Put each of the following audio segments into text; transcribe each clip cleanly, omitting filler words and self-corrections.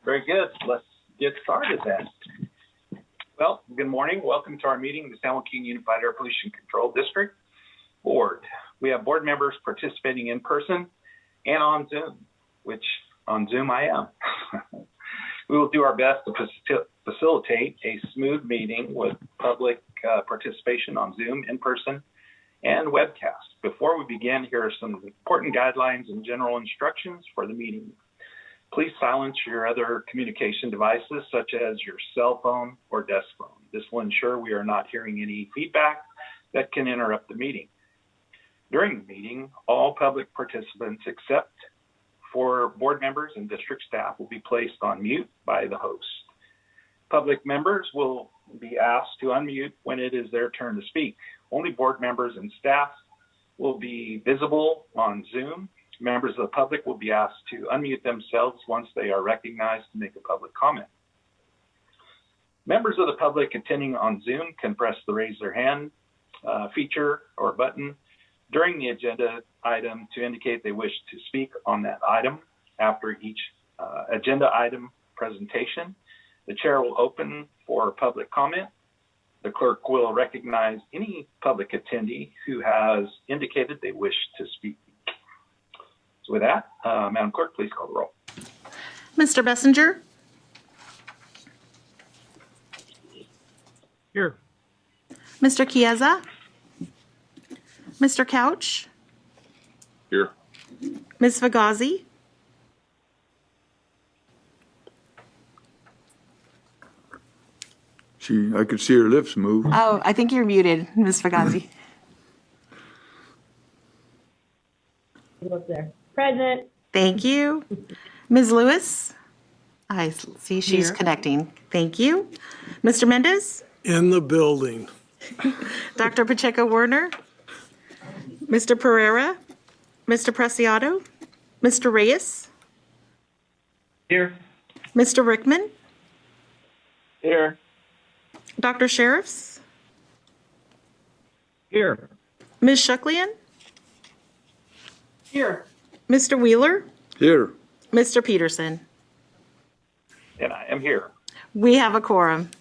Very good. Let's get started then. Well, good morning. Welcome to our meeting, the San Joaquin Unified Air Pollution Control District Board. We have board members participating in person and on Zoom, which on Zoom I am. We will do our best to facilitate a smooth meeting with public participation on Zoom, in person, and webcast. Before we begin, here are some important guidelines and general instructions for the meeting. Please silence your other communication devices, such as your cell phone or desk phone. This will ensure we are not hearing any feedback that can interrupt the meeting. During the meeting, all public participants, except for board members and district staff, will be placed on mute by the host. Public members will be asked to unmute when it is their turn to speak. Only board members and staff will be visible on Zoom. Members of the public will be asked to unmute themselves once they are recognized to make a public comment. Members of the public attending on Zoom can press the raise their hand feature or button during the agenda item to indicate they wish to speak on that item. After each agenda item presentation, the chair will open for public comment. The clerk will recognize any public attendee who has indicated they wish to speak. So with that, Madam Clerk, please call the roll. Mr. Bessinger? Here. Mr. Chiesa? Mr. Couch? Here. Ms. Fagazi? I could see her lips move. Oh, I think you're muted, Ms. Fagazi. Look there. Present. Thank you. Ms. Lewis? I see she's Here. connecting. Thank you. Mr. Mendez? In the building. Dr. Pacheco-Werner? Mr. Pereira? Mr. Preciado? Mr. Reyes? Here. Mr. Rickman? Here. Dr. Sheriffs? Here. Ms. Shucklian? Here. Mr. Wheeler? Here. Mr. Peterson? And I am here. We have a quorum.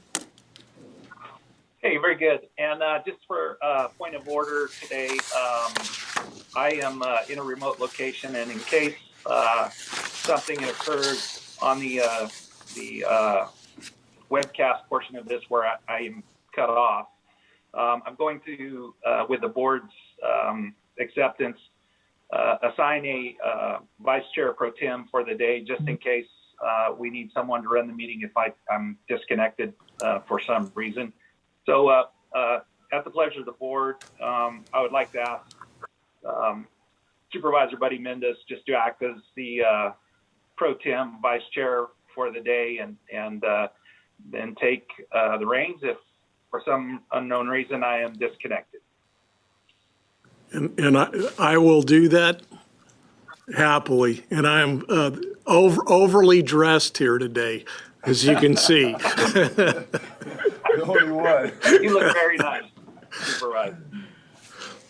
Hey, very good. And just for point of order today, I am in a remote location, and in case something occurs on the webcast portion of this where I am cut off, I'm going to, with the board's acceptance, assign a vice chair pro tem for the day, just in case we need someone to run the meeting if I'm disconnected for some reason. So at the pleasure of the board, I would like to ask Supervisor Buddy Mendoza just to act as the pro tem vice chair for the day, and then take the reins if for some unknown reason I am disconnected. And I will do that happily. And I am overly dressed here today, as you can see. The only one. You look very nice, Supervisor.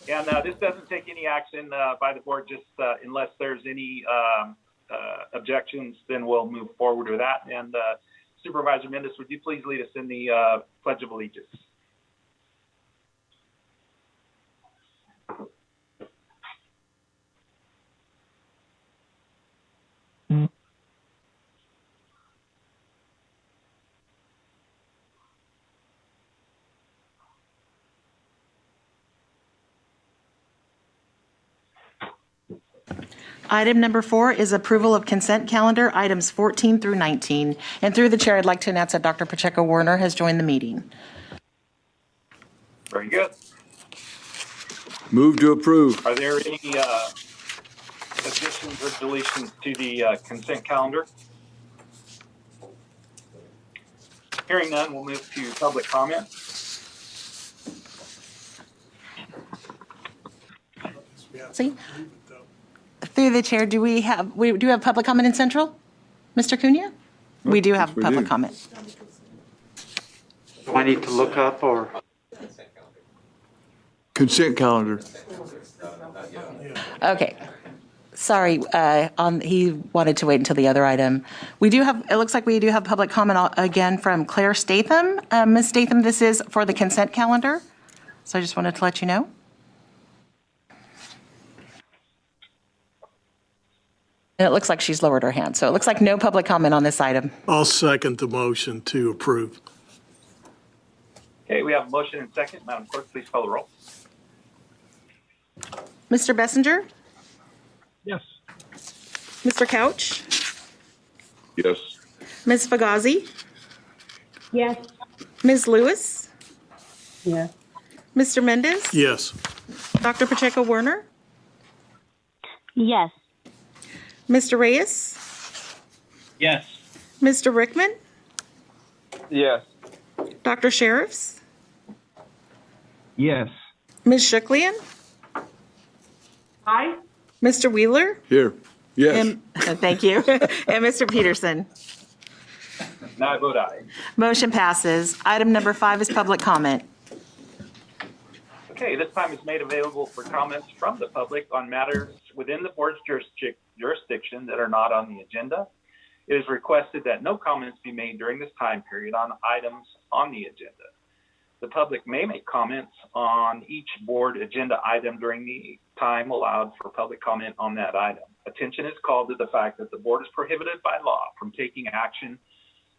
And this doesn't take any action by the board, just unless there's any objections, then we'll move forward with that. And Supervisor Mendoza, would you please lead us in the Pledge of Allegiance? Item number 4 is approval of consent calendar, items 14 through 19. And through the chair, I'd like to announce that Dr. Pacheco-Werner has joined the meeting. Very good. Move to approve. Are there any additions or deletions to the consent calendar? Hearing none, we'll move to public comment. See? Through the chair, do we have public comment in Central? Mr. Cunha? We do have yes, we public do. comment. Do I need to look up or? Consent calendar. Okay. Sorry, he wanted to wait until the other item. It looks like we do have public comment again from Claire Statham. Ms. Statham, this is for the consent calendar, so I just wanted to let you know. And it looks like she's lowered her hand, so it looks like no public comment on this item. I'll second the motion to approve. Okay, we have a motion and second. Madam Clerk, please call the roll. Mr. Bessinger? Yes. Mr. Couch? Yes. Ms. Fagazi? Yes. Ms. Lewis? Yes. Mr. Mendez? Yes. Dr. Pacheco-Werner? Yes. Mr. Reyes? Yes. Mr. Rickman? Yes. Dr. Sheriffs? Yes. Ms. Shuklian? Aye. Mr. Wheeler? Here. Yes. And, thank you. And Mr. Peterson? Now I vote aye. Motion passes. Item number 5 is public comment. Okay, this time is made available for comments from the public on matters within the board's jurisdiction that are not on the agenda. It is requested that no comments be made during this time period on items on the agenda. The public may make comments on each board agenda item during the time allowed for public comment on that item. Attention is called to the fact that the board is prohibited by law from taking action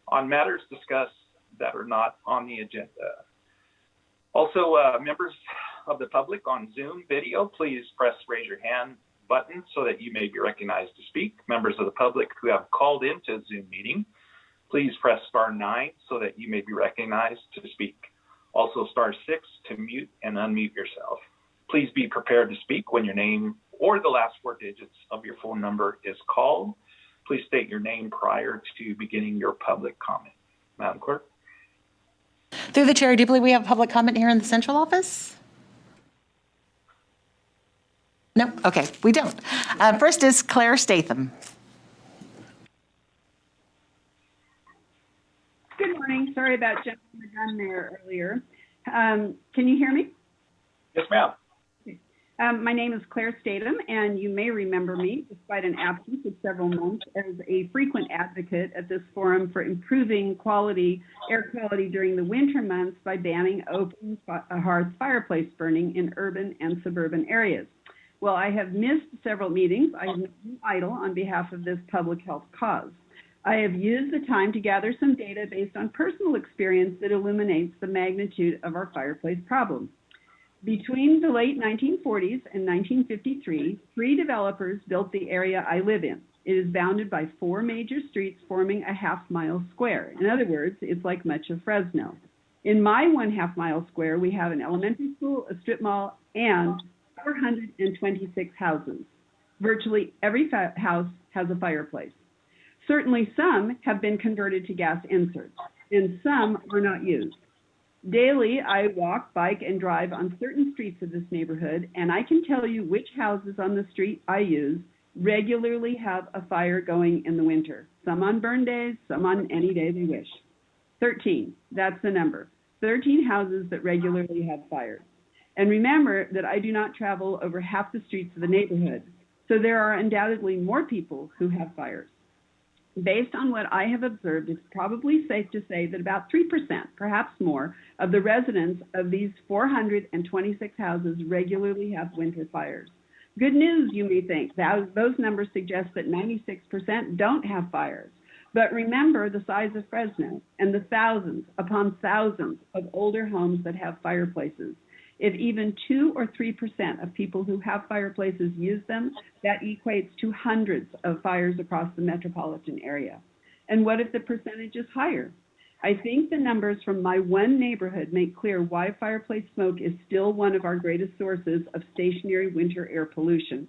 on matters discussed that are not on the agenda. Also, members of the public on Zoom video, please press raise your hand button so that you may be recognized to speak. Members of the public who have called into a Zoom meeting, please press *9 so that you may be recognized to speak. Also *6 to mute and unmute yourself. Please be prepared to speak when your name or the last 4 digits of your phone number is called. Please state your name prior to beginning your public comment. Madam Clerk. Through the chair, do you believe we have public comment here in the central office? No? Okay, we don't. First is Claire Statham. Good morning. Sorry about jumping the gun there earlier. Can you hear me? Yes, ma'am. My name is Claire Statham, and you may remember me, despite an absence of several months, as a frequent advocate at this forum for improving air quality during the winter months by banning open hearth fireplace burning in urban and suburban areas. Well, I have missed several meetings. I have been idle on behalf of this public health cause. I have used the time to gather some data based on personal experience that illuminates the magnitude of our fireplace problem. Between the late 1940s and 1953, 3 developers built the area I live in. It is bounded by 4 major streets forming a half-mile square. In other words, it's like much of Fresno. In my 1/2 mile square, we have an elementary school, a strip mall, and 426 houses. Virtually every house has a fireplace. Certainly some have been converted to gas inserts, and some are not used. Daily, I walk, bike, and drive on certain streets of this neighborhood, and I can tell you which houses on the street I use regularly have a fire going in the winter. Some on burn days, some on any day they wish. 13, that's the number. 13 houses that regularly have fires. And remember that I do not travel over half the streets of the neighborhood, so there are undoubtedly more people who have fires. Based on what I have observed, it's probably safe to say that about 3%, perhaps more, of the residents of these 426 houses regularly have winter fires. Good news, you may think. Those numbers suggest that 96% don't have fires. But remember the size of Fresno and the thousands upon thousands of older homes that have fireplaces. If even 2 or 3% of people who have fireplaces use them, that equates to hundreds of fires across the metropolitan area. And what if the percentage is higher? I think the numbers from my one neighborhood make clear why fireplace smoke is still one of our greatest sources of stationary winter air pollution.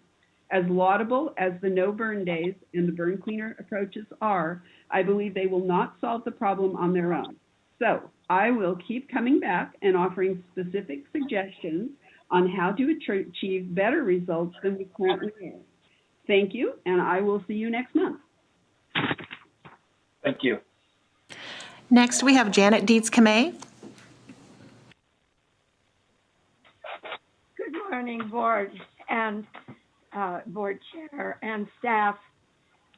As laudable as the no burn days and the burn cleaner approaches are, I believe they will not solve the problem on their own. So I will keep coming back and offering specific suggestions on how to achieve better results than we currently have. Thank you, and I will see you next month. Thank you. Next, we have Janet Dietz-Kamay. Good morning, board. And board chair and staff.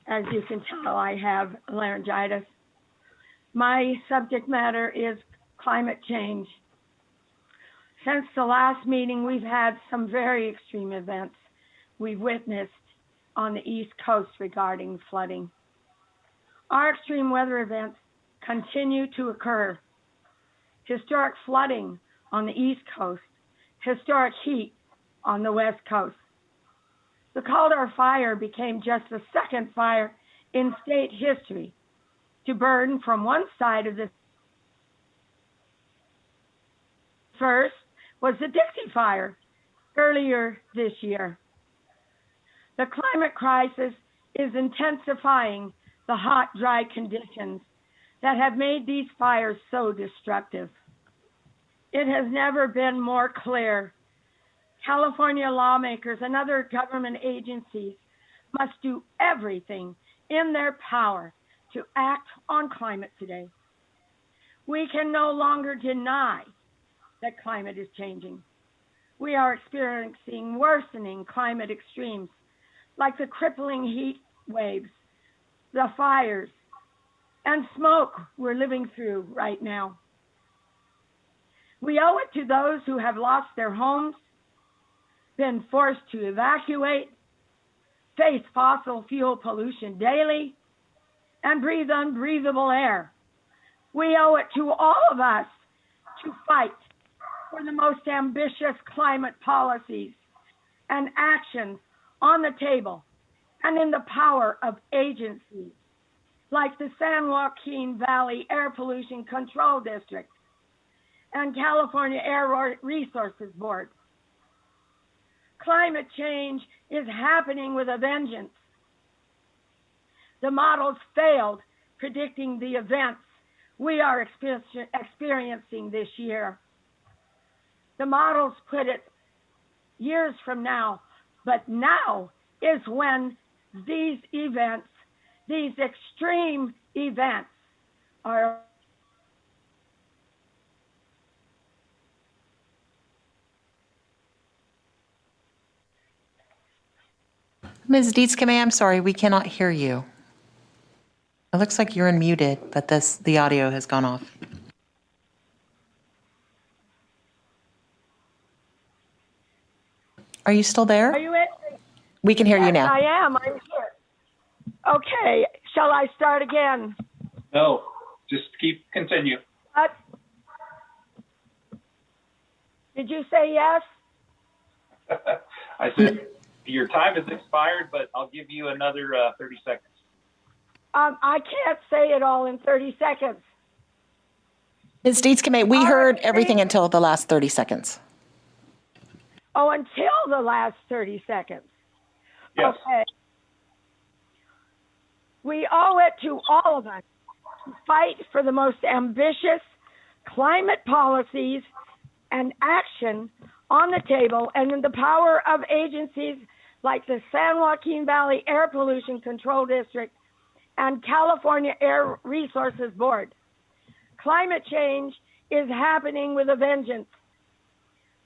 As you can tell, I have laryngitis. My subject matter is climate change. Since the last meeting, we've had some very extreme events we've witnessed on the East Coast regarding flooding. Our extreme weather events continue to occur. Historic flooding on the East Coast, historic heat on the West Coast. The Caldor Fire became just the second fire in state history to burn from one side of the first was the Dixie Fire earlier this year. The climate crisis is intensifying the hot, dry conditions that have made these fires so destructive. It has never been more clear. California lawmakers and other government agencies must do everything in their power to act on climate today. We can no longer deny that climate is changing. We are experiencing worsening climate extremes like the crippling heat waves, the fires, and smoke we're living through right now. We owe it to those who have lost their homes, been forced to evacuate, face fossil fuel pollution daily, and breathe unbreathable air. We owe it to all of us to fight for the most ambitious climate policies and actions on the table and in the power of agencies like the San Joaquin Valley Air Pollution Control District and California Air Resources Board. Climate change is happening with a vengeance. The models failed predicting the events we are experiencing this year. The models put it years from now, but now is when these events, these extreme events, are Ms. Dietz, I'm sorry, we cannot hear you. It looks like you're unmuted, but the audio has gone off. Are you still there? Are you in? We can hear you now. I am. I'm here. Okay. Shall I start again? No, just continue. What? Did you say yes? I said your time has expired, but I'll give you another 30 seconds. I can't say it all in 30 seconds. Ms. Dietz, we heard everything until the last 30 seconds. Oh, until the last 30 seconds. Yes. Okay. We owe it to all of us to fight for the most ambitious climate policies and action on the table and in the power of agencies like the San Joaquin Valley Air Pollution Control District and California Air Resources Board. Climate change is happening with a vengeance.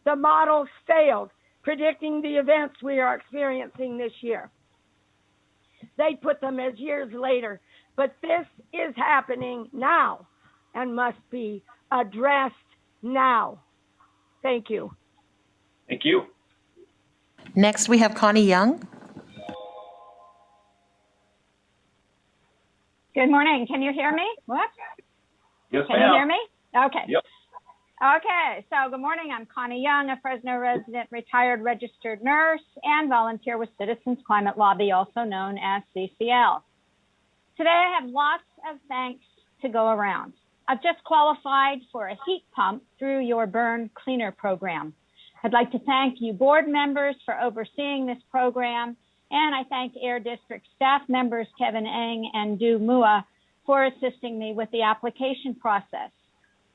The models failed predicting the events we are experiencing this year. They put them as years later, but this is happening now and must be addressed now. Thank you. Thank you. Next, we have Connie Young. Good morning. Can you hear me? What? Yes, Can ma'am. you hear me? Okay. Yep. Okay. So good morning. I'm Connie Young, a Fresno resident, retired registered nurse, and volunteer with Citizens Climate Lobby, also known as CCL. Today, I have lots of thanks to go around. I've just qualified for a heat pump through your Burn Cleaner program. I'd like to thank you board members for overseeing this program, and I thank Air District staff members Kevin Eng and Du Mua for assisting me with the application process.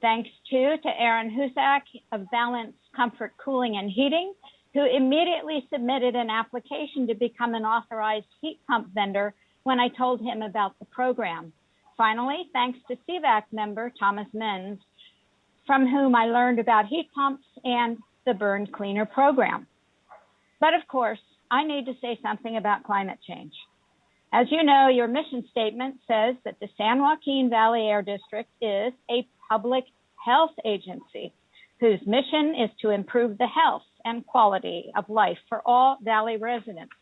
Thanks too to Aaron Husak of Balance Comfort Cooling and Heating, who immediately submitted an application to become an authorized heat pump vendor when I told him about the program. Finally, thanks to CVAC member Thomas Menz, from whom I learned about heat pumps and the Burn Cleaner program. But of course, I need to say something about climate change. As you know, your mission statement says that the San Joaquin Valley Air District is a public health agency whose mission is to improve the health and quality of life for all Valley residents.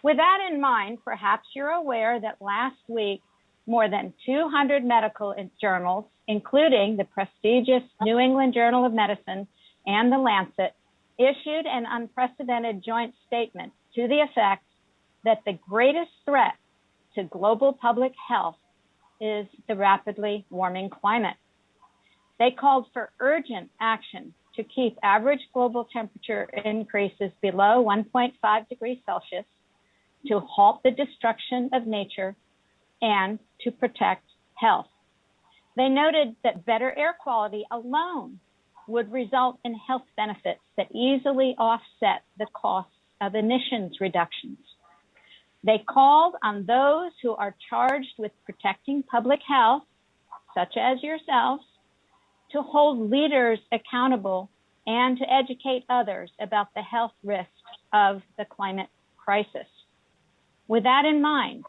With that in mind, perhaps you're aware that last week, more than 200 medical journals, including the prestigious New England Journal of Medicine and The Lancet, issued an unprecedented joint statement to the effect that the greatest threat to global public health is the rapidly warming climate. They called for urgent action to keep average global temperature increases below 1.5 degrees Celsius, to halt the destruction of nature, and to protect health. They noted that better air quality alone would result in health benefits that easily offset the costs of emissions reductions. They called on those who are charged with protecting public health, such as yourselves, to hold leaders accountable and to educate others about the health risks of the climate crisis. With that in mind,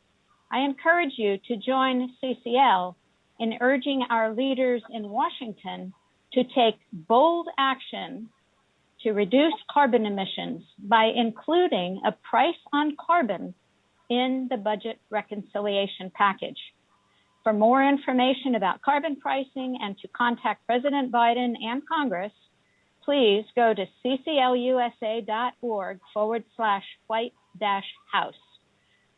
I encourage you to join CCL in urging our leaders in Washington to take bold action to reduce carbon emissions by including a price on carbon in the budget reconciliation package. For more information about carbon pricing and to contact President Biden and Congress, please go to cclusa.org/white-house.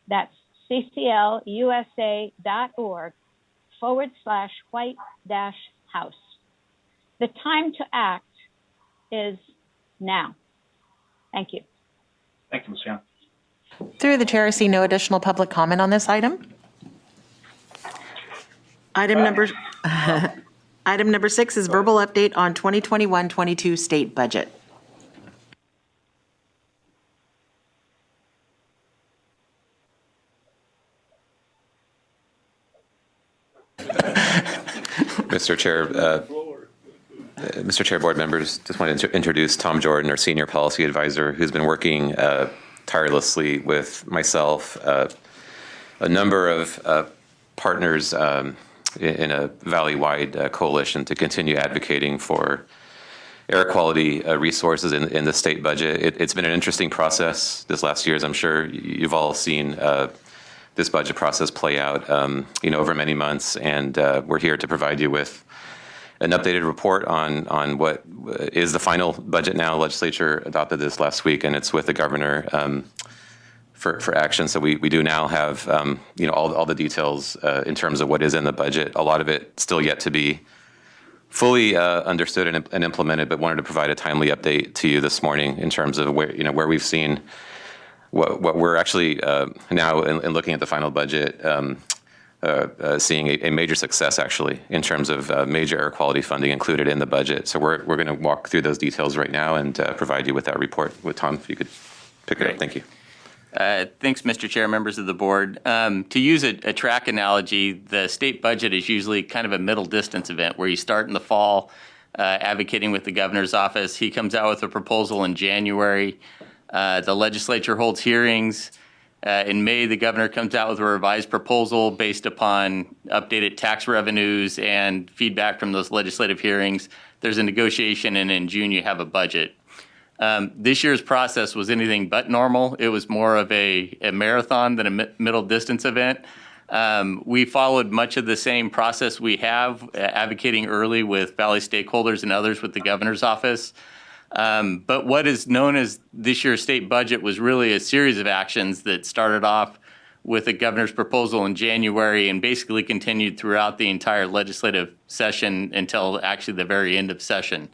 That's cclusa.org/white-house. The time to act is now. Thank you. Thank you, Ms. Young. Through the chair, I see no additional public comment on this item. Item number 6 is verbal update on 2021-22 state budget. Mr. Chair, board members, just wanted to introduce Tom Jordan, our senior policy advisor, who's been working tirelessly with myself, a number of partners in a valley-wide coalition to continue advocating for air quality resources in the state budget. It's been an interesting process this last year, as I'm sure you've all seen this budget process play out, over many months, and we're here to provide you with an updated report on what is the final budget now. Legislature adopted this last week, and it's with the governor for action. So we do now have all the details in terms of what is in the budget. A lot of it still yet to be fully understood and implemented, but wanted to provide a timely update to you this morning in terms of where we've seen what we're actually now in looking at the final budget. Seeing a major success, actually, in terms of major air quality funding included in the budget. So we're going to walk through those details right now and provide you with that report. With Tom, if you could pick it up. Thank you. Thanks, Mr. Chair, members of the board. To use a track analogy, the state budget is usually kind of a middle distance event where you start in the fall advocating with the governor's office. He comes out with a proposal in January. The legislature holds hearings. In May, the governor comes out with a revised proposal based upon updated tax revenues and feedback from those legislative hearings. There's a negotiation, and in June, you have a budget. This year's process was anything but normal. It was more of a marathon than a middle distance event. We followed much of the same process we have, advocating early with Valley stakeholders and others with the governor's office. But what is known as this year's state budget was really a series of actions that started off with the governor's proposal in January and basically continued throughout the entire legislative session until actually the very end of session.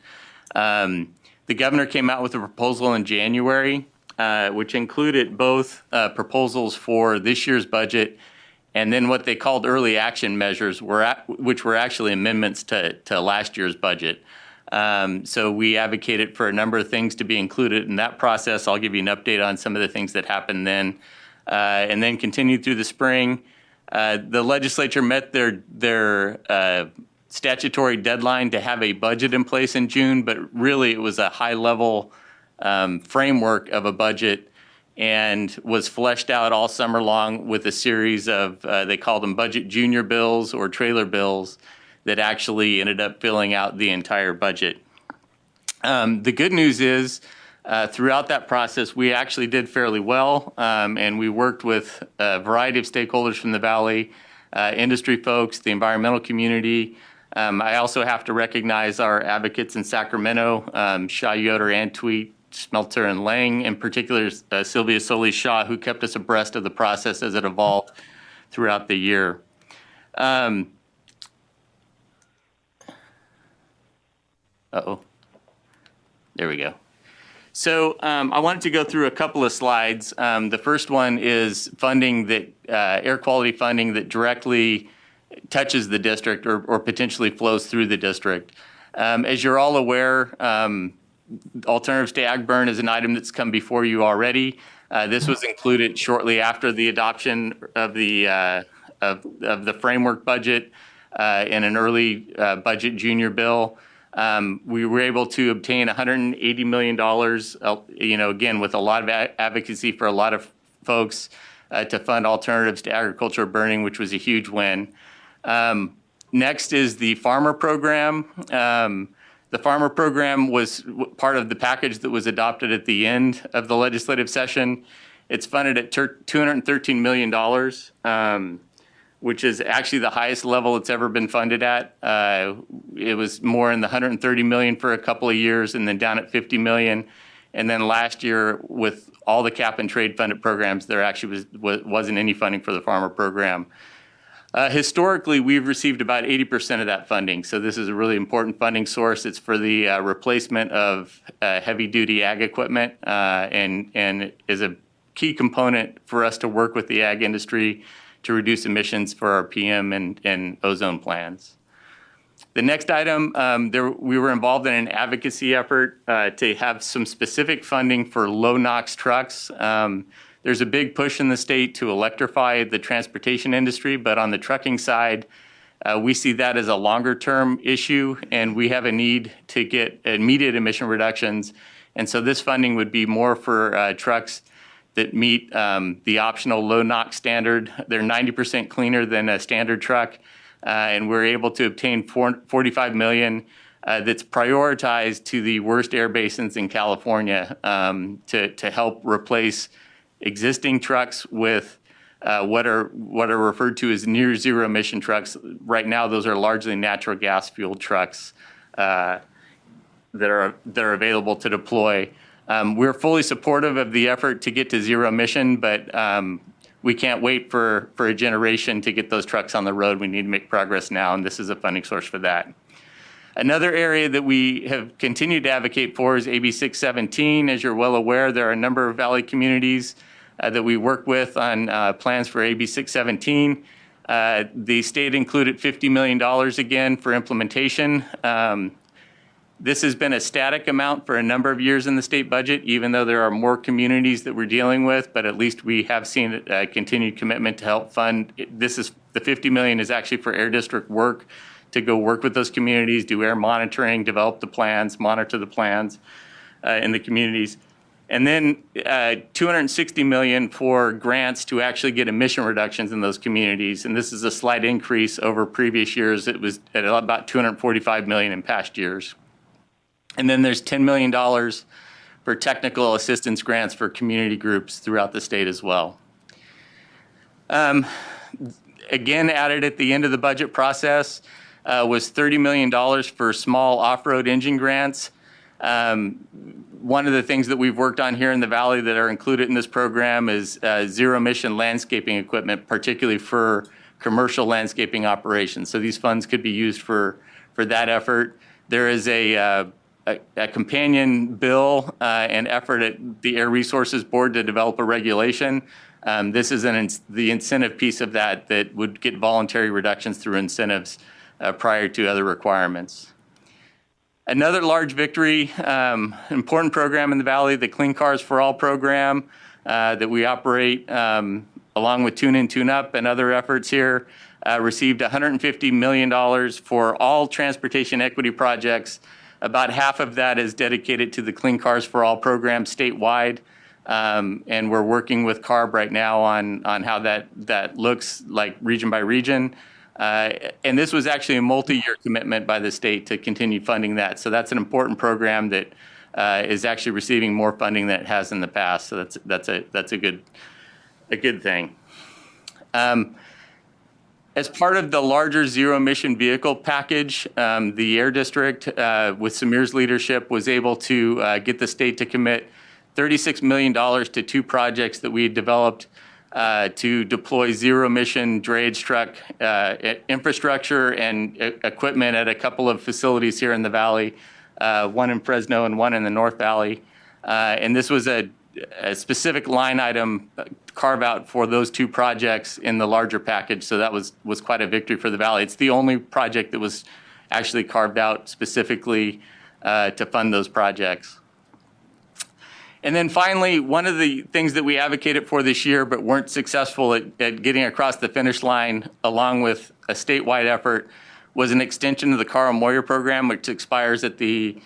The governor came out with a proposal in January, which included both proposals for this year's budget and then what they called early action measures, which were actually amendments to last year's budget. So we advocated for a number of things to be included in that process. I'll give you an update on some of the things that happened then. And then continued through the spring. The legislature met their statutory deadline to have a budget in place in June, but really it was a high-level framework of a budget. and was fleshed out all summer long with a series of, they called them budget junior bills or trailer bills that actually ended up filling out the entire budget. The good news is, throughout that process, we actually did fairly well, and we worked with a variety of stakeholders from the Valley, industry folks, the environmental community. I also have to recognize our advocates in Sacramento, Shaw, Yoder, Antweet, Smelter, and Lang, in particular Sylvia Solis-Shaw, who kept us abreast of the process as it evolved throughout the year. There we go. So I wanted to go through a couple of slides. The first one is funding that, air quality funding that directly touches the district or potentially flows through the district. As you're all aware, alternatives to ag burn is an item that's come before you already. This was included shortly after the adoption of the framework budget in an early budget junior bill. We were able to obtain $180 million, again, with a lot of advocacy for a lot of folks to fund alternatives to agricultural burning, which was a huge win. Next is the farmer program. The farmer program was part of the package that was adopted at the end of the legislative session. It's funded at $213 million. Which is actually the highest level it's ever been funded at. It was more in the $130 million for a couple of years and then down at $50 million. And then last year, with all the cap and trade funded programs, there actually wasn't any funding for the farmer program. Historically, we've received about 80% of that funding. So this is a really important funding source. It's for the replacement of heavy duty ag equipment and is a key component for us to work with the ag industry to reduce emissions for our PM and ozone plans. The next item, we were involved in an advocacy effort to have some specific funding for low NOx trucks. There's a big push in the state to electrify the transportation industry, but on the trucking side, we see that as a longer term issue, and we have a need to get immediate emission reductions. And so this funding would be more for trucks that meet the optional low NOx standard. They're 90% cleaner than a standard truck, and we're able to obtain $45 million that's prioritized to the worst air basins in California to help replace existing trucks with what are referred to as near zero emission trucks. Right now, those are largely natural gas fueled trucks that are available to deploy. We're fully supportive of the effort to get to zero emission, but we can't wait for a generation to get those trucks on the road. We need to make progress now, and this is a funding source for that. Another area that we have continued to advocate for is AB 617. As you're well aware, there are a number of Valley communities that we work with on plans for AB 617. The state included $50 million again for implementation. This has been a static amount for a number of years in the state budget, even though there are more communities that we're dealing with, but at least we have seen a continued commitment to help fund. The $50 million is actually for Air District work, to go work with those communities, do air monitoring, develop the plans, monitor the plans in the communities. And then $260 million for grants to actually get emission reductions in those communities. And this is a slight increase over previous years. It was at about $245 million in past years. And then there's $10 million for technical assistance grants for community groups throughout the state as well. Again, added at the end of the budget process was $30 million for small off-road engine grants. One of the things that we've worked on here in the Valley that are included in this program is zero-emission landscaping equipment, particularly for commercial landscaping operations. So these funds could be used for that effort. There is a companion bill and effort at the Air Resources Board to develop a regulation. This is the incentive piece of that would get voluntary reductions through incentives prior to other requirements. Another large victory, important program in the Valley, the Clean Cars for All program that we operate along with Tune In, Tune Up and other efforts here, received $150 million for all transportation equity projects. About half of that is dedicated to the Clean Cars for All program statewide. And we're working with CARB right now on how that looks like region by region. And this was actually a multi-year commitment by the state to continue funding that. So that's an important program that is actually receiving more funding than it has in the past. So that's a good thing. As part of the larger zero emission vehicle package, the Air District, with Samir's leadership, was able to get the state to commit $36 million to two projects that we had developed to deploy zero emission drayage truck infrastructure and equipment at a couple of facilities here in the Valley, one in Fresno and one in the North Valley. And this was a specific line item carve out for those two projects in the larger package. So that was quite a victory for the Valley. It's the only project that was actually carved out specifically to fund those projects. And then finally, one of the things that we advocated for this year but weren't successful at getting across the finish line, along with a statewide effort, was an extension of the Carl Moyer program, which expires at the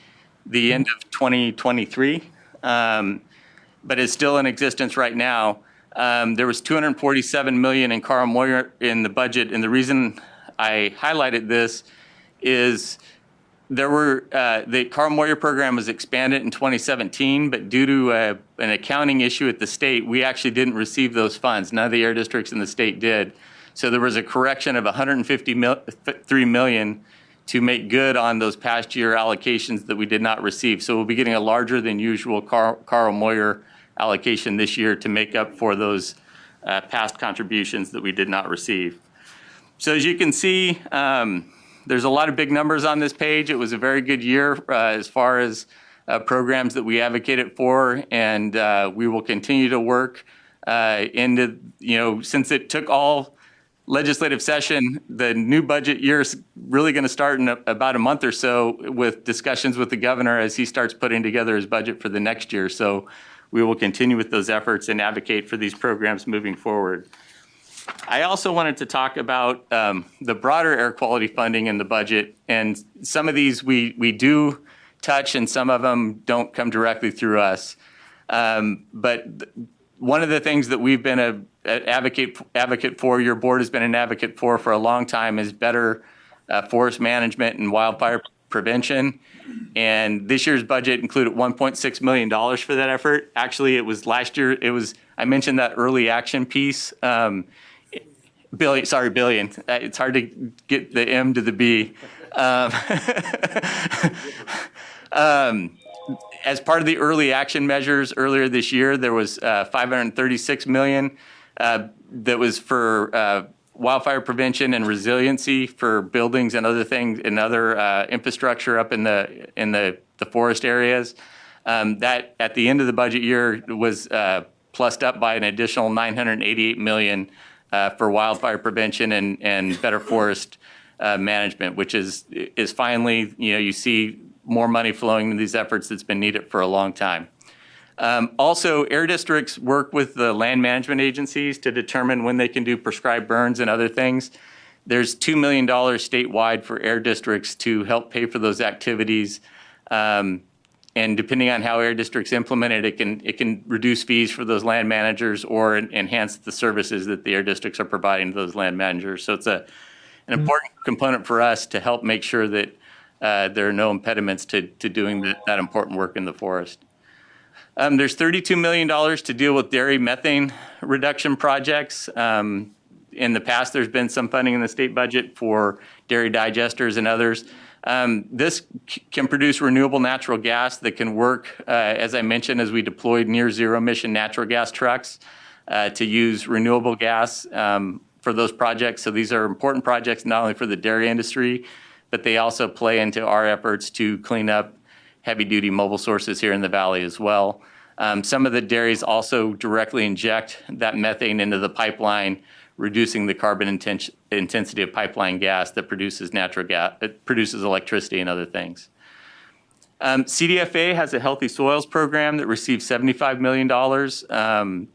end of 2023, but is still in existence right now. There was $247 million in Carl Moyer in the budget, and the reason I highlighted this is the Carl Moyer program was expanded in 2017, but due to an accounting issue at the state, we actually didn't receive those funds. None of the air districts in the state did. So there was a correction of $153 million to make good on those past year allocations that we did not receive. So we'll be getting a larger than usual Carl Moyer allocation this year to make up for those past contributions that we did not receive. So as you can see, there's a lot of big numbers on this page. It was a very good year as far as programs that we advocated for, and we will continue to work into, since it took all legislative session, the new budget year is really going to start in about a month or so with discussions with the governor as he starts putting together his budget for the next year. So we will continue with those efforts and advocate for these programs moving forward. I also wanted to talk about the broader air quality funding in the budget, and some of these we do touch and some of them don't come directly through us. But one of the things that we've been an advocate for, your board has been an advocate for a long time, is better forest management and wildfire prevention. And this year's budget included $1.6 million for that effort. Actually, it was last year, I mentioned that early action piece. Billion. It's hard to get the M to the B. As part of the early action measures earlier this year, there was $536 million that was for wildfire prevention and resiliency for buildings and other things and other infrastructure up in the forest areas. That at the end of the budget year was plussed up by an additional $988 million for wildfire prevention and better forest management, which is finally, you see more money flowing into these efforts that's been needed for a long time. Also, air districts work with the land management agencies to determine when they can do prescribed burns and other things. There's $2 million statewide for air districts to help pay for those activities. And depending on how air districts implement it, it can reduce fees for those land managers or enhance the services that the air districts are providing to those land managers. So it's an important component for us to help make sure that there are no impediments to doing that important work in the forest. There's $32 million to deal with dairy methane reduction projects. In the past, there's been some funding in the state budget for dairy digesters and others. This can produce renewable natural gas that can work, as I mentioned, as we deployed near zero emission natural gas trucks to use renewable gas for those projects. So these are important projects not only for the dairy industry, but they also play into our efforts to clean up heavy-duty mobile sources here in the Valley as well. Some of the dairies also directly inject that methane into the pipeline, reducing the carbon intensity of pipeline gas that produces natural gas, it produces electricity and other things. CDFA has a Healthy Soils program that receives $75 million.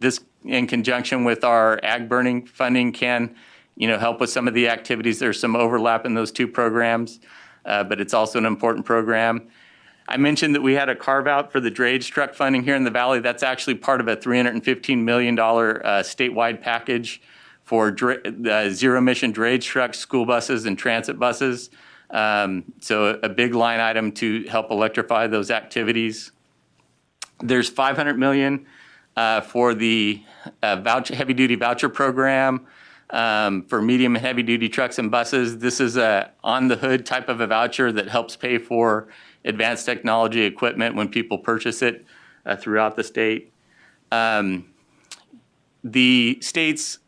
This, in conjunction with our ag burning funding, can help with some of the activities. There's some overlap in those two programs, but it's also an important program. I mentioned that we had a carve out for the drayage truck funding here in the Valley. That's actually part of a $315 million statewide package for zero emission drayage trucks, school buses, and transit buses. So a big line item to help electrify those activities. There's $500 million for the heavy duty voucher program for medium and heavy duty trucks and buses. This is a on the hood type of a voucher that helps pay for advanced technology equipment when people purchase it throughout the state. The state's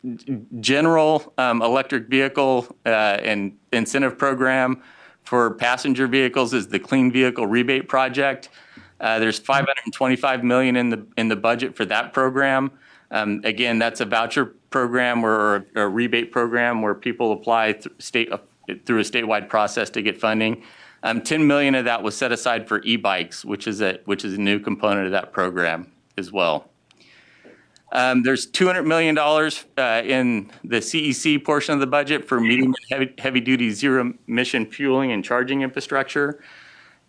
general electric vehicle and incentive program for passenger vehicles is the Clean Vehicle Rebate Project. There's $525 million in the budget for that program. Again, that's a voucher program or a rebate program where people apply through a statewide process to get funding. $10 million of that was set aside for e-bikes, which is a new component of that program as well. There's $200 million in the CEC portion of the budget for medium and heavy-duty zero-emission fueling and charging infrastructure,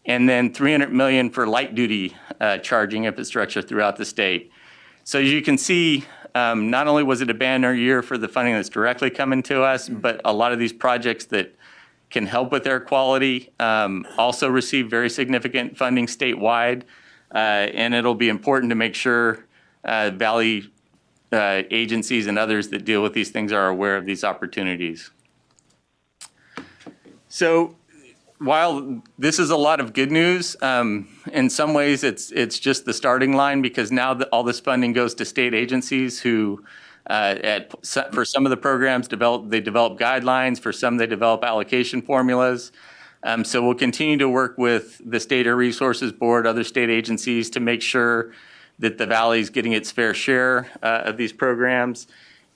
and then $300 million for light-duty charging infrastructure throughout the state. So as you can see, not only was it a banner year for the funding that's directly coming to us, but a lot of these projects that can help with air quality also receive very significant funding statewide, and it'll be important to make sure Valley agencies and others that deal with these things are aware of these opportunities. So while this is a lot of good news, in some ways it's just the starting line, because now that all this funding goes to state agencies who, for some of the programs, develop guidelines. For some, they develop allocation formulas. So we'll continue to work with the State Air Resources Board, other state agencies, to make sure that the Valley is getting its fair share of these programs,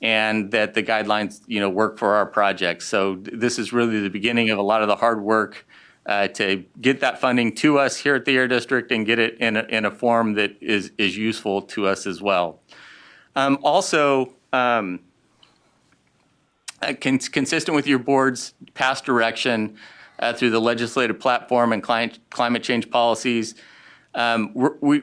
and that the guidelines, work for our projects. So this is really the beginning of a lot of the hard work to get that funding to us here at the Air District and get it in a form that is useful to us as well. Also, consistent with your board's past direction through the legislative platform and climate change policies, we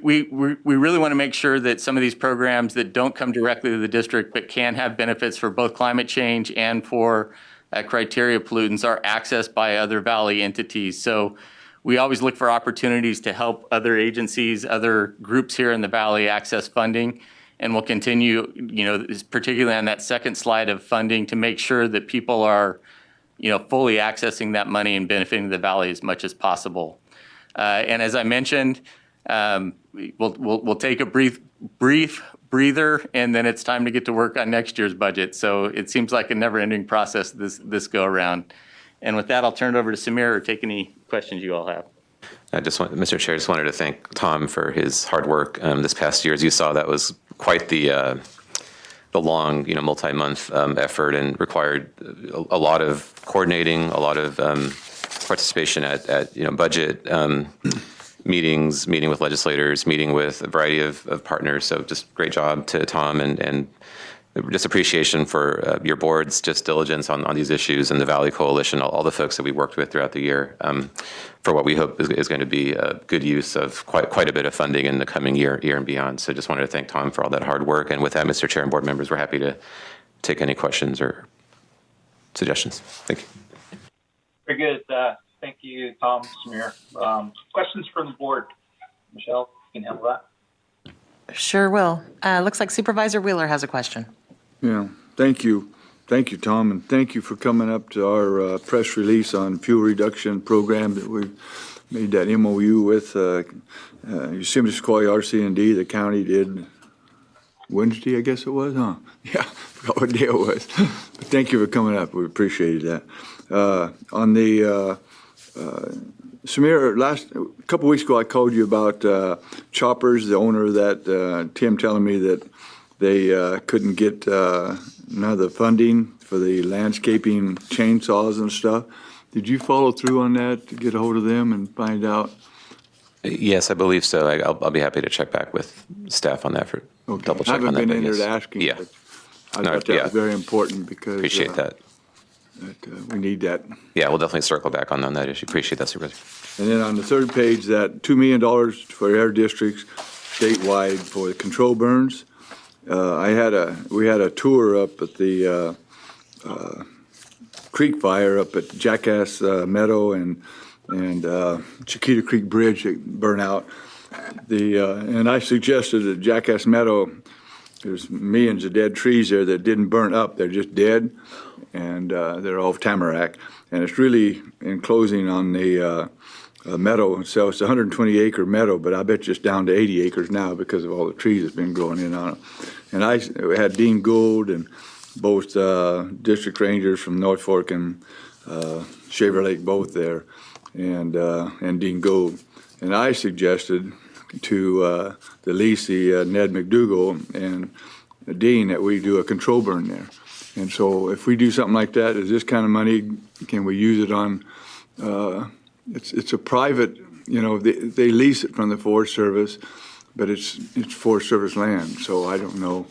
really want to make sure that some of these programs that don't come directly to the district but can have benefits for both climate change and for criteria pollutants are accessed by other Valley entities. So we always look for opportunities to help other agencies, other groups here in the Valley access funding. And we'll continue, particularly on that second slide of funding, to make sure that people are, fully accessing that money and benefiting the Valley as much as possible. And as I mentioned, we'll take a brief breather, and then it's time to get to work on next year's budget. So it seems like a never-ending process this go around. And with that, I'll turn it over to Samir or take any questions you all have. Mr. Chair, just wanted to thank Tom for his hard work this past year. As you saw, that was quite the long, multi-month effort, and required a lot of coordinating, a lot of participation at budget meetings, meeting with legislators, meeting with a variety of partners. So just great job to Tom, and just appreciation for your board's just diligence on these issues, and the Valley Coalition, all the folks that we worked with throughout the year, for what we hope is going to be a good use of quite a bit of funding in the coming year and beyond. So just wanted to thank Tom for all that hard work. And with that, Mr. Chair and board members, we're happy to take any questions or suggestions. Thank you. Very good. Thank you, Tom, Samir. Questions from the board? Michelle, you can handle that. Sure will. Looks like Supervisor Wheeler has a question. Yeah, thank you. Thank you, Tom, and thank you for coming up to our press release on fuel reduction program that we made that MOU with Yosemite Sequoia RC&D. The county did Wednesday, I guess it was, huh? Yeah, I forgot what day it was. But thank you for coming up. We appreciated that. On the Samir, a couple weeks ago, I called you about Choppers, the owner of that, Tim telling me that they couldn't get none of the funding for the landscaping chainsaws and stuff. Did you follow through on that to get a hold of them and find out? Yes, I believe so. I'll be happy to check back with staff on that for double check on that. I haven't been in there to ask you. Yeah. I thought that was very important because appreciate that. We need that. Yeah, we'll definitely circle back on that issue. Appreciate that, Supervisor. And then on the third page, that $2 million for air districts statewide for control burns. We had a tour up at the Creek Fire up at Jackass Meadow and Chiquita Creek Bridge that burned out. And I suggested that Jackass Meadow, there's millions of dead trees there that didn't burn up. They're just dead, and they're all tamarack. And it's really enclosing on the meadow. So it's a 120-acre meadow, but I bet you it's down to 80 acres now because of all the trees that's been growing in on it. And I had Dean Gould and both district rangers from North Fork and Shaver Lake both there, and Dean Gould. And I suggested to the leasee, Ned McDougall, and Dean that we do a control burn there. And so if we do something like that, is this kind of money, can we use it on, it's a private, they lease it from the Forest Service, but it's Forest Service land. So I don't know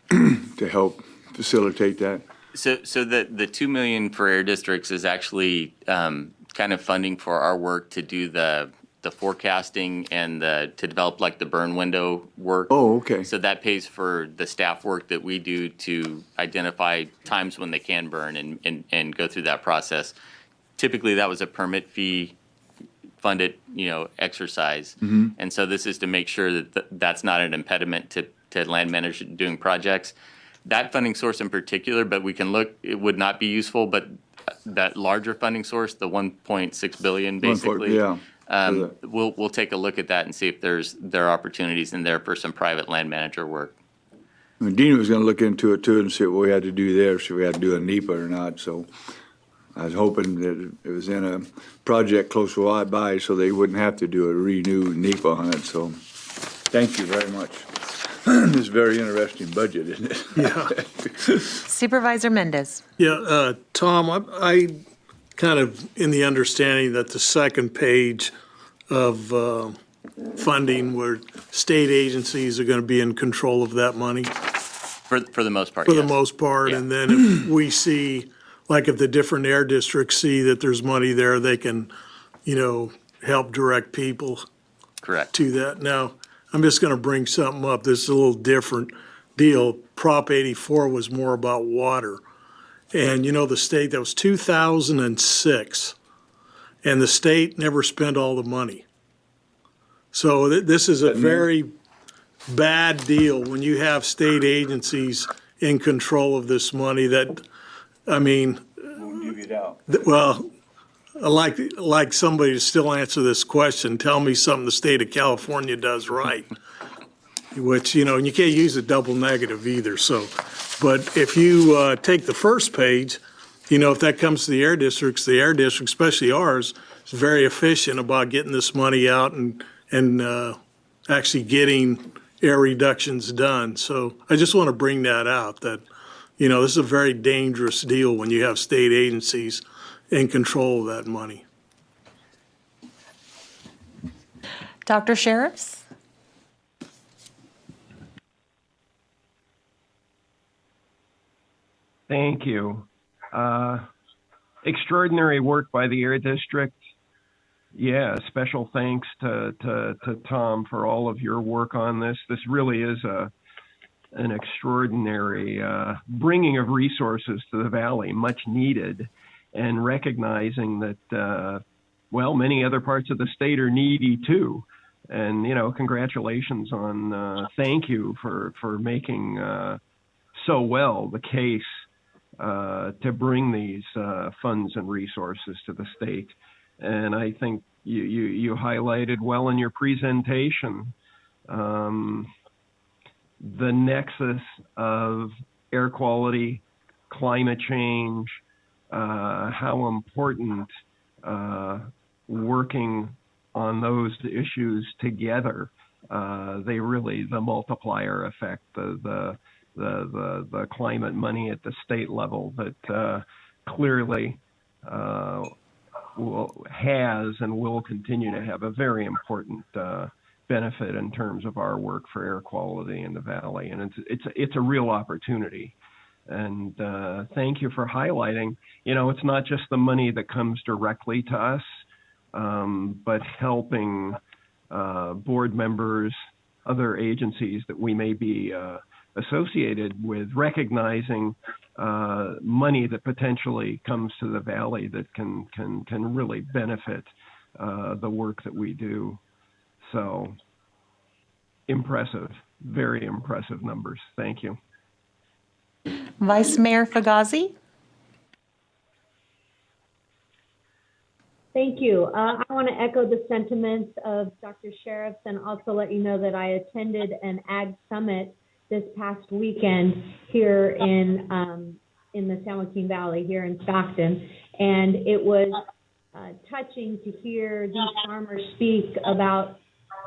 to help facilitate that. So the $2 million for air districts is actually kind of funding for our work to do the forecasting and to develop like the burn window work. Oh, okay. So that pays for the staff work that we do to identify times when they can burn and go through that process. Typically, that was a permit fee funded, exercise. Mm-hmm. And so this is to make sure that that's not an impediment to land managers doing projects. That funding source in particular, but we can look, it would not be useful, but that larger funding source, the $1.6 billion basically, we'll take a look at that and see if there are opportunities in there for some private land manager work. Dean was going to look into it too and see what we had to do there, if we had to do a NEPA or not. So I was hoping that it was in a project close by so they wouldn't have to do a renewed NEPA on it. So thank you very much. It's a very interesting budget, isn't it? Yeah. Supervisor Mendoza. Yeah, Tom, I kind of in the understanding that the second page of funding where state agencies are going to be in control of that money. For the most part, For the most part. Yeah. And then if we see, like if the different air districts see that there's money there, they can, help direct people Correct. to that. Now, I'm just going to bring something up. This is a little different deal. Prop 84 was more about water. And the state, that was 2006. And the state never spent all the money. So this is a very bad deal when you have state agencies in control of this money that, Won't give it out. well, I'd like somebody to still answer this question. Tell me something the state of California does right, which, and you can't use a double negative either. So, but if you take the first page, if that comes to the air districts, especially ours, is very efficient about getting this money out and actually getting air reductions done. So I just want to bring that out that, this is a very dangerous deal when you have state agencies in control of that money. Dr. Sheriffs? Thank you. Extraordinary work by the Air District. Yeah, special thanks to Tom for all of your work on this. This really is an extraordinary bringing of resources to the Valley, much needed, and recognizing that, many other parts of the state are needy too. And, congratulations on, thank you for making so well the case to bring these funds and resources to the state. And I think you highlighted well in your presentation the nexus of air quality, climate change, how important working on those issues together, the multiplier effect, the climate money at the state level that clearly has and will continue to have a very important benefit in terms of our work for air quality in the Valley. And it's a real opportunity. And thank you for highlighting, it's not just the money that comes directly to us, but helping board members, other agencies that we may be associated with, recognizing money that potentially comes to the valley that can really benefit the work that we do. So impressive, very impressive numbers. Thank you. Vice Mayor Fagazi? Thank you. I want to echo the sentiments of Dr. Sheriffs and also let you know that I attended an Ag Summit this past weekend here in the San Joaquin Valley, here in Stockton, and it was touching to hear these farmers speak about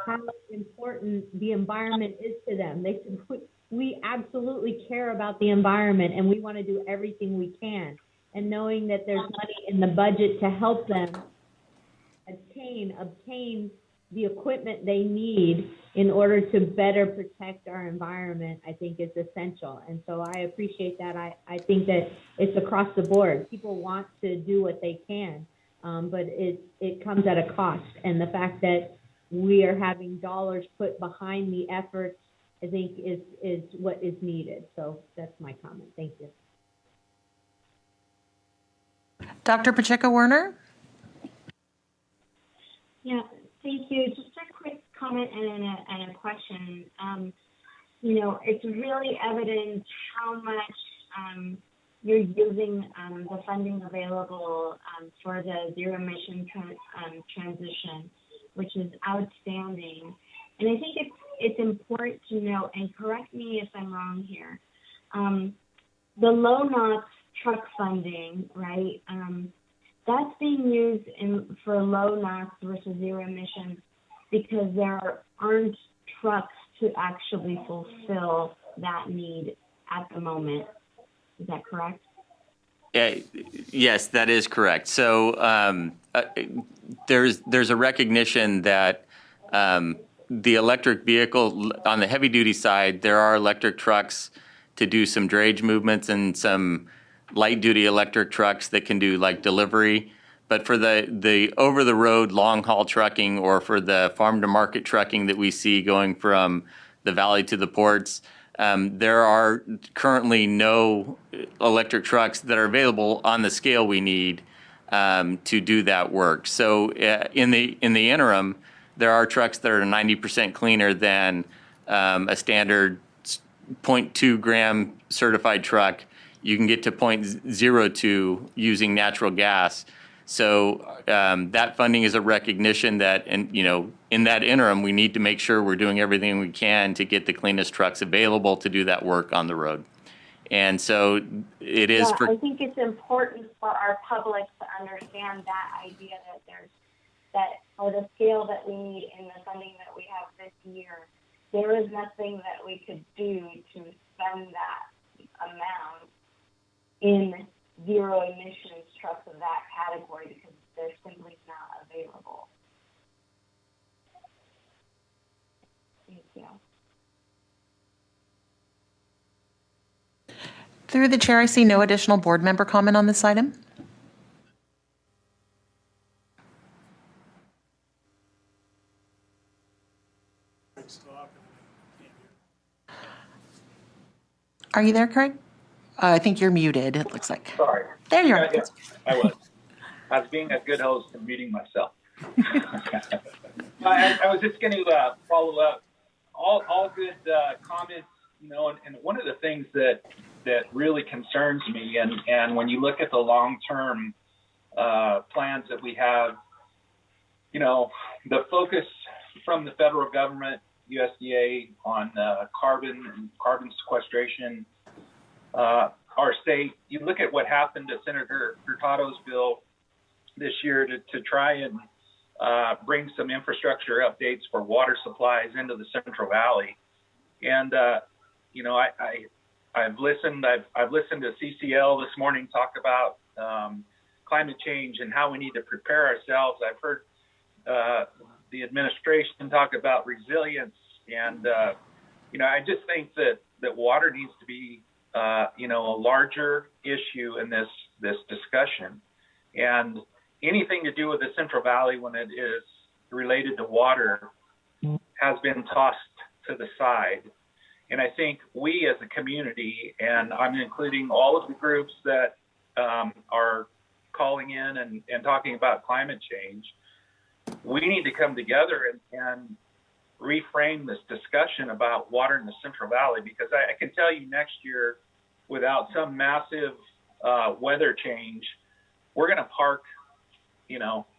how important the environment is to them. They said, we absolutely care about the environment and we want to do everything we can. And knowing that there's money in the budget to help them obtain the equipment they need in order to better protect our environment, I think is essential. And so I appreciate that. I think that it's across the board. People want to do what they can, but it comes at a cost. And the fact that we are having dollars put behind the efforts, I think is what is needed. So that's my comment. Thank you. Dr. Pacheco-Werner? Yeah, thank you. Just a quick comment and a question. It's really evident how much you're using the funding available for the zero emission transition, which is outstanding. And I think it's important to know, and correct me if I'm wrong here, the low NOx truck funding, right? That's being used for low NOx versus zero emissions because there aren't trucks to actually fulfill that need at the moment. Is that correct? Yes, that is correct. So there's a recognition that the electric vehicle, on the heavy duty side, there are electric trucks to do some drayage movements and some light duty electric trucks that can do like delivery. But for the over the road long haul trucking or for the farm to market trucking that we see going from the valley to the ports, there are currently no electric trucks that are available on the scale we need to do that work. So in the interim, there are trucks that are 90% cleaner than a standard 0.2 gram certified truck. You can get to 0.02 using natural gas. So that funding is a recognition that, in that interim, we need to make sure we're doing everything we can to get the cleanest trucks available to do that work on the road. And so it is. Yeah, I think it's important for our public to understand that idea that for the scale that we need in the funding that we have this year, there is nothing that we could do to spend that amount in zero emissions trucks of that category because they're simply not available. Thank you. Through the chair, I see no additional board member comment on this item. Are you there, Craig? I think you're muted, it looks like. Sorry. There you are. Yeah, I was. I was being a good host and muting myself. I was just going to follow up. All good comments, and one of the things that really concerns me, and when you look at the long-term plans that we have, the focus from the federal government, USDA, on carbon and carbon sequestration, our state, you look at what happened to Senator Hurtado's bill this year to try and bring some infrastructure updates for water supplies into the Central Valley. And, I've listened to CCL this morning talk about climate change and how we need to prepare ourselves. I've heard the administration talk about resilience. And, I just think that water needs to be a larger issue in this discussion. And anything to do with the Central Valley when it is related to water has been tossed to the side. And I think we as a community, and I'm including all of the groups that are calling in and talking about climate change, we need to come together and reframe this discussion about water in the Central Valley, because I can tell you next year, without some massive weather change, we're going to park,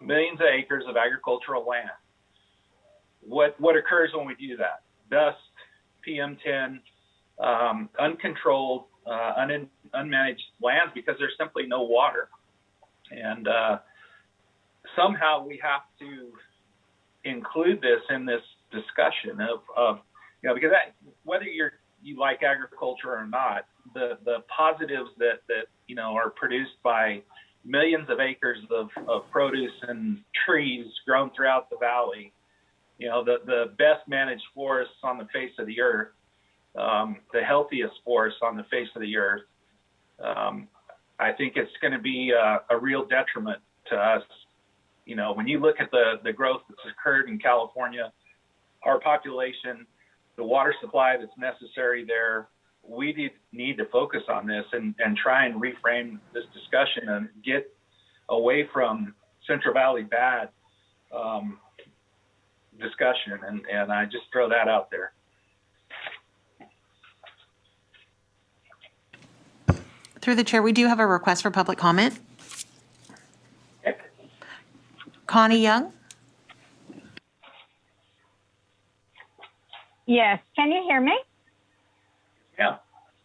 millions of acres of agricultural land. What occurs when we do that? Dust, PM10, uncontrolled, unmanaged lands, because there's simply no water. And somehow we have to include this in this discussion of because whether you like agriculture or not, the positives that are produced by millions of acres of produce and trees grown throughout the valley, the best managed forests on the face of the earth, the healthiest forests on the face of the earth. I think it's going to be a real detriment to us. When you look at the growth that's occurred in California, our population, the water supply that's necessary there, we need to focus on this and try and reframe this discussion and get away from Central Valley bad discussion. And I just throw that out there. Through the chair, we do have a request for public comment. Connie Young? Yes. Can you hear me? Yeah.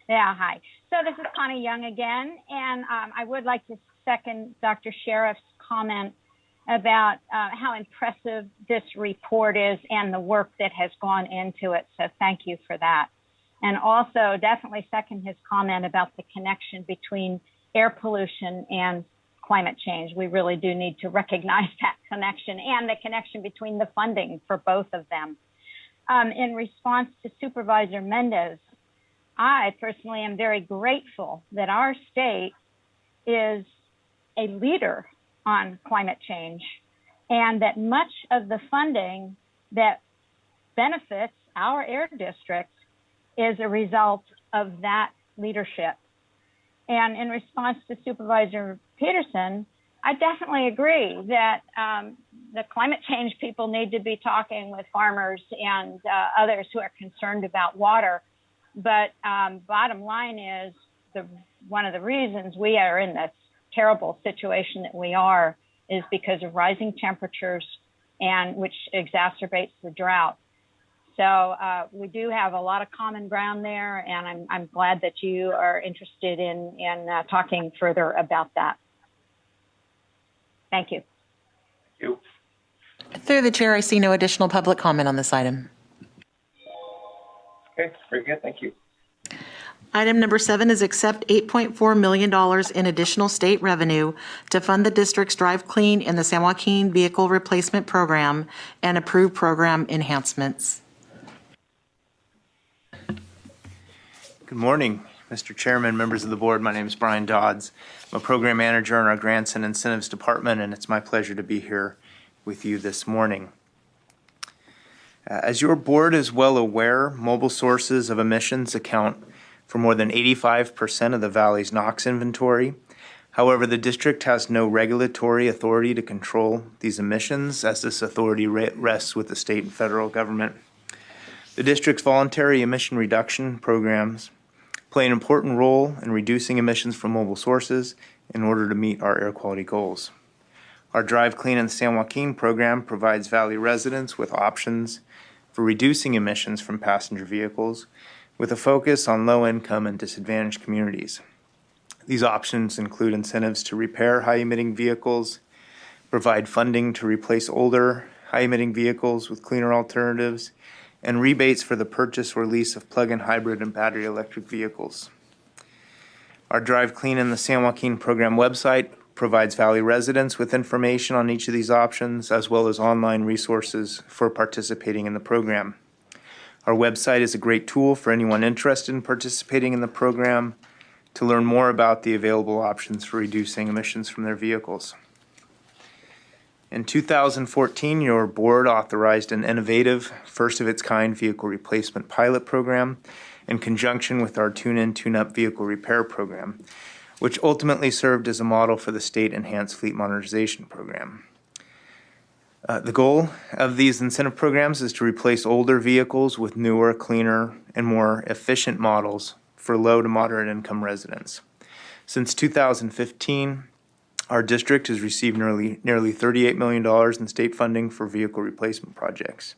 Yeah, hi. So this is Connie Young again, and I would like to second Dr. Sheriff's comment about how impressive this report is and the work that has gone into it. So thank you for that. And also definitely second his comment about the connection between air pollution and climate change. We really do need to recognize that connection and the connection between the funding for both of them. In response to Supervisor Mendoza, I personally am very grateful that our state is a leader on climate change and that much of the funding that benefits our air district is a result of that leadership. And in response to Supervisor Peterson, I definitely agree that the climate change people need to be talking with farmers and others who are concerned about water. But bottom line is one of the reasons we are in this terrible situation that we are is because of rising temperatures, and which exacerbates the drought. So we do have a lot of common ground there, and I'm glad that you are interested in talking further about that. Thank you. Thank you. Through the chair, I see no additional public comment on this item. Okay, very good. Thank you. Item number 7 is accept $8.4 million in additional state revenue to fund the district's Drive Clean in the San Joaquin Vehicle Replacement Program and approve program enhancements. Good morning, Mr. Chairman, members of the board. My name is Brian Dodds. I'm a program manager in our Grants and Incentives Department, and it's my pleasure to be here with you this morning. As your board is well aware, mobile sources of emissions account for more than 85% of the Valley's NOx inventory. However, the district has no regulatory authority to control these emissions, as this authority rests with the state and federal government. The district's voluntary emission reduction programs play an important role in reducing emissions from mobile sources in order to meet our air quality goals. Our Drive Clean in the San Joaquin program provides Valley residents with options for reducing emissions from passenger vehicles, with a focus on low-income and disadvantaged communities. These options include incentives to repair high-emitting vehicles, provide funding to replace older, high-emitting vehicles with cleaner alternatives, and rebates for the purchase or lease of plug-in hybrid and battery electric vehicles. Our Drive Clean in the San Joaquin program website provides Valley residents with information on each of these options, as well as online resources for participating in the program. Our website is a great tool for anyone interested in participating in the program to learn more about the available options for reducing emissions from their vehicles. In 2014, your board authorized an innovative, first-of-its-kind vehicle replacement pilot program in conjunction with our Tune-In, Tune-Up vehicle repair program, which ultimately served as a model for the state enhanced fleet modernization program. The goal of these incentive programs is to replace older vehicles with newer, cleaner, and more efficient models for low to moderate income residents. Since 2015, our district has received nearly $38 million in state funding for vehicle replacement projects.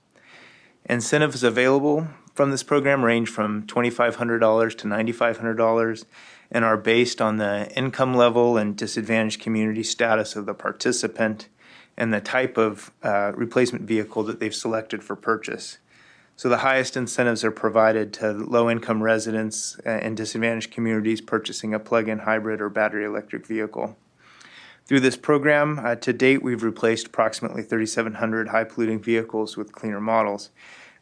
Incentives available from this program range from $2,500 to $9,500 and are based on the income level and disadvantaged community status of the participant and the type of replacement vehicle that they've selected for purchase. So the highest incentives are provided to low-income residents in disadvantaged communities purchasing a plug-in hybrid or battery electric vehicle. Through this program, to date, we've replaced approximately 3,700 high-polluting vehicles with cleaner models.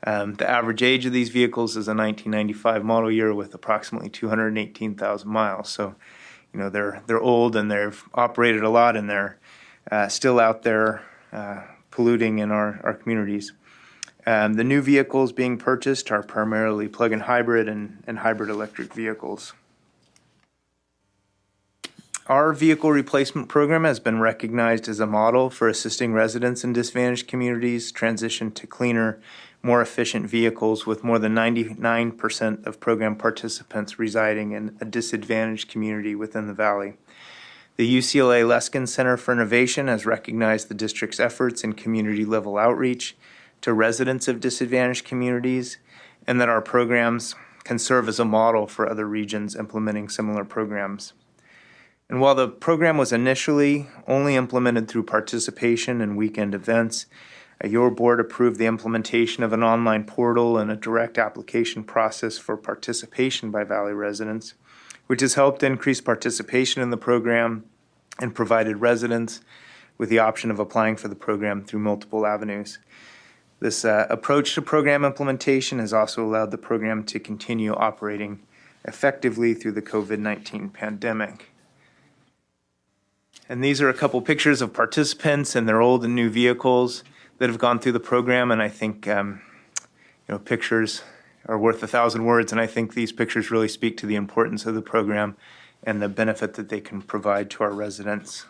The average age of these vehicles is a 1995 model year with approximately 218,000 miles. So, they're old and they've operated a lot and they're still out there polluting in our communities. The new vehicles being purchased are primarily plug-in hybrid and hybrid electric vehicles. Our vehicle replacement program has been recognized as a model for assisting residents in disadvantaged communities transition to cleaner, more efficient vehicles, with more than 99% of program participants residing in a disadvantaged community within the Valley. The UCLA Luskin Center for Innovation has recognized the district's efforts in community-level outreach to residents of disadvantaged communities, and that our programs can serve as a model for other regions implementing similar programs. And while the program was initially only implemented through participation in weekend events, your board approved the implementation of an online portal and a direct application process for participation by Valley residents, which has helped increase participation in the program and provided residents with the option of applying for the program through multiple avenues. This approach to program implementation has also allowed the program to continue operating effectively through the COVID-19 pandemic. And these are a couple pictures of participants and their old and new vehicles that have gone through the program. And I think, pictures are worth 1,000 words. And I think these pictures really speak to the importance of the program and the benefit that they can provide to our residents.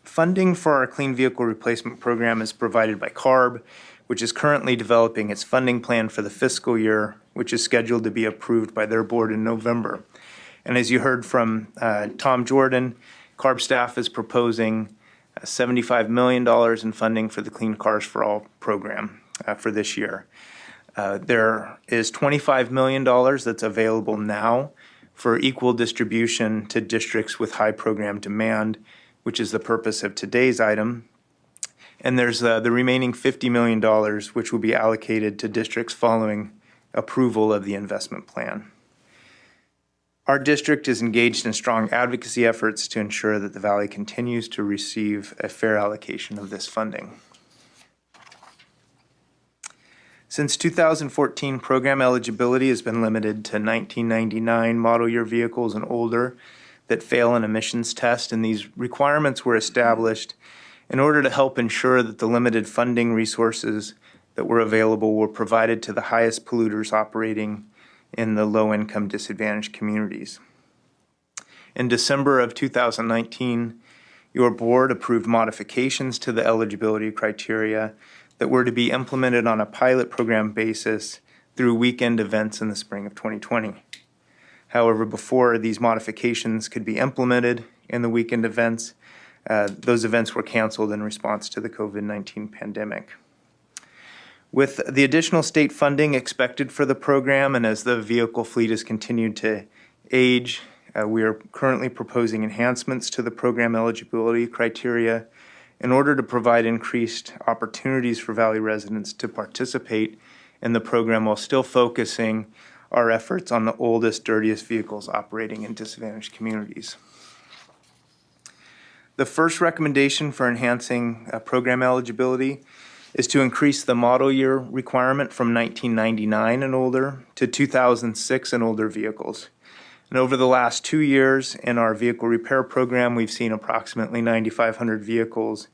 Funding for our Clean Vehicle Replacement Program is provided by CARB, which is currently developing its funding plan for the fiscal year, which is scheduled to be approved by their board in November. And as you heard from Tom Jordan, CARB staff is proposing $75 million in funding for the Clean Cars for All program for this year. There is $25 million that's available now for equal distribution to districts with high program demand, which is the purpose of today's item. And there's the remaining $50 million, which will be allocated to districts following approval of the investment plan. Our district is engaged in strong advocacy efforts to ensure that the Valley continues to receive a fair allocation of this funding. Since 2014, program eligibility has been limited to 1999 model year vehicles and older that fail an emissions test, and these requirements were established in order to help ensure that the limited funding resources that were available were provided to the highest polluters operating in the low-income disadvantaged communities. In December of 2019, your board approved modifications to the eligibility criteria that were to be implemented on a pilot program basis through weekend events in the spring of 2020. However, before these modifications could be implemented in the weekend events, those events were canceled in response to the COVID-19 pandemic. With the additional state funding expected for the program, and as the vehicle fleet has continued to age, we are currently proposing enhancements to the program eligibility criteria in order to provide increased opportunities for Valley residents to participate in the program while still focusing our efforts on the oldest, dirtiest vehicles operating in disadvantaged communities. The first recommendation for enhancing program eligibility is to increase the model year requirement from 1999 and older to 2006 and older vehicles. And over the last 2 years in our vehicle repair program, we've seen approximately 9,500 vehicles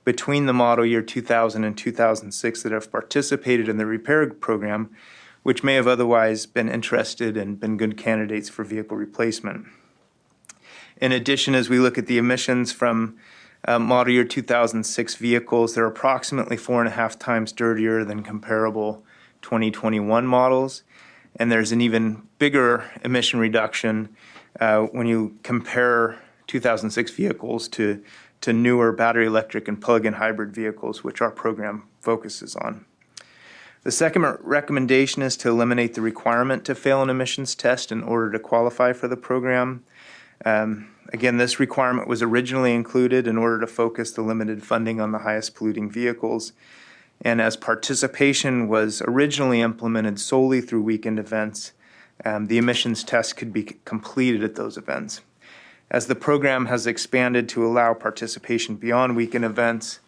between the model year 2000 and 2006 that have participated in the repair program, which may have otherwise been interested and been good candidates for vehicle replacement. In addition, as we look at the emissions from model year 2006 vehicles, they're approximately 4.5 times dirtier than comparable 2021 models. And there's an even bigger emission reduction when you compare 2006 vehicles to newer battery electric and plug-in hybrid vehicles, which our program focuses on. The second recommendation is to eliminate the requirement to fail an emissions test in order to qualify for the program. Again, this requirement was originally included in order to focus the limited funding on the highest polluting vehicles. And as participation was originally implemented solely through weekend events, the emissions test could be completed at those events. As the program has expanded to allow participation beyond weekend events,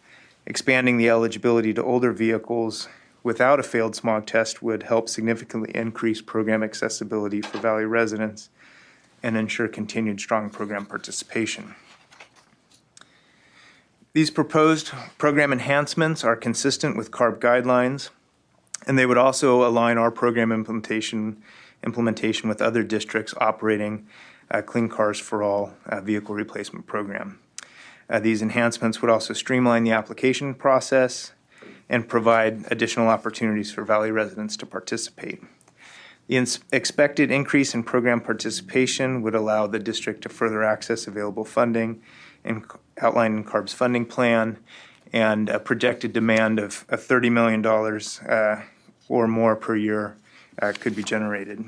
expanding the eligibility to older vehicles without a failed smog test would help significantly increase program accessibility for Valley residents and ensure continued strong program participation. These proposed program enhancements are consistent with CARB guidelines, and they would also align our program implementation with other districts operating Clean Cars for All vehicle replacement program. These enhancements would also streamline the application process and provide additional opportunities for Valley residents to participate. The expected increase in program participation would allow the district to further access available funding and outlined in CARB's funding plan, and a projected demand of $30 million or more per year could be generated.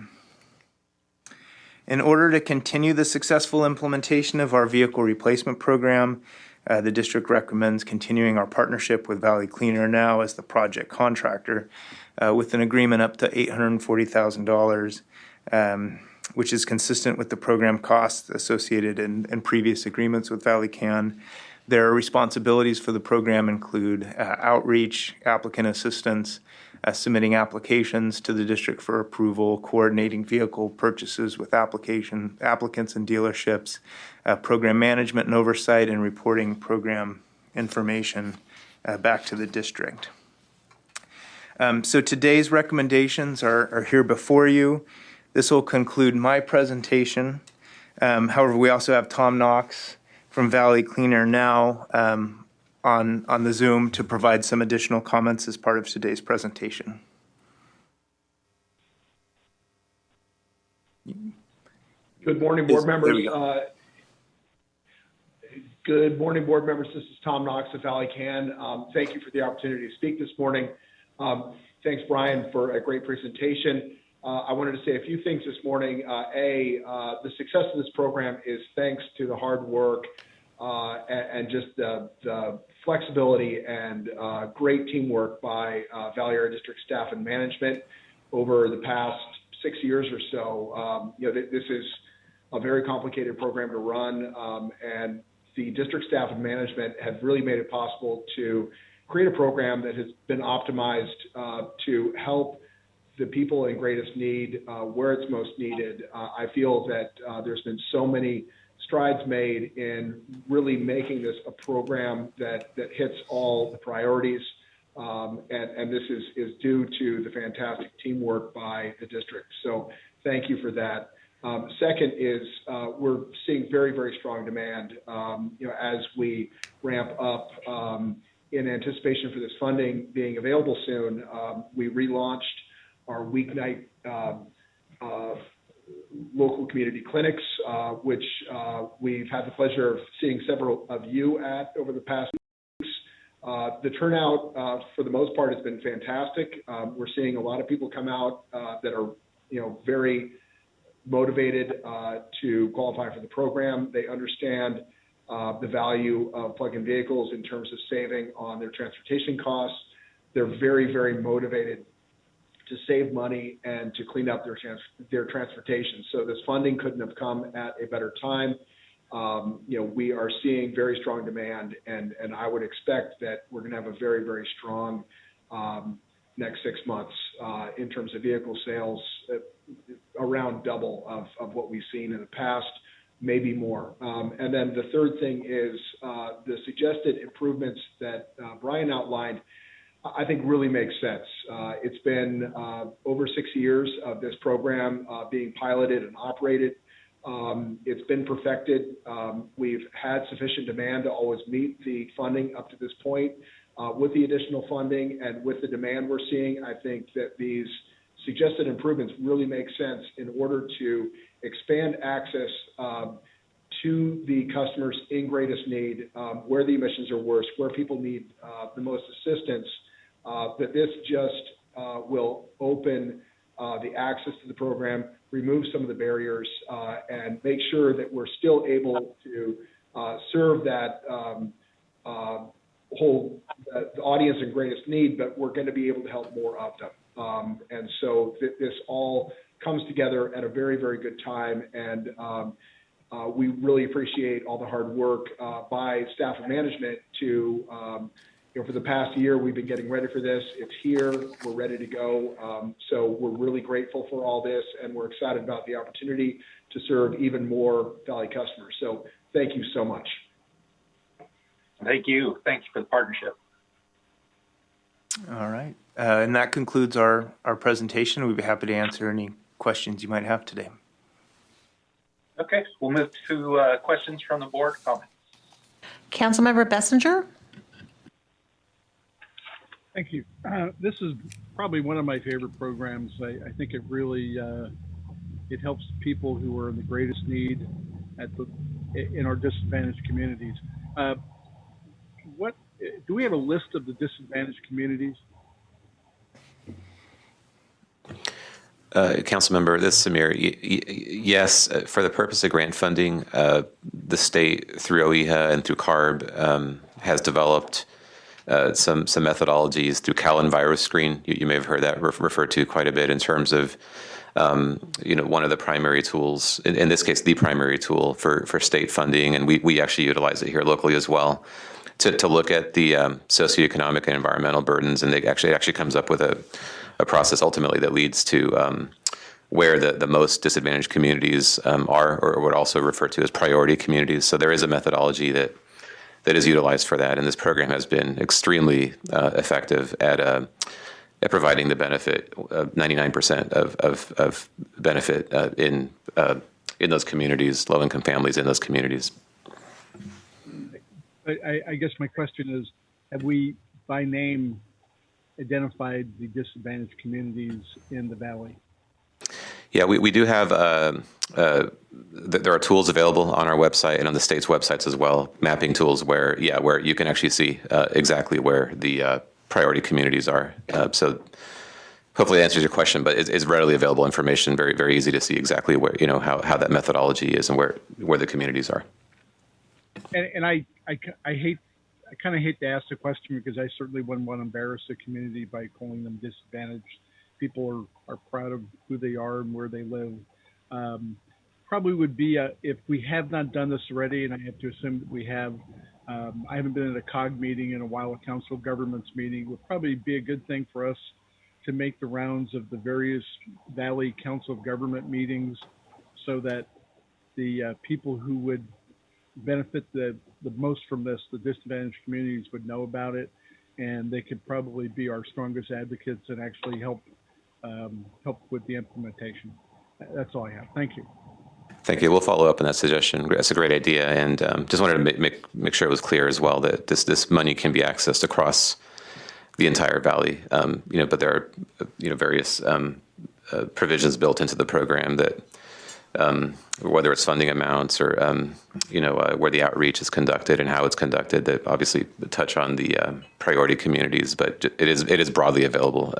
In order to continue the successful implementation of our vehicle replacement program, the district recommends continuing our partnership with Valley Clean Air Now as the project contractor with an agreement up to $840,000, which is consistent with the program costs associated in previous agreements with Valley CAN. Their responsibilities for the program include outreach, applicant assistance, submitting applications to the district for approval, coordinating vehicle purchases with applicants and dealerships, program management and oversight, and reporting program information back to the district. So today's recommendations are here before you. This will conclude my presentation. However, we also have Tom Knox from Valley Clean Air Now on the Zoom to provide some additional comments as part of today's presentation. Good morning, board members. Good morning, board members. This is Tom Knox of Valley CAN. Thank you for the opportunity to speak this morning. Thanks, Brian, for a great presentation. I wanted to say a few things this morning. The success of this program is thanks to the hard work and just the flexibility and great teamwork by Valley Area District staff and management over the past 6 years or so. This is a very complicated program to run, and the district staff and management have really made it possible to create a program that has been optimized to help the people in greatest need where it's most needed. I feel that there's been so many strides made in really making this a program that hits all the priorities, and this is due to the fantastic teamwork by the district. So thank you for that. Second is we're seeing very, very strong demand as we ramp up in anticipation for this funding being available soon. We relaunched our weeknight local community clinics, which we've had the pleasure of seeing several of you at over the past weeks. The turnout, for the most part, has been fantastic. We're seeing a lot of people come out that are, very motivated to qualify for the program. They understand the value of plug-in vehicles in terms of saving on their transportation costs. They're very, very motivated to save money and to clean up their transportation. So this funding couldn't have come at a better time. we are seeing very strong demand, and I would expect that we're going to have a very, very strong next 6 months in terms of vehicle sales, around double of what we've seen in the past, maybe more. And then the third thing is the suggested improvements that Brian outlined, I think really makes sense. It's been over 6 years of this program being piloted and operated. It's been perfected. We've had sufficient demand to always meet the funding up to this point. With the additional funding and with the demand we're seeing, I think that these suggested improvements really make sense in order to expand access to the customers in greatest need, where the emissions are worst, where people need the most assistance, that this just will open the access to the program, remove some of the barriers, and make sure that we're still able to serve that the audience in greatest need, but we're going to be able to help more of them. And so this all comes together at a very, very good time, and we really appreciate all the hard work by staff and management to, for the past year, we've been getting ready for this. It's here. We're ready to go. So we're really grateful for all this, and we're excited about the opportunity to serve even more Valley customers. So thank you so much. Thank you. Thank you for the partnership. All right. And that concludes our presentation. We'd be happy to answer any questions you might have today. Okay, we'll move to questions from the board. Comments. Councilmember Bessinger. Thank you. This is probably one of my favorite programs. I think it really it helps people who are in the greatest need in our disadvantaged communities. What do we have a list of the disadvantaged communities? Councilmember, this is Samir. Yes, for the purpose of grant funding, the state through OEHA and through CARB has developed some methodologies through Virus Screen. You may have heard that referred to quite a bit in terms of one of the primary tools, in this case, the primary tool for state funding, and we actually utilize it here locally as well, to look at the socioeconomic and environmental burdens, and it actually comes up with a process ultimately that leads to where the most disadvantaged communities are, or what also referred to as priority communities. So there is a methodology that is utilized for that, and this program has been extremely effective at providing the benefit, 99% of benefit in those communities, low-income families in those communities. I guess my question is, have we, by name, identified the disadvantaged communities in the Valley? Yeah, we do have, there are tools available on our website and on the state's websites as well, mapping tools where you can actually see exactly where the priority communities are. So hopefully that answers your question, but it's readily available information, very, very easy to see exactly where, how that methodology is and where the communities are. And I kind of hate to ask the question because I certainly wouldn't want to embarrass the community by calling them disadvantaged. People are proud of who they are and where they live. Probably would be, if we have not done this already, and I have to assume that we have, I haven't been at a COG meeting in a while, a Council of Governments meeting, would probably be a good thing for us to make the rounds of the various Valley Council of Government meetings so that the people who would benefit the most from this, the disadvantaged communities, would know about it, and they could probably be our strongest advocates and actually help with the implementation. That's all I have. Thank you. Thank you. We'll follow up on that suggestion. That's a great idea, and just wanted to make sure it was clear as well that this money can be accessed across the entire Valley. But there are various provisions built into the program that. Whether it's funding amounts or where the outreach is conducted and how it's conducted, that obviously touch on the priority communities, but it is broadly available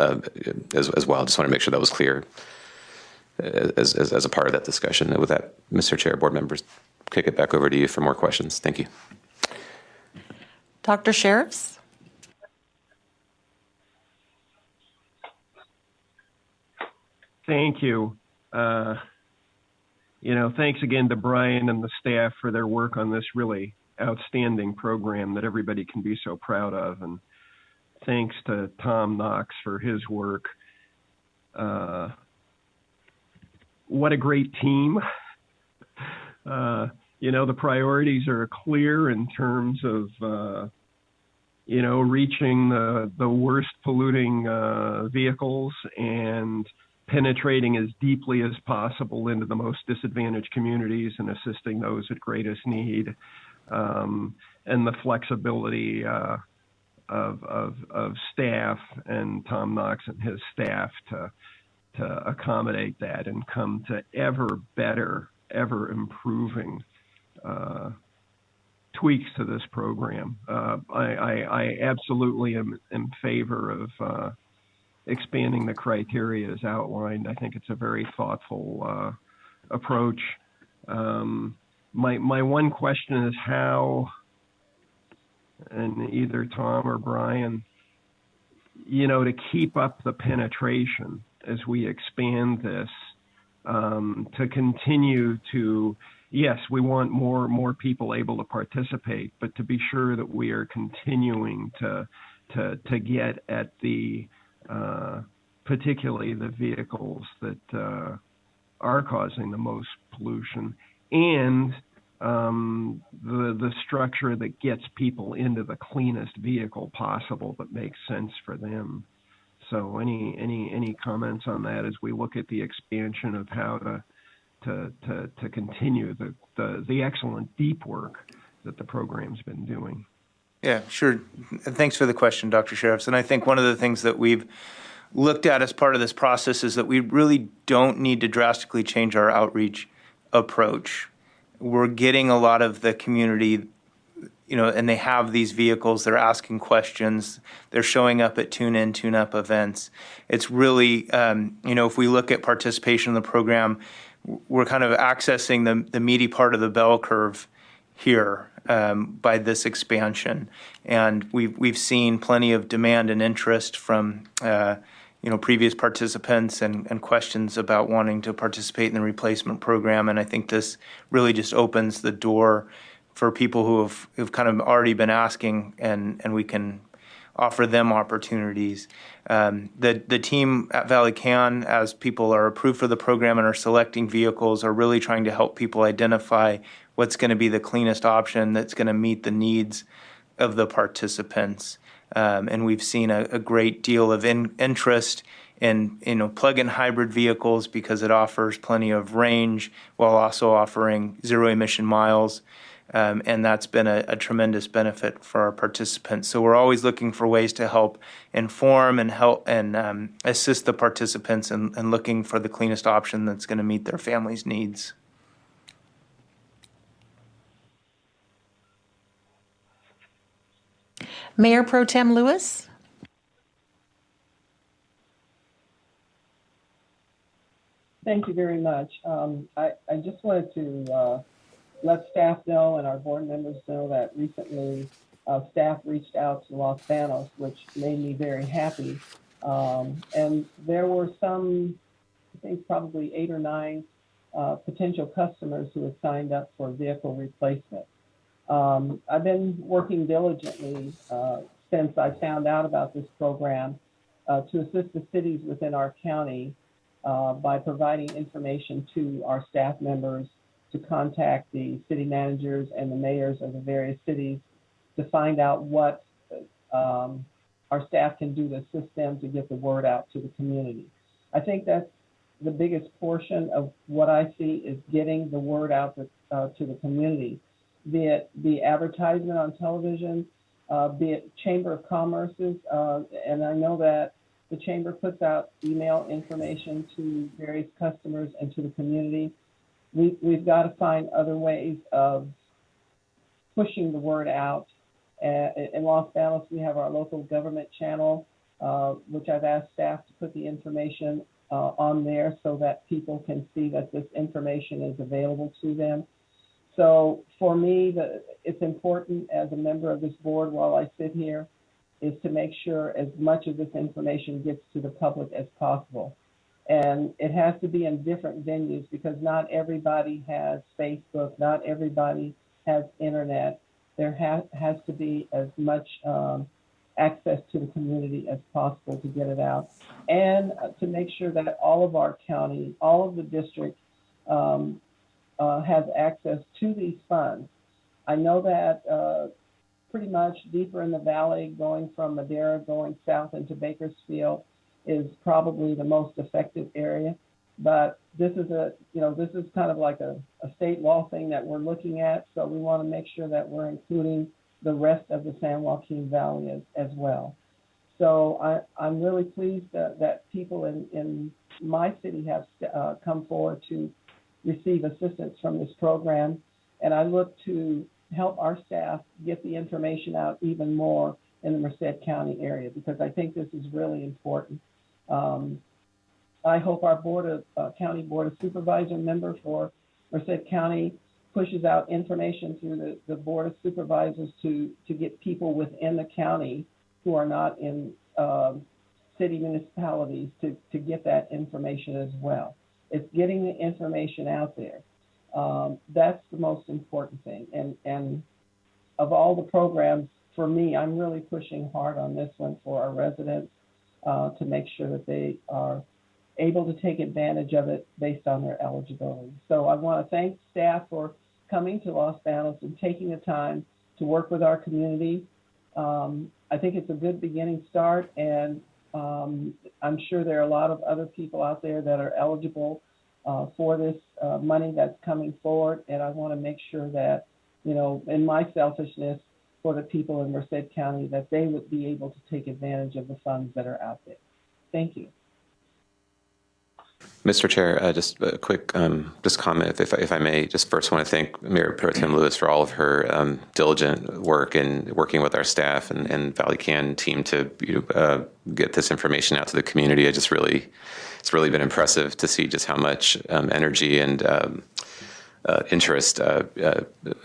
as well. Just want to make sure that was clear as a part of that discussion. And with that, Mr. Chair, board members, kick it back over to you for more questions. Thank you. Dr. Sheriffs? Thank you. Thanks again to Brian and the staff for their work on this really outstanding program that everybody can be so proud of. And thanks to Tom Knox for his work. What a great team. The priorities are clear in terms of, reaching the worst polluting vehicles and penetrating as deeply as possible into the most disadvantaged communities and assisting those at greatest need, and the flexibility of staff and Tom Knox and his staff to accommodate that and come to ever better, ever improving tweaks to this program. I absolutely am in favor of expanding the criteria as outlined. I think it's a very thoughtful approach. My one question is how, and either Tom or Brian, to keep up the penetration as we expand this, to continue to, yes, we want more people able to participate, but to be sure that we are continuing to get at the particularly the vehicles that are causing the most pollution, and the structure that gets people into the cleanest vehicle possible that makes sense for them. So any comments on that as we look at the expansion of how to continue the excellent deep work that the program's been doing? Yeah, sure. Thanks for the question, Dr. Sheriffs. And I think one of the things that we've looked at as part of this process is that we really don't need to drastically change our outreach approach. We're getting a lot of the community, and they have these vehicles, they're asking questions, they're showing up at tune-in, tune-up events. It's really, if we look at participation in the program, we're kind of accessing the meaty part of the bell curve here by this expansion. And we've seen plenty of demand and interest from previous participants and questions about wanting to participate in the replacement program. And I think this really just opens the door for people who've kind of already been asking, and we can offer them opportunities. The team at Valley Can, as people are approved for the program and are selecting vehicles, are really trying to help people identify what's going to be the cleanest option that's going to meet the needs of the participants. And we've seen a great deal of interest in plug-in hybrid vehicles because it offers plenty of range while also offering zero emission miles. And that's been a tremendous benefit for our participants. So we're always looking for ways to help inform and help and assist the participants in looking for the cleanest option that's going to meet their family's needs. Mayor Pro Tem Lewis. Thank you very much. I just wanted to let staff know and our board members know that recently staff reached out to Los Banos, which made me very happy. And there were some, I think probably 8 or 9 potential customers who had signed up for vehicle replacement. I've been working diligently since I found out about this program to assist the cities within our county by providing information to our staff members to contact the city managers and the mayors of the various cities to find out what our staff can do to assist them to get the word out to the community. I think that's the biggest portion of what I see is getting the word out to the community, be it the advertisement on television, be it Chamber of Commerce's, and I know that the Chamber puts out email information to various customers and to the community. We've got to find other ways of pushing the word out. In Los Banos, we have our local government channel, which I've asked staff to put the information on there so that people can see that this information is available to them. So for me, it's important as a member of this board while I sit here is to make sure as much of this information gets to the public as possible. And it has to be in different venues because not everybody has Facebook, not everybody has internet. There has to be as much access to the community as possible to get it out, and to make sure that all of our county, all of the districts has access to these funds. I know that pretty much deeper in the valley, going from Madera, going south into Bakersfield, is probably the most effective area. But this is this is kind of like a state law thing that we're looking at. So we want to make sure that we're including the rest of the San Joaquin Valley as well. So I'm really pleased that people in my city have come forward to receive assistance from this program. And I look to help our staff get the information out even more in the Merced County area, because I think this is really important. I hope our County Board of Supervisor member for Merced County pushes out information through the Board of Supervisors to get people within the county who are not in city municipalities to get that information as well. It's getting the information out there. That's the most important thing. And of all the programs, for me, I'm really pushing hard on this one for our residents to make sure that they are able to take advantage of it based on their eligibility. So I want to thank staff for coming to Los Banos and taking the time to work with our community. I think it's a good beginning start, and I'm sure there are a lot of other people out there that are eligible for this money that's coming forward, and I want to make sure that, in my selfishness for the people in Merced County, that they would be able to take advantage of the funds that are out there. Thank you. Mr. Chair, just a quick just comment, if I may. Just first want to thank Mayor Pro Tem Lewis for all of her diligent work in working with our staff and Valley Can team to get this information out to the community. It's really been impressive to see just how much energy and interest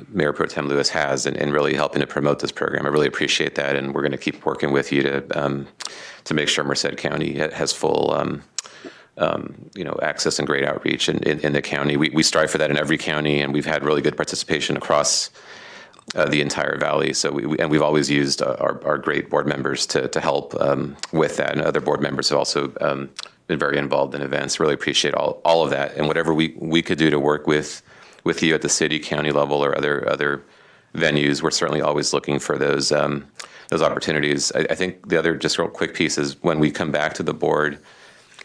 Mayor Pro Tem Lewis has in really helping to promote this program. I really appreciate that, and we're going to keep working with you to make sure Merced County has full access and great outreach in the county. We strive for that in every county, and we've had really good participation across the entire valley. So we've always used our great board members to help with that, and other board members have also been very involved in events. Really appreciate all of that, and whatever we could do to work with you at the city, county level, or other venues, we're certainly always looking for those opportunities. I think the other just real quick piece is when we come back to the board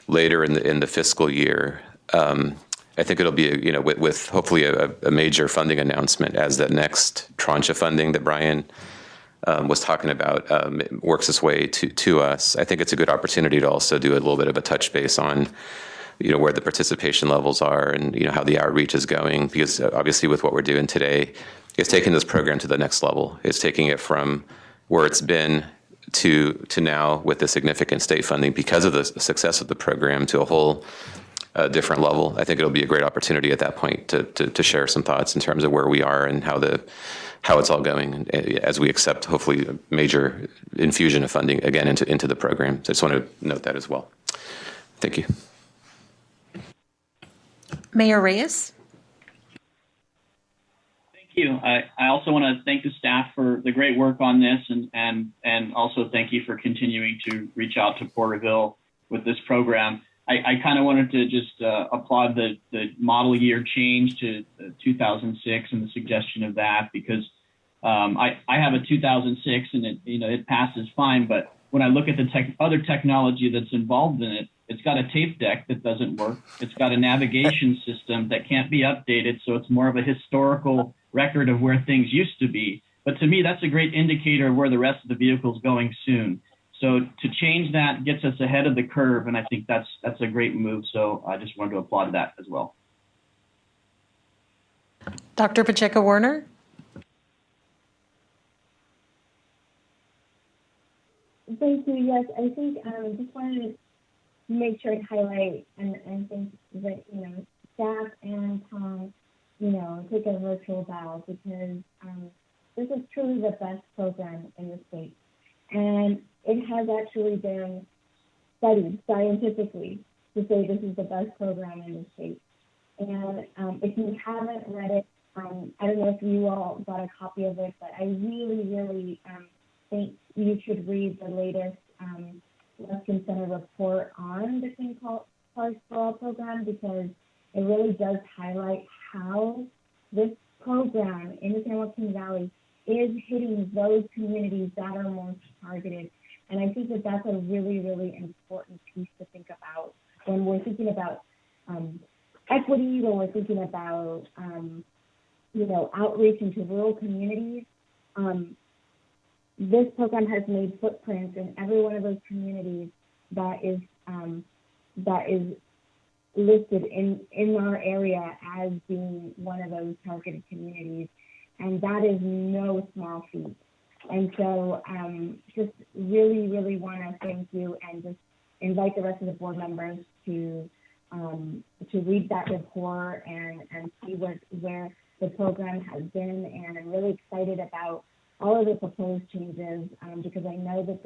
later in the fiscal year, I think it'll be with hopefully a major funding announcement as that next tranche of funding that Brian was talking about works its way to us. I think it's a good opportunity to also do a little bit of a touch base on where the participation levels are and how the outreach is going, because obviously with what we're doing today, it's taking this program to the next level. It's taking it from where it's been to now with the significant state funding because of the success of the program to a whole different level. I think it'll be a great opportunity at that point to share some thoughts in terms of where we are and how it's all going as we accept hopefully a major infusion of funding again into the program. So I just want to note that as well. Thank you. Mayor Reyes. Thank you. I also want to thank the staff for the great work on this, and also thank you for continuing to reach out to Porterville with this program. I kind of wanted to just applaud the model year change to 2006 and the suggestion of that, because I have a 2006 and it passes fine, but when I look at the other technology that's involved in it, it's got a tape deck that doesn't work. It's got a navigation system that can't be updated, so it's more of a historical record of where things used to be. But to me, that's a great indicator of where the rest of the vehicle is going soon. So to change that gets us ahead of the curve, and I think that's a great move. So I just wanted to applaud that as well. Dr. Pacheco-Warner. Thank you. Yes, I think just wanted to make sure to highlight and think that staff and Tom take a virtual bow, because this is truly the best program in the state, and it has actually been studied scientifically to say this is the best program in the state. And if you haven't read it, I don't know if you all got a copy of it, but I really, really think you should read the latest Western Center report on the Clean Cars for All program, because it really does highlight how this program in the San Joaquin Valley is hitting those communities that are most targeted. And I think that that's a really, really important piece to think about when we're thinking about equity, when we're thinking about, outreach into rural communities. This program has made footprints in every one of those communities that is listed in our area as being one of those targeted communities. And that is no small feat. And so just really, really want to thank you and just invite the rest of the board members to read that report and see where the program has been. And I'm really excited about all of the proposed changes because I know that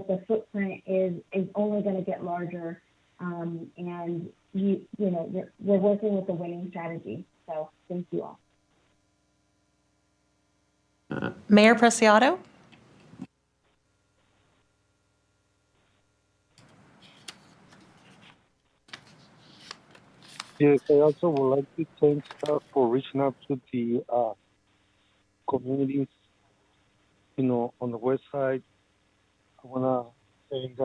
the footprint is only going to get larger. And we're working with the winning strategy. So thank you all. Mayor Preciado? Yes, I also would like to thank staff for reaching out to the communities, on the west side. I want to thank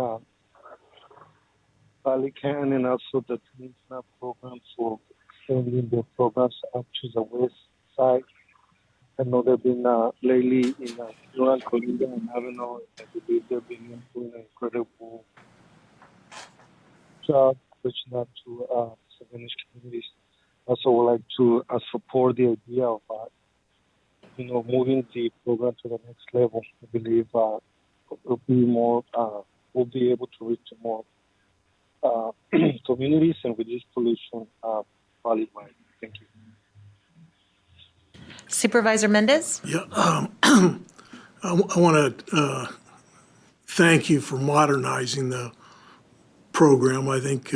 Valley Can and also the Clean Snap program for extending the programs up to the west side. I know they've been lately in rural Colombia and Avenal. I believe they've been doing an incredible job reaching out to Spanish communities. Also would like to support the idea of moving the program to the next level. I believe it'll be more. We'll be able to reach more communities and reduce pollution valley-wide. Thank you. Supervisor Mendez? Yeah, I want to thank you for modernizing the program. I think,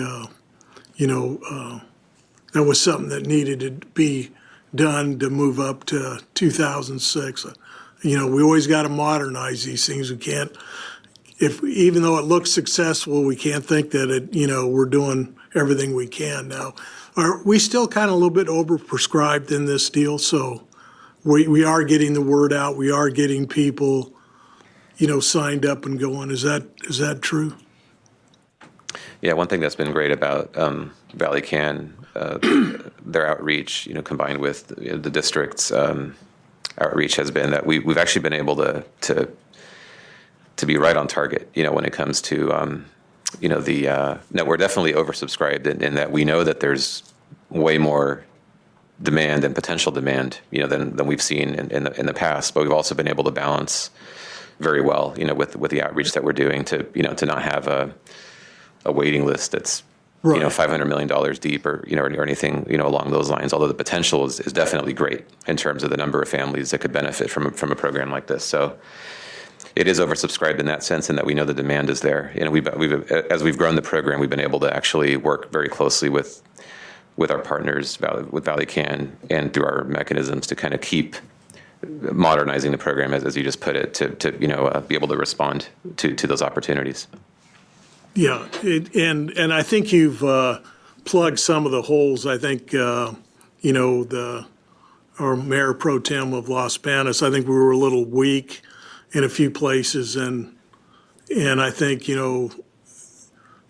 that was something that needed to be done to move up to 2006. We always got to modernize these things. We can't, even though it looks successful, we can't think that we're doing everything we can now. Are we still kind of a little bit overprescribed in this deal? So we are getting the word out. We are getting people, signed up and going. Is that true? Yeah, one thing that's been great about Valley Can, their outreach, combined with the district's outreach, has been that we've actually been able to be right on target. When it comes to we're definitely oversubscribed in that we know that there's way more demand and potential demand, than we've seen in the past. But we've also been able to balance very well, with the outreach that we're doing to not have a waiting list that's right. $500 million deep or anything along those lines. Although the potential is definitely great in terms of the number of families that could benefit from a program like this. So it is oversubscribed in that sense, in that we know the demand is there. As we've grown the program, we've been able to actually work very closely with our partners, with Valley Can, and through our mechanisms to kind of keep modernizing the program, as you just put it, to be able to respond to those opportunities. Yeah, and I think you've plugged some of the holes. I think our Mayor Pro Tem of Los Banos, I think we were a little weak in a few places, and I think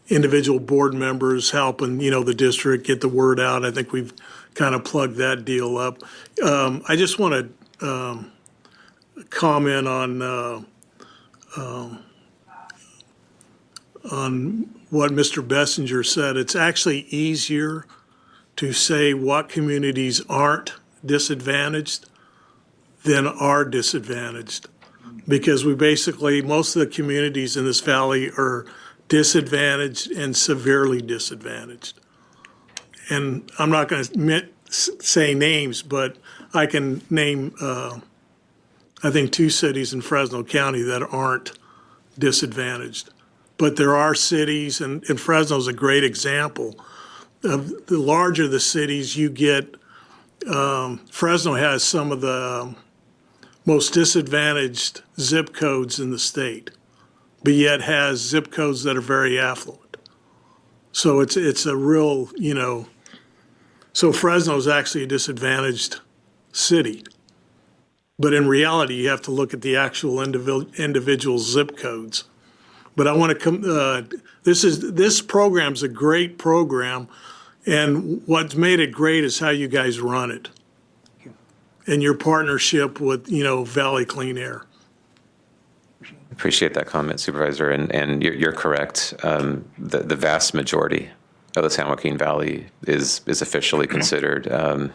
individual board members helping the district get the word out. I think we've kind of plugged that deal up. I just want to comment on what Mr. Bessinger said. It's actually easier to say what communities aren't disadvantaged than are disadvantaged, because most of the communities in this valley are disadvantaged and severely disadvantaged. And I'm not going to say names, but I can name, I think, 2 cities in Fresno County that aren't disadvantaged. but there are cities, and Fresno's a great example. The larger the cities you get, Fresno has some of the most disadvantaged zip codes in the state, but yet has zip codes that are very affluent. So it's a real, so Fresno is actually a disadvantaged city. But in reality, you have to look at the actual individual zip codes. But I want to come, this program's a great program, and what's made it great is how you guys run it and your partnership with, Valley Clean Air. Appreciate that comment, Supervisor, and you're correct. The vast majority of the San Joaquin Valley is officially considered a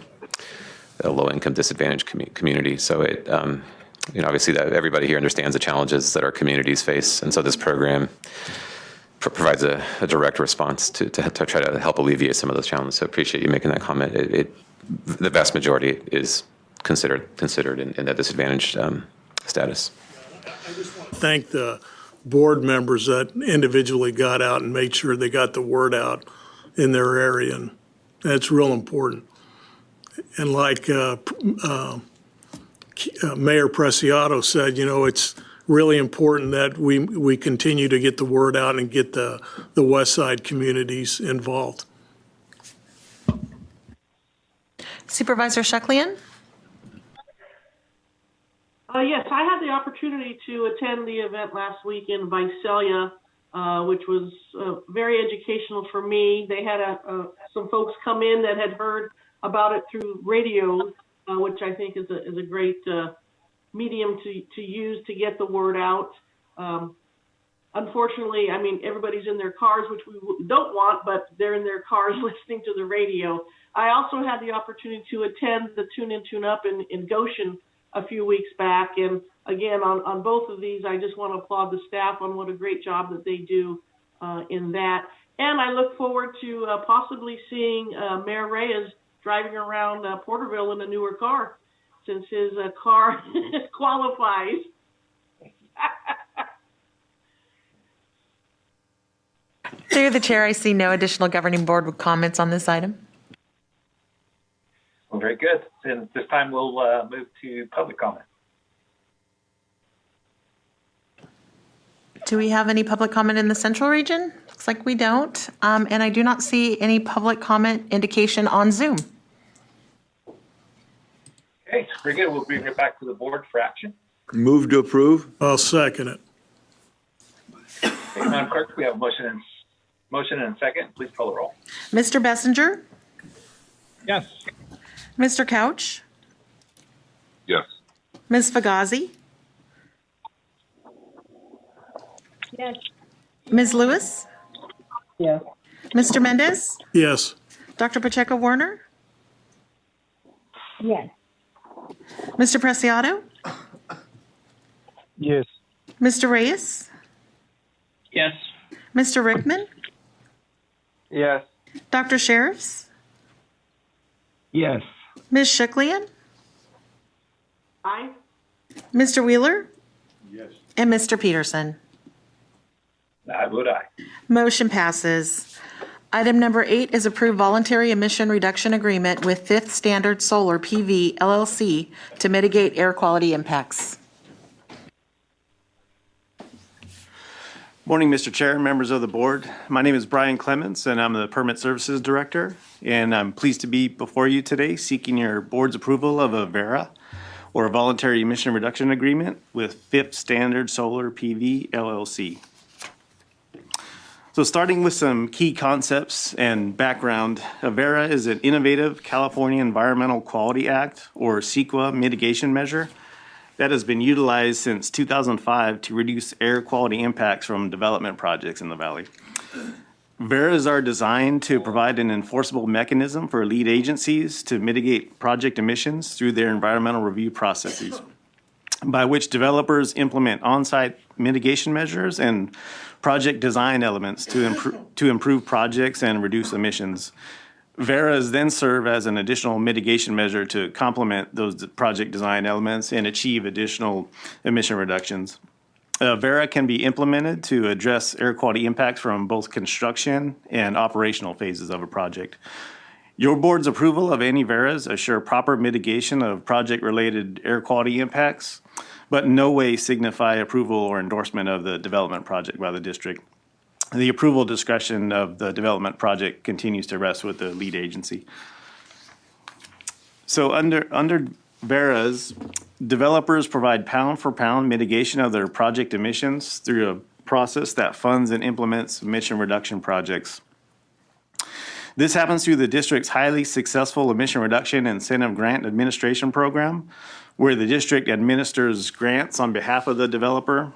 low-income disadvantaged community. So it, obviously that everybody here understands the challenges that our communities face, and so this program provides a direct response to try to help alleviate some of those challenges. So appreciate you making that comment. The vast majority is considered in that disadvantaged status. I just want to thank the board members that individually got out and made sure they got the word out in their area, and that's real important. And like Mayor Preciado said, it's really important that we continue to get the word out and get the West Side communities involved. Supervisor Sheklian? Yes, I had the opportunity to attend the event last week in Visalia, which was very educational for me. They had some folks come in that had heard about it through radio, which I think is a great medium to use to get the word out. Unfortunately, everybody's in their cars, which we don't want, but they're in their cars listening to the radio. I also had the opportunity to attend the Tune In, Tune Up in Goshen a few weeks back. And again, on both of these, I just want to applaud the staff on what a great job that they do in that. And I look forward to possibly seeing Mayor Reyes driving around Porterville in a newer car, since his car qualifies. Through the chair, I see no additional governing board comments on this item. Well, very good. And this time we'll move to public comment. Do we have any public comment in the central region? Looks like we don't. And I do not see any public comment indication on Zoom. Okay, very good. We'll bring it back to the board for action. Move to approve. I'll second it. Okay, Madam Clerk, we have a motion and a second. Please call the roll. Mr. Bessinger? Yes. Mr. Couch? Yes. Ms. Fagazi? Yes. Ms. Lewis? Yes. Mr. Mendez? Yes. Dr. Pacheco Warner? Yes. Mr. Preciado? Yes. Mr. Reyes? Yes. Mr. Rickman? Yes. Dr. Sheriffs? Yes. Ms. Sheklian? Aye. Mr. Wheeler? Yes. And Mr. Peterson? I vote aye. Motion passes. Item number 8 is approved voluntary emission reduction agreement with Fifth Standard Solar PV LLC to mitigate air quality impacts. Morning, Mr. Chair, members of the board. My name is Brian Clements, and I'm the Permit Services Director, and I'm pleased to be before you today seeking your board's approval of a VERA, or a voluntary emission reduction agreement with Fifth Standard Solar PV LLC. So starting with some key concepts and background, a VERA is an innovative California Environmental Quality Act, or CEQA, mitigation measure that has been utilized since 2005 to reduce air quality impacts from development projects in the valley. VERAs are designed to provide an enforceable mechanism for lead agencies to mitigate project emissions through their environmental review processes, by which developers implement on-site mitigation measures and project design elements to improve projects and reduce emissions. VERAs then serve as an additional mitigation measure to complement those project design elements and achieve additional emission reductions. Vera can be implemented to address air quality impacts from both construction and operational phases of a project. Your board's approval of any Veras assure proper mitigation of project-related air quality impacts, but in no way signify approval or endorsement of the development project by the district. The approval discretion of the development project continues to rest with the lead agency. So under Veras, developers provide pound-for-pound mitigation of their project emissions through a process that funds and implements emission reduction projects. This happens through the district's highly successful emission reduction incentive grant administration program, where the district administers grants on behalf of the developer.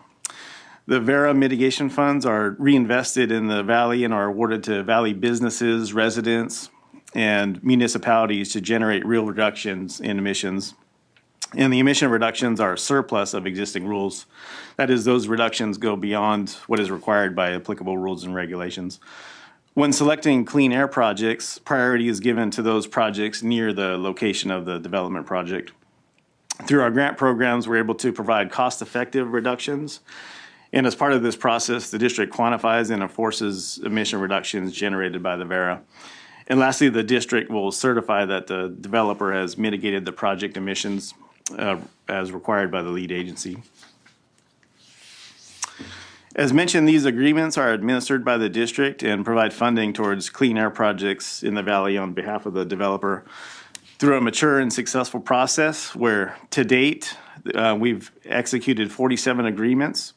The Vera mitigation funds are reinvested in the Valley and are awarded to Valley businesses, residents, and municipalities to generate real reductions in emissions. And the emission reductions are surplus of existing rules. That is, those reductions go beyond what is required by applicable rules and regulations. When selecting clean air projects, priority is given to those projects near the location of the development project. Through our grant programs, we're able to provide cost-effective reductions. And as part of this process, the district quantifies and enforces emission reductions generated by the Vera. And lastly, the district will certify that the developer has mitigated the project emissions as required by the lead agency. As mentioned, these agreements are administered by the district and provide funding towards clean air projects in the Valley on behalf of the developer through a mature and successful process where, to date, we've executed 47 agreements,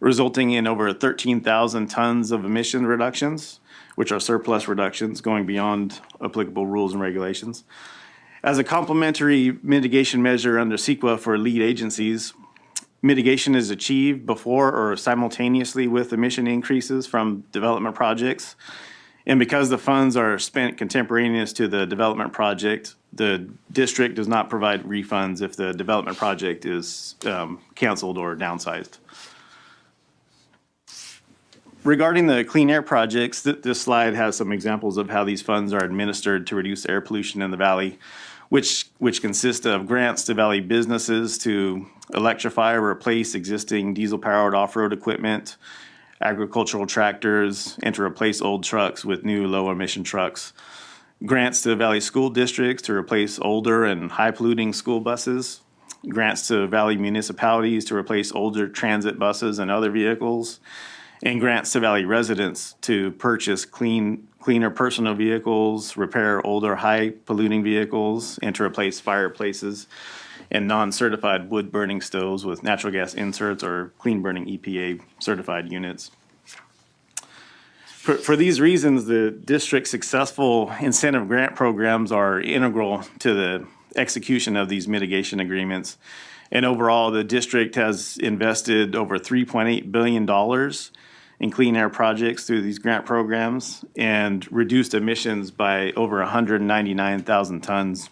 resulting in over 13,000 tons of emission reductions, which are surplus reductions going beyond applicable rules and regulations. As a complementary mitigation measure under CEQA for lead agencies, mitigation is achieved before or simultaneously with emission increases from development projects. And because the funds are spent contemporaneous to the development project, the district does not provide refunds if the development project is canceled or downsized. Regarding the clean air projects, this slide has some examples of how these funds are administered to reduce air pollution in the Valley, which consist of grants to Valley businesses to electrify or replace existing diesel-powered off-road equipment, agricultural tractors, and to replace old trucks with new low-emission trucks. Grants to Valley school districts to replace older and high-polluting school buses. Grants to Valley municipalities to replace older transit buses and other vehicles. And grants to Valley residents to purchase cleaner personal vehicles, repair older high-polluting vehicles, and to replace fireplaces and non-certified wood-burning stoves with natural gas inserts or clean-burning EPA-certified units. For these reasons, the district's successful incentive grant programs are integral to the execution of these mitigation agreements. And overall, the district has invested over $3.8 billion in clean air projects through these grant programs and reduced emissions by over 199,000 tons.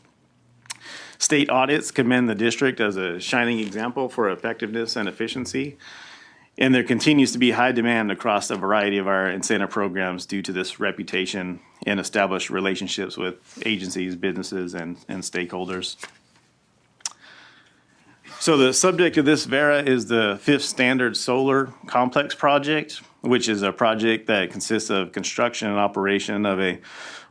State audits commend the district as a shining example for effectiveness and efficiency. And there continues to be high demand across a variety of our incentive programs due to this reputation and established relationships with agencies, businesses, and stakeholders. So the subject of this Vera is the Fifth Standard Solar Complex project, which is a project that consists of construction and operation of a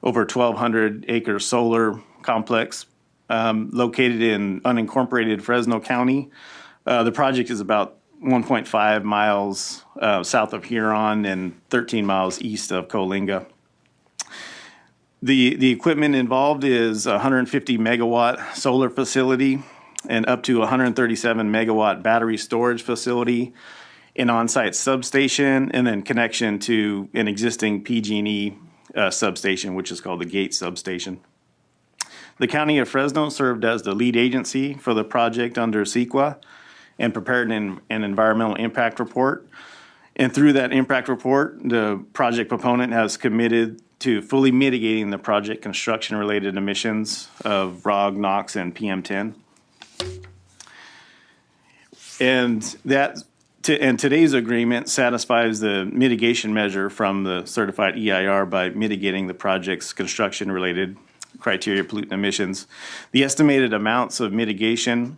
over 1,200 acre solar complex located in unincorporated Fresno County. The project is about 1.5 miles south of Huron and 13 miles east of Coalinga. The equipment involved is a 150 megawatt solar facility and up to 137 megawatt battery storage facility, an on-site substation, and then connection to an existing PG&E substation, which is called the Gates substation. The County of Fresno served as the lead agency for the project under CEQA and prepared an environmental impact report. And through that impact report, the project proponent has committed to fully mitigating the project construction-related emissions of ROG, NOx, and PM10. And today's agreement satisfies the mitigation measure from the certified EIR by mitigating the project's construction-related criteria pollutant emissions. The estimated amounts of mitigation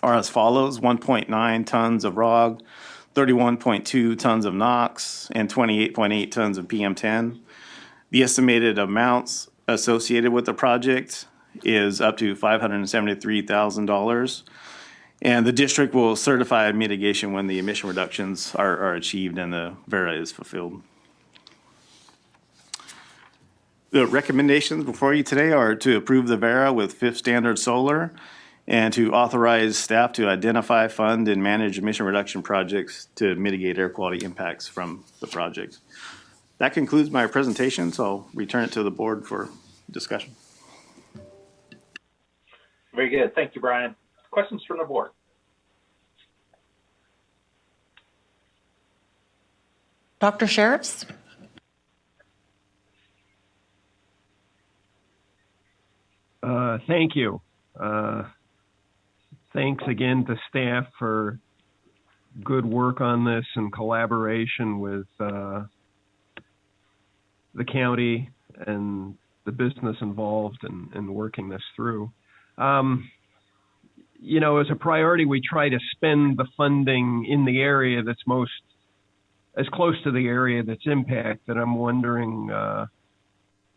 are as follows: 1.9 tons of ROG, 31.2 tons of NOx and 28.8 tons of PM10. The estimated amounts associated with the project is up to $573,000. And the district will certify mitigation when the emission reductions are achieved and the VERA is fulfilled. The recommendations before you today are to approve the VERA with Fifth Standard Solar and to authorize staff to identify, fund, and manage emission reduction projects to mitigate air quality impacts from the project. That concludes my presentation, so I'll return it to the board for discussion. Very good. Thank you, Brian. Questions from the board? Dr. Sheriffs? Thank you. Thanks again to staff for good work on this and collaboration with the county and the business involved in working this through. You know, as a priority, we try to spend the funding in the area that's as close to the area that's impacted. I'm wondering,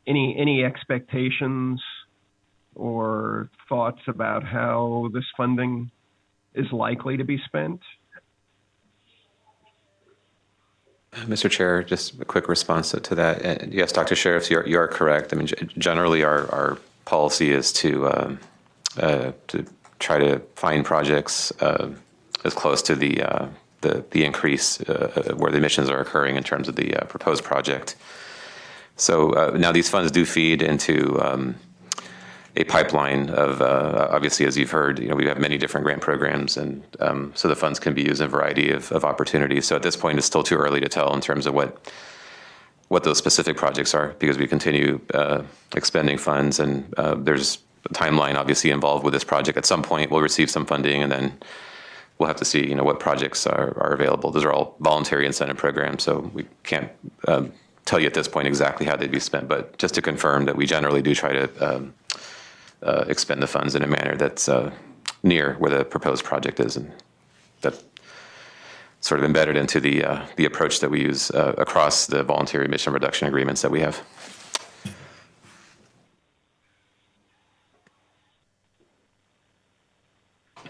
any expectations or thoughts about how this funding is likely to be spent? Mr. Chair, just a quick response to that. Yes, Dr. Sheriff, you are correct. I mean, generally our policy is to try to find projects as close to the increase where the emissions are occurring in terms of the proposed project. So now these funds do feed into a pipeline of, obviously, as you've heard, we have many different grant programs, and so the funds can be used in a variety of opportunities. So at this point, it's still too early to tell in terms of what those specific projects are, because we continue expending funds, and there's a timeline obviously involved with this project. At some point, we'll receive some funding, and then we'll have to see, what projects are available. Those are all voluntary incentive programs, so we can't tell you at this point exactly how they'd be spent. But just to confirm that we generally do try to expend the funds in a manner that's near where the proposed project is, and that sort of embedded into the approach that we use across the voluntary emission reduction agreements that we have.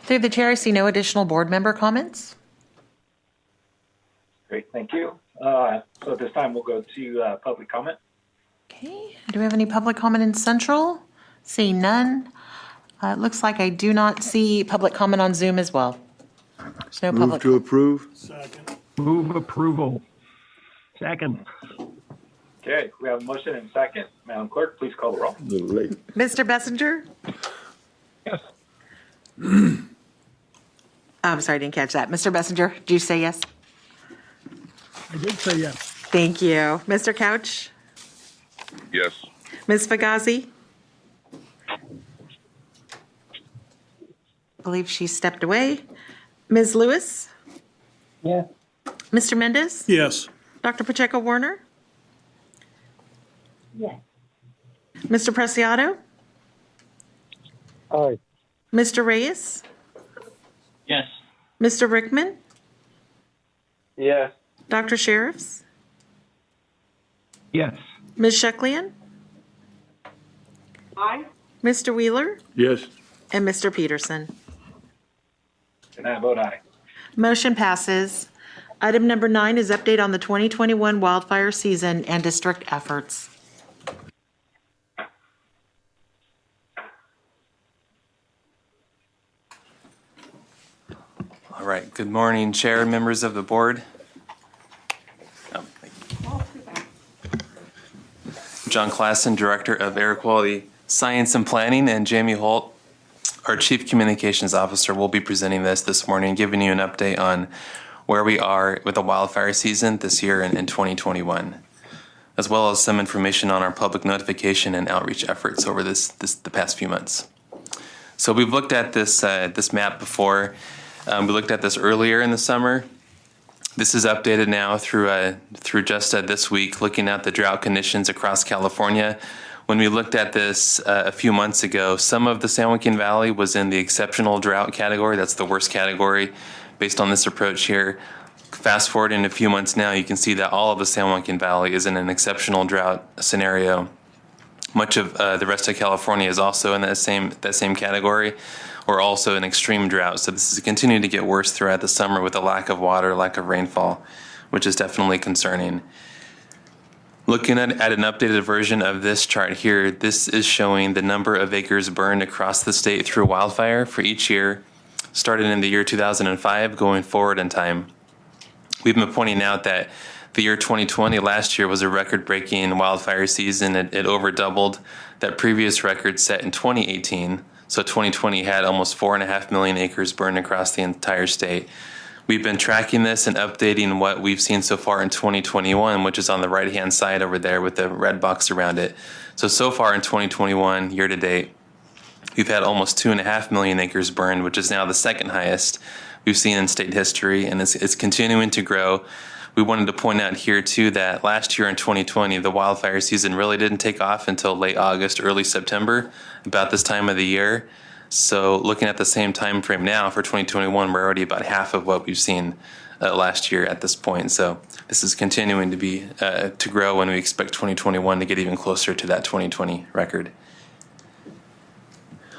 Through the chair, I see no additional board member comments. Great, thank you. So at this time, we'll go to public comment. Okay, do we have any public comment in Central? Seeing none. It looks like I do not see public comment on Zoom as well. There's no Move public. to approve. Second. Move approval. Second. Okay, we have a motion and a second. Madam Clerk, please call the roll. A little late. Mr. Bessinger? Yes. I'm sorry, I didn't catch that. Mr. Bessinger, did you say yes? I did say yes. Thank you. Mr. Couch? Yes. Ms. Fagazi? I believe she stepped away. Ms. Lewis? Yes. Mr. Mendez? Yes. Dr. Pacheco Warner? Yes. Mr. Preciado? Aye. Mr. Reyes? Yes. Mr. Rickman? Yes. Dr. Sheriffs? Yes. Ms. Sheklian? Aye. Mr. Wheeler? Yes. And Mr. Peterson? And I vote aye. Motion passes. Item number 9 is update on the 2021 wildfire season and district efforts. All right. Good morning, Chair and members of the board. John Klassen, Director of Air Quality Science and Planning, and Jamie Holt, our Chief Communications Officer, will be presenting this morning, giving you an update on where we are with the wildfire season this year and in 2021, as well as some information on our public notification and outreach efforts over the past few months. So we've looked at this map before. We looked at this earlier in the summer. This is updated now through just this week, looking at the drought conditions across California. When we looked at this a few months ago, some of the San Joaquin Valley was in the exceptional drought category. That's the worst category based on this approach here. Fast forward in a few months now, you can see that all of the San Joaquin Valley is in an exceptional drought scenario. Much of the rest of California is also in that same category, or also an extreme drought. So this is continuing to get worse throughout the summer with a lack of water, lack of rainfall, which is definitely concerning. Looking at an updated version of this chart here, this is showing the number of acres burned across the state through wildfire for each year, started in the year 2005, going forward in time. We've been pointing out that the year 2020, last year, was a record-breaking wildfire season. It over doubled that previous record set in 2018. So 2020 had almost 4.5 million acres burned across the entire state. We've been tracking this and updating what we've seen so far in 2021, which is on the right-hand side over there with the red box around it. So far in 2021, year to date, we've had almost 2.5 million acres burned, which is now the second highest we've seen in state history, and it's continuing to grow. We wanted to point out here, too, that last year in 2020, the wildfire season really didn't take off until late August, early September, about this time of the year. So looking at the same time frame now for 2021, we're already about half of what we've seen last year at this point. So this is continuing to be to grow, and we expect 2021 to get even closer to that 2020 record.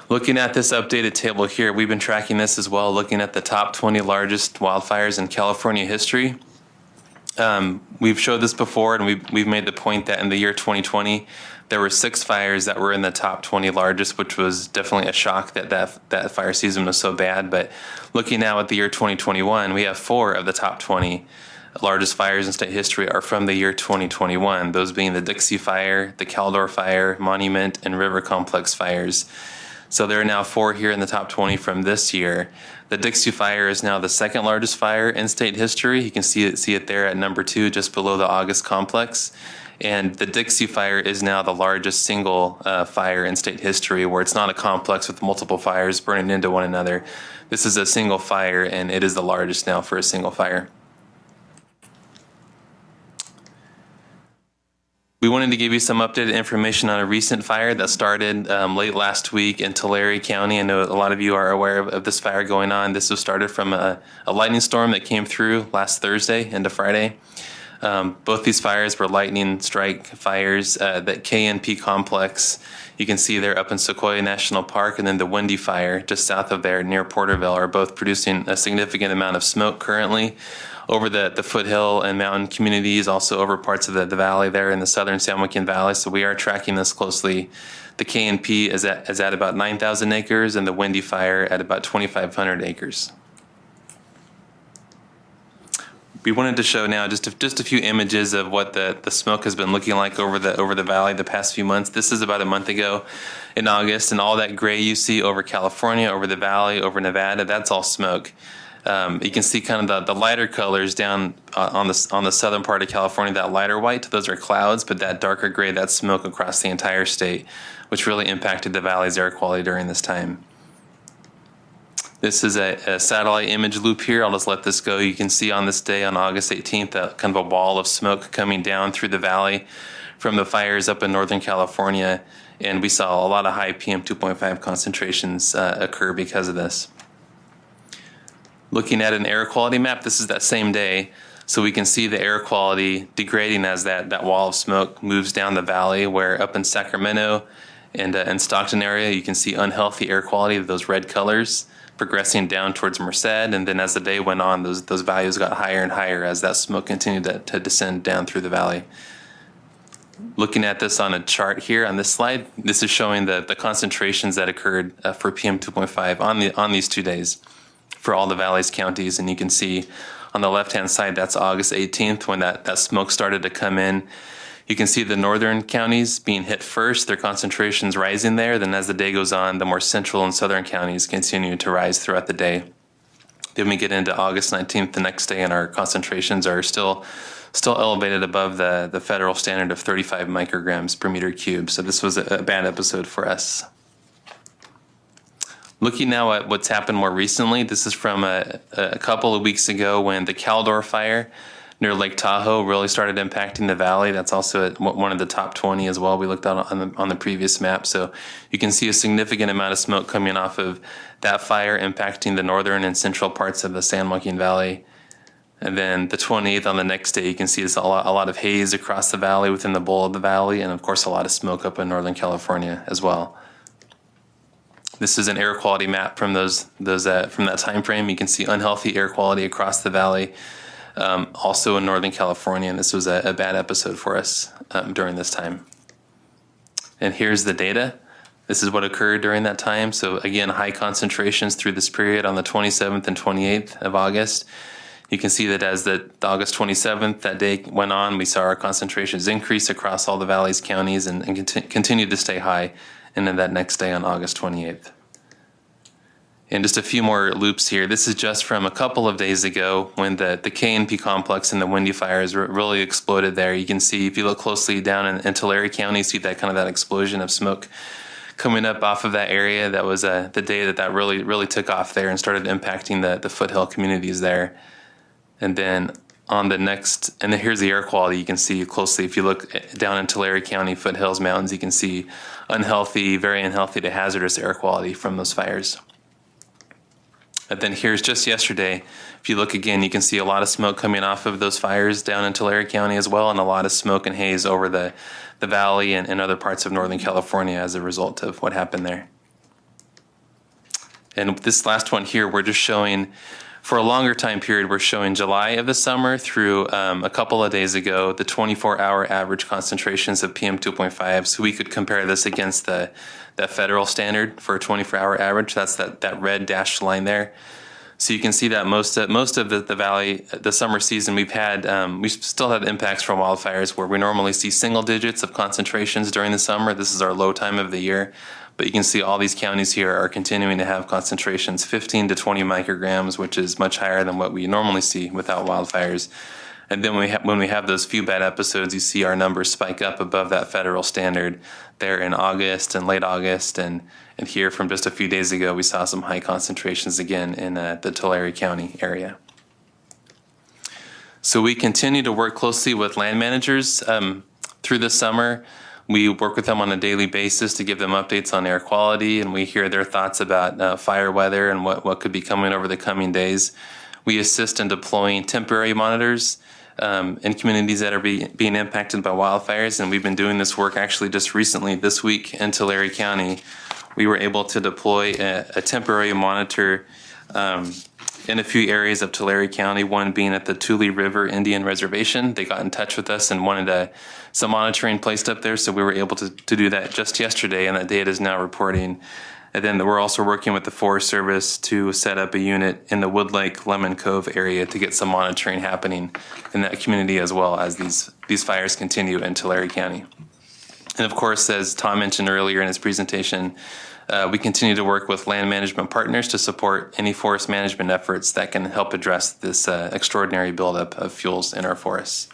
Looking at this updated table here, we've been tracking this as well, looking at the top 20 largest wildfires in California history. We've showed this before, and we've made the point that in the year 2020, there were 6 fires that were in the top 20 largest, which was definitely a shock that fire season was so bad. But looking now at the year 2021, we have 4 of the top 20 largest fires in state history are from the year 2021, those being the Dixie Fire, the Caldor Fire, Monument, and River Complex fires. So there are now 4 here in the top 20 from this year. The Dixie Fire is now the second largest fire in state history. You can see it there at number 2, just below the August Complex. And the Dixie Fire is now the largest single fire in state history, where it's not a complex with multiple fires burning into one another. This is a single fire, and it is the largest now for a single fire. We wanted to give you some updated information on a recent fire that started late last week in Tulare County. I know a lot of you are aware of this fire going on. This was started from a lightning storm that came through last Thursday into Friday. Both these fires were lightning strike fires. That KNP complex, you can see there up in Sequoia National Park, and then the Windy Fire just south of there near Porterville are both producing a significant amount of smoke currently over the foothill and mountain communities, also over parts of the valley there in the southern San Joaquin Valley. So we are tracking this closely. The KNP is at about 9,000 acres, and the Windy Fire at about 2,500 acres. We wanted to show now just a few images of what the smoke has been looking like over the valley the past few months. This is about a month ago in August, and all that gray you see over California, over the valley, over Nevada, that's all smoke. You can see kind of the lighter colors down on the southern part of California, that lighter white, those are clouds, but that darker gray, that's smoke across the entire state, which really impacted the valley's air quality during this time. This is a satellite image loop here. I'll just let this go. You can see on this day, on August 18th, kind of a wall of smoke coming down through the valley from the fires up in Northern California, and we saw a lot of high PM 2.5 concentrations occur because of this. Looking at an air quality map, this is that same day, so we can see the air quality degrading as that wall of smoke moves down the valley, where up in Sacramento and Stockton area, you can see unhealthy air quality, those red colors, progressing down towards Merced, and then as the day went on, those values got higher and higher as that smoke continued to descend down through the valley. Looking at this on a chart here on this slide, this is showing the concentrations that occurred for PM 2.5 on these 2 days for all the valley's counties, and you can see on the left-hand side, that's August 18th when that smoke started to come in. You can see the northern counties being hit first, their concentrations rising there. Then as the day goes on, the more central and southern counties continue to rise throughout the day. Then we get into August 19th, the next day, and our concentrations are still elevated above the federal standard of 35 micrograms per meter cube. So this was a bad episode for us. Looking now at what's happened more recently, this is from a couple of weeks ago when the Caldor Fire near Lake Tahoe really started impacting the valley. That's also one of the top 20 as well. We looked at on the previous map. So you can see a significant amount of smoke coming off of that fire impacting the northern and central parts of the San Joaquin Valley. And then the 28th on the next day, you can see there's a lot of haze across the valley, within the bowl of the valley, and of course a lot of smoke up in Northern California as well. This is an air quality map from from that time frame. You can see unhealthy air quality across the valley, also in Northern California, and this was a bad episode for us during this time. And here's the data. This is what occurred during that time. So again, high concentrations through this period on the 27th and 28th of August. You can see that as the August 27th, that day went on, we saw our concentrations increase across all the valleys, counties, and continued to stay high into that next day on August 28th. And just a few more loops here. This is just from a couple of days ago when the K&P complex and the Windy fires really exploded there. You can see, if you look closely down in Tulare County, you see that explosion of smoke coming up off of that area. That was the day that really took off there and started impacting the foothill communities there. And then on the next, and then here's the air quality. You can see closely, if you look down in Tulare County, foothills, mountains, you can see unhealthy, very unhealthy to hazardous air quality from those fires. And then here's just yesterday. If you look again, you can see a lot of smoke coming off of those fires down in Tulare County as well, and a lot of smoke and haze over the valley and other parts of Northern California as a result of what happened there. And this last one here, we're just showing, for a longer time period, we're showing July of the summer through a couple of days ago, the 24-hour average concentrations of PM2.5. So we could compare this against that federal standard for a 24-hour average. That's that red dashed line there. So you can see that most of the valley, the summer season, we still had impacts from wildfires where we normally see single digits of concentrations during the summer. This is our low time of the year. But you can see all these counties here are continuing to have concentrations 15 to 20 micrograms, which is much higher than what we normally see without wildfires. And then when we have those few bad episodes, you see our numbers spike up above that federal standard there in August and late August. And here from just a few days ago, we saw some high concentrations again in the Tulare County area. So we continue to work closely with land managers through the summer. We work with them on a daily basis to give them updates on air quality, and we hear their thoughts about fire weather and what could be coming over the coming days. We assist in deploying temporary monitors in communities that are being impacted by wildfires, and we've been doing this work actually just recently this week in Tulare County. We were able to deploy a temporary monitor in a few areas of Tulare County, one being at the Tule River Indian Reservation. They got in touch with us and wanted some monitoring placed up there, so we were able to do that just yesterday, and that data is now reporting. And then we're also working with the Forest Service to set up a unit in the Wood Lake Lemon Cove area to get some monitoring happening in that community as well as these fires continue in Tulare County. And of course, as Tom mentioned earlier in his presentation, we continue to work with land management partners to support any forest management efforts that can help address this extraordinary buildup of fuels in our forests.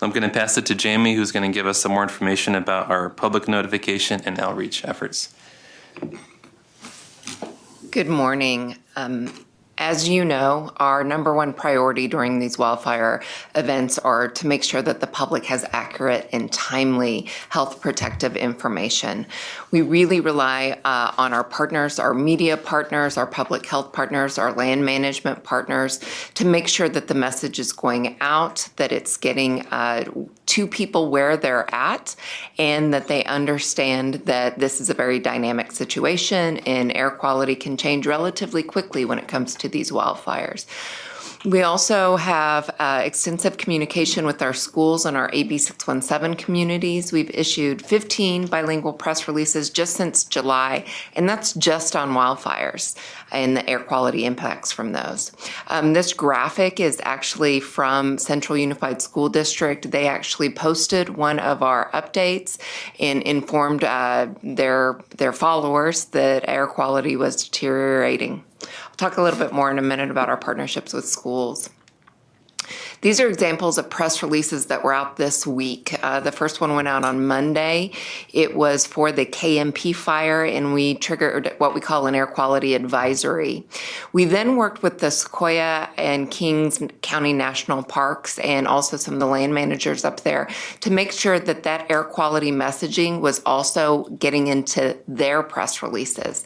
I'm going to pass it to Jamie, who's going to give us some more information about our public notification and outreach efforts. Good morning. As you know, our number one priority during these wildfire events are to make sure that the public has accurate and timely health protective information. We really rely on our partners, our media partners, our public health partners, our land management partners to make sure that the message is going out, that it's getting to people where they're at, and that they understand that this is a very dynamic situation and air quality can change relatively quickly when it comes to these wildfires. We also have extensive communication with our schools and our AB 617 communities. We've issued 15 bilingual press releases just since July, and that's just on wildfires and the air quality impacts from those. This graphic is actually from Central Unified School District. They actually posted one of our updates and informed their followers that air quality was deteriorating. I'll talk a little bit more in a minute about our partnerships with schools. These are examples of press releases that were out this week. The first one went out on Monday. It was for the KMP fire, and we triggered what we call an air quality advisory. We then worked with the Sequoia and Kings County National Parks and also some of the land managers up there to make sure that that air quality messaging was also getting into their press releases.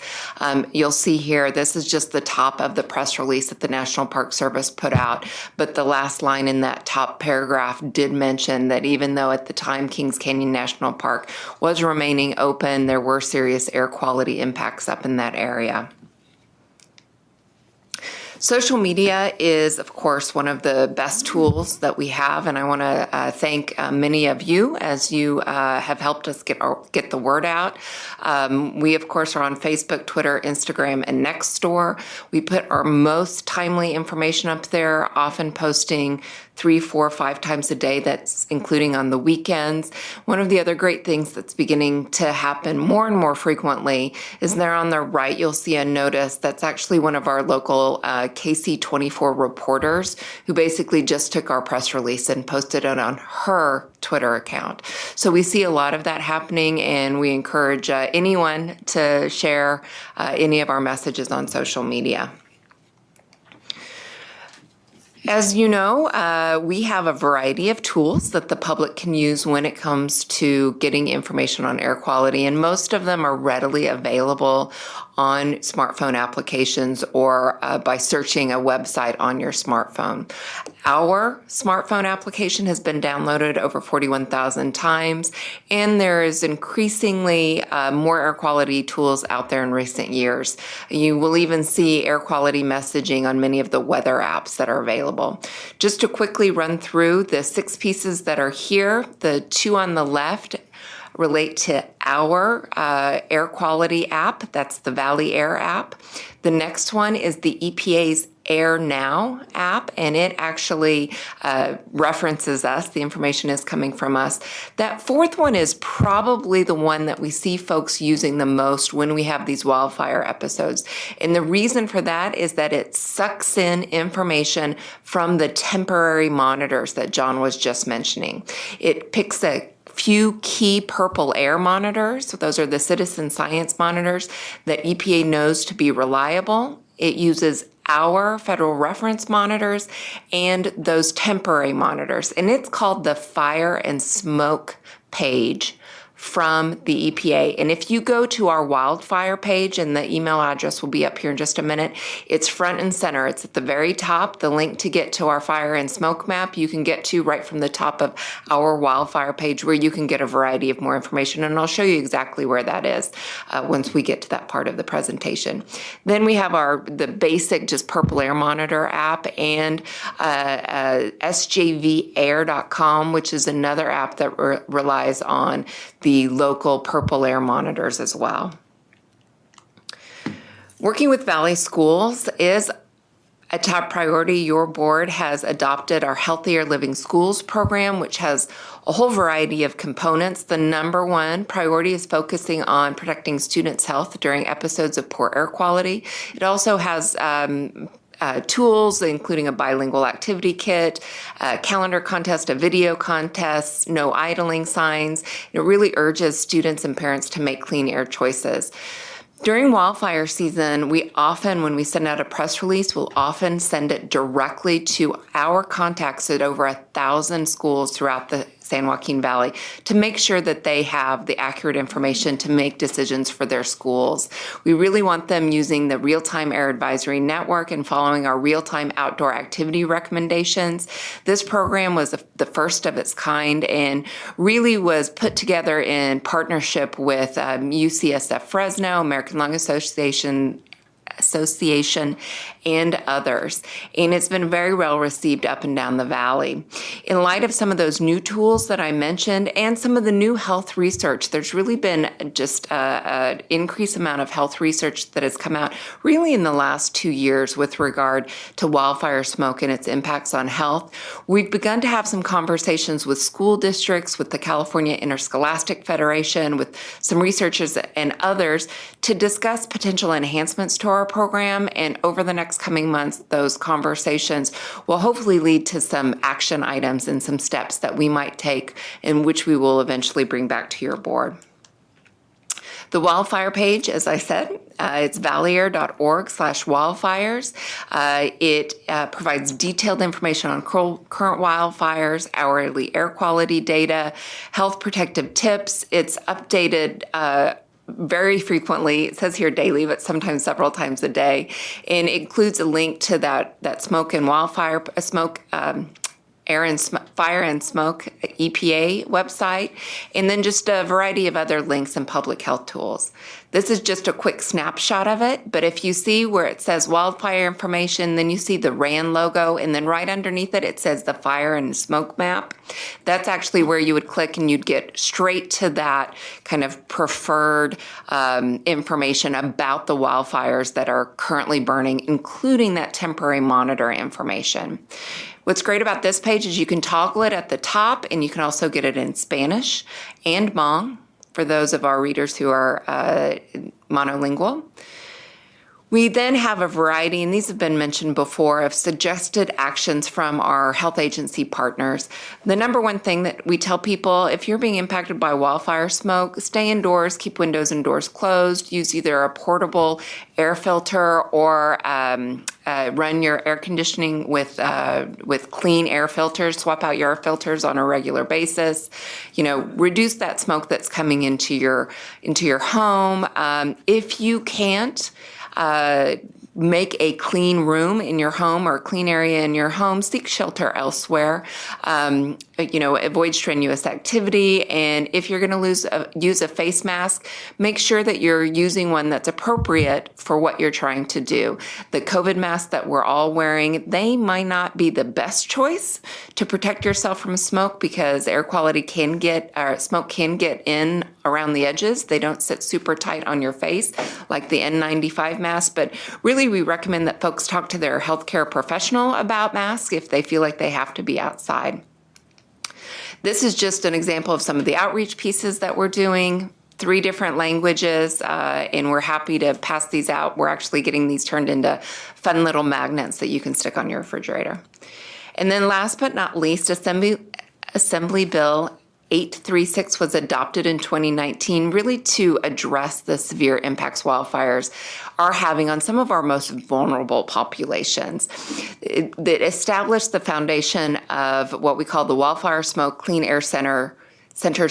You'll see here, this is just the top of the press release that the National Park Service put out, but the last line in that top paragraph did mention that even though at the time Kings Canyon National Park was remaining open, there were serious air quality impacts up in that area. Social media is, of course, one of the best tools that we have, and I want to thank many of you as you have helped us get the word out. We, of course, are on Facebook, Twitter, Instagram, and Nextdoor. We put our most timely information up there, often posting 3, 4, 5 times a day. That's including on the weekends. One of the other great things that's beginning to happen more and more frequently is there on the right, you'll see a notice that's actually one of our local KC24 reporters who basically just took our press release and posted it on her Twitter account. So we see a lot of that happening, and we encourage anyone to share any of our messages on social media. As you know, we have a variety of tools that the public can use when it comes to getting information on air quality, and most of them are readily available on smartphone applications or by searching a website on your smartphone. Our smartphone application has been downloaded over 41,000 times, and there is increasingly more air quality tools out there in recent years. You will even see air quality messaging on many of the weather apps that are available. Just to quickly run through the 6 pieces that are here, the 2 on the left relate to our air quality app. That's the Valley Air app. The next one is the EPA's Air Now app, and it actually references us. The information is coming from us. That 4th one is probably the one that we see folks using the most when we have these wildfire episodes. And the reason for that is that it sucks in information from the temporary monitors that John was just mentioning. It picks a few key purple air monitors. So those are the citizen science monitors that EPA knows to be reliable. It uses our federal reference monitors and those temporary monitors. And it's called the Fire and Smoke page from the EPA. And if you go to our wildfire page, and the email address will be up here in just a minute, it's front and center. It's at the very top. The link to get to our fire and smoke map you can get to right from the top of our wildfire page, where you can get a variety of more information. And I'll show you exactly where that is once we get to that part of the presentation. Then we have the basic just purple air monitor app, and sjvair.com, which is another app that relies on the local purple air monitors as well. Working with Valley Schools is a top priority. Your board has adopted our Healthier Living Schools program, which has a whole variety of components. The number one priority is focusing on protecting students' health during episodes of poor air quality. It also has tools, including a bilingual activity kit, a calendar contest, a video contest, no idling signs. It really urges students and parents to make clean air choices. During wildfire season, we often, when we send out a press release, we'll often send it directly to our contacts at over 1,000 schools throughout the San Joaquin Valley to make sure that they have the accurate information to make decisions for their schools. We really want them using the Real-Time Air Advisory Network and following our real-time outdoor activity recommendations. This program was the first of its kind and really was put together in partnership with UCSF Fresno, American Lung Association, and others. And it's been very well received up and down the valley. In light of some of those new tools that I mentioned and some of the new health research, there's really been just an increased amount of health research that has come out really in the last 2 years with regard to wildfire smoke and its impacts on health. We've begun to have some conversations with school districts, with the California Interscholastic Federation, with some researchers and others to discuss potential enhancements to our program. And over the next next coming months, those conversations will hopefully lead to some action items and some steps that we might take, in which we will eventually bring back to your board. The wildfire page, as I said, it's valyair.org/wildfires. It provides detailed information on current wildfires, hourly air quality data, health protective tips. It's updated very frequently. It says here daily, but sometimes several times a day. And it includes a link to that smoke and wildfire, Fire and Smoke EPA website, and then just a variety of other links and public health tools. This is just a quick snapshot of it, but if you see where it says wildfire information, then you see the RAN logo, and then right underneath it, it says the fire and smoke map. That's actually where you would click and you'd get straight to that kind of preferred information about the wildfires that are currently burning, including that temporary monitor information. What's great about this page is you can toggle it at the top, and you can also get it in Spanish and Hmong for those of our readers who are monolingual. We then have a variety, and these have been mentioned before, of suggested actions from our health agency partners. The number one thing that we tell people, if you're being impacted by wildfire smoke, stay indoors, keep windows and doors closed, use either a portable air filter or run your air conditioning with clean air filters, swap out your air filters on a regular basis. Reduce that smoke that's coming into your home. If you can't make a clean room in your home or a clean area in your home, seek shelter elsewhere. Avoid strenuous activity. And if you're going to use a face mask, make sure that you're using one that's appropriate for what you're trying to do. The COVID masks that we're all wearing, they might not be the best choice to protect yourself from smoke, because smoke can get in around the edges. They don't sit super tight on your face like the N95 mask, but really we recommend that folks talk to their healthcare professional about masks if they feel like they have to be outside. This is just an example of some of the outreach pieces that we're doing, 3 different languages, and we're happy to pass these out. We're actually getting these turned into fun little magnets that you can stick on your refrigerator. And then last but not least, Assembly Bill 836 was adopted in 2019, really to address the severe impacts wildfires are having on some of our most vulnerable populations. It established the foundation of what we call the Wildfire Smoke Clean Air Centers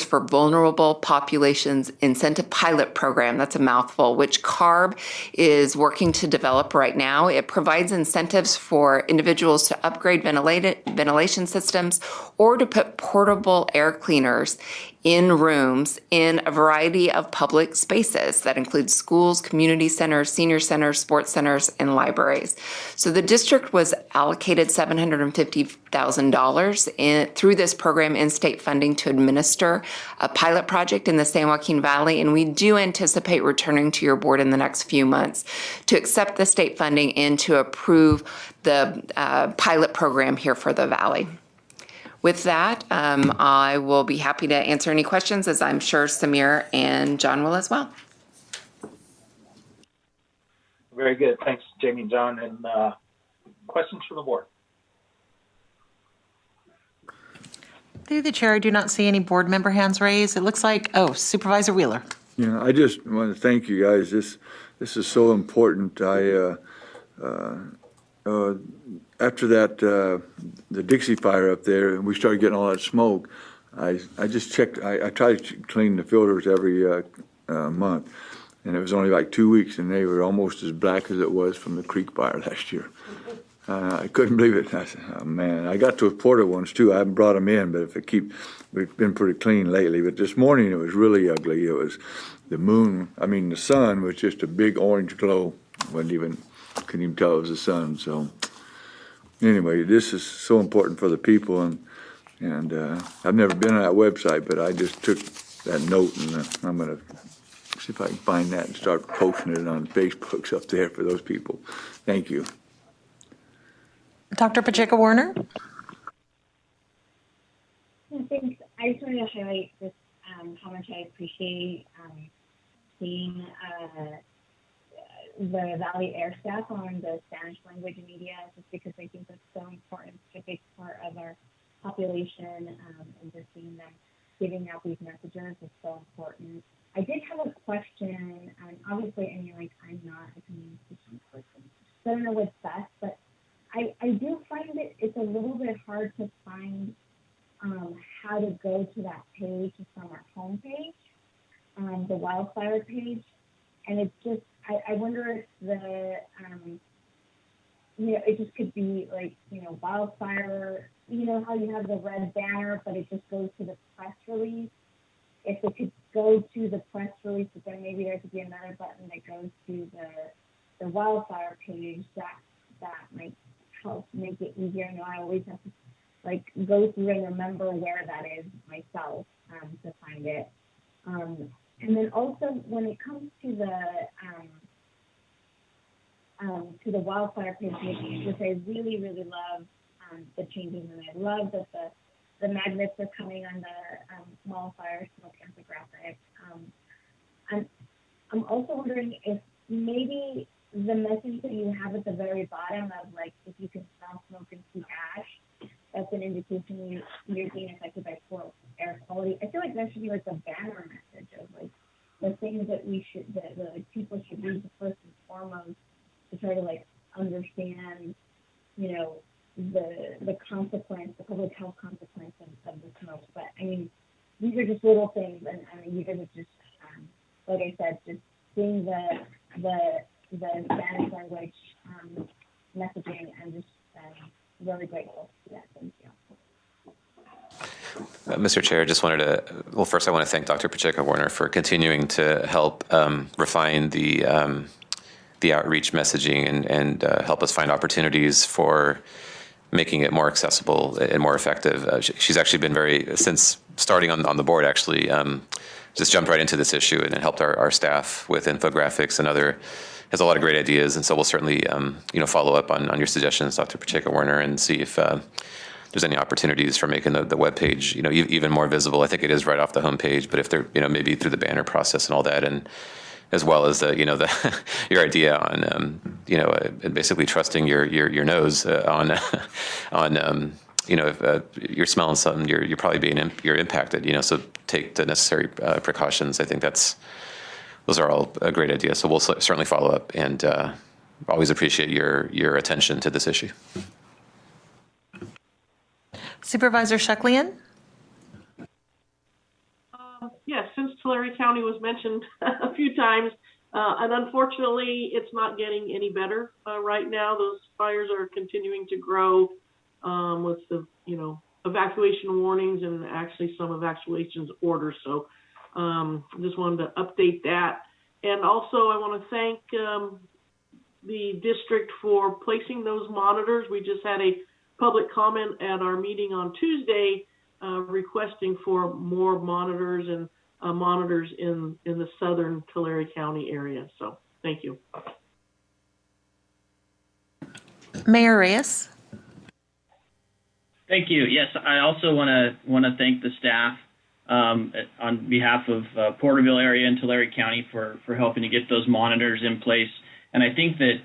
for Vulnerable Populations Incentive Pilot Program. That's a mouthful, which CARB is working to develop right now. It provides incentives for individuals to upgrade ventilation systems or to put portable air cleaners in rooms in a variety of public spaces. That includes schools, community centers, senior centers, sports centers, and libraries. So the district was allocated $750,000 through this program in state funding to administer a pilot project in the San Joaquin Valley, and we do anticipate returning to your board in the next few months to accept the state funding and to approve the pilot program here for the Valley. With that, I will be happy to answer any questions, as I'm sure Samir and John will as well. Very good. Thanks, Jamie and John. And questions from the board? Through the chair, I do not see any board member hands raised. It looks like, Supervisor Wheeler. Yeah, I just want to thank you guys. This is so important. After that, the Dixie fire up there, and we started getting all that smoke, I just checked. I try to clean the filters every month, and it was only like 2 weeks, and they were almost as black as it was from the creek fire last year. I couldn't believe it. I said, oh man, I got those portable ones too. I haven't brought them in, but we've been pretty clean lately. But this morning it was really ugly. It was the sun was just a big orange glow. Couldn't even tell it was the sun. So anyway, this is so important for the people, and I've never been on that website, but I just took that note, and I'm going to see if I can find that and start posting it on Facebook's up there for those people. Thank you. Dr. Pacheco-Warner? Thanks. I just wanted to highlight just how much I appreciate seeing the Valley Air staff on the Spanish language media, just because I think that's so important. It's a big part of our population, and just seeing them giving out these messages is so important. I did have a question, and obviously, I mean, like, I'm not a communication person, so I don't know what's best, but I do find it's a little bit hard to find how to go to that page from our homepage, the wildfire page, and it's just, I wonder if it just could be like, wildfire, how you have the red banner, but it just goes to the press release. If it could go to the press release, but then maybe there could be another button that goes to the wildfire page, that might help make it easier. I always have to go through and remember where that is myself to find it. And then also when it comes to the wildfire page, which I really, really love the changes, and I love that the magnets are coming on the wildfire smoke infographic. I'm also wondering if maybe the message that you have at the very bottom of if you can smell smoke and see ash, that's an indication you're being affected by poor air quality. I feel like that should be the banner message of the things that the people should read first and foremost to try to understand, the consequence, the public health consequence of the smoke. But I mean, these are just little things, and I mean, you guys are just, like I said, just seeing the Spanish language messaging, and just really grateful for that. Thank you. Mr. Chair, just wanted to, first I want to thank Dr. Pacheco-Warner for continuing to help refine the outreach messaging and help us find opportunities for making it more accessible and more effective. She's actually been since starting on the board, actually, just jumped right into this issue and helped our staff with infographics and has a lot of great ideas. And so we'll certainly, follow up on your suggestions, Dr. Pacheco-Warner, and see if there's any opportunities for making the webpage, even more visible. I think it is right off the homepage, but if they're, maybe through the banner process and all that, and as well as your idea on, basically trusting your nose on if you're smelling something, you're probably you're impacted, so take the necessary precautions. I think those are all a great ideas. So we'll certainly follow up, and always appreciate your attention to this issue. Supervisor Sheklian? Yes, since Tulare County was mentioned a few times, and unfortunately, it's not getting any better right now. Those fires are continuing to grow with the, evacuation warnings and actually some evacuations orders. So just wanted to update that. And also, I want to thank the district for placing those monitors. We just had a public comment at our meeting on Tuesday requesting for more monitors and monitors in the southern Tulare County area. So thank you. Mayor Reyes. Thank you. Yes, I also want to thank the staff on behalf of Porterville area and Tulare County for helping to get those monitors in place. And I think that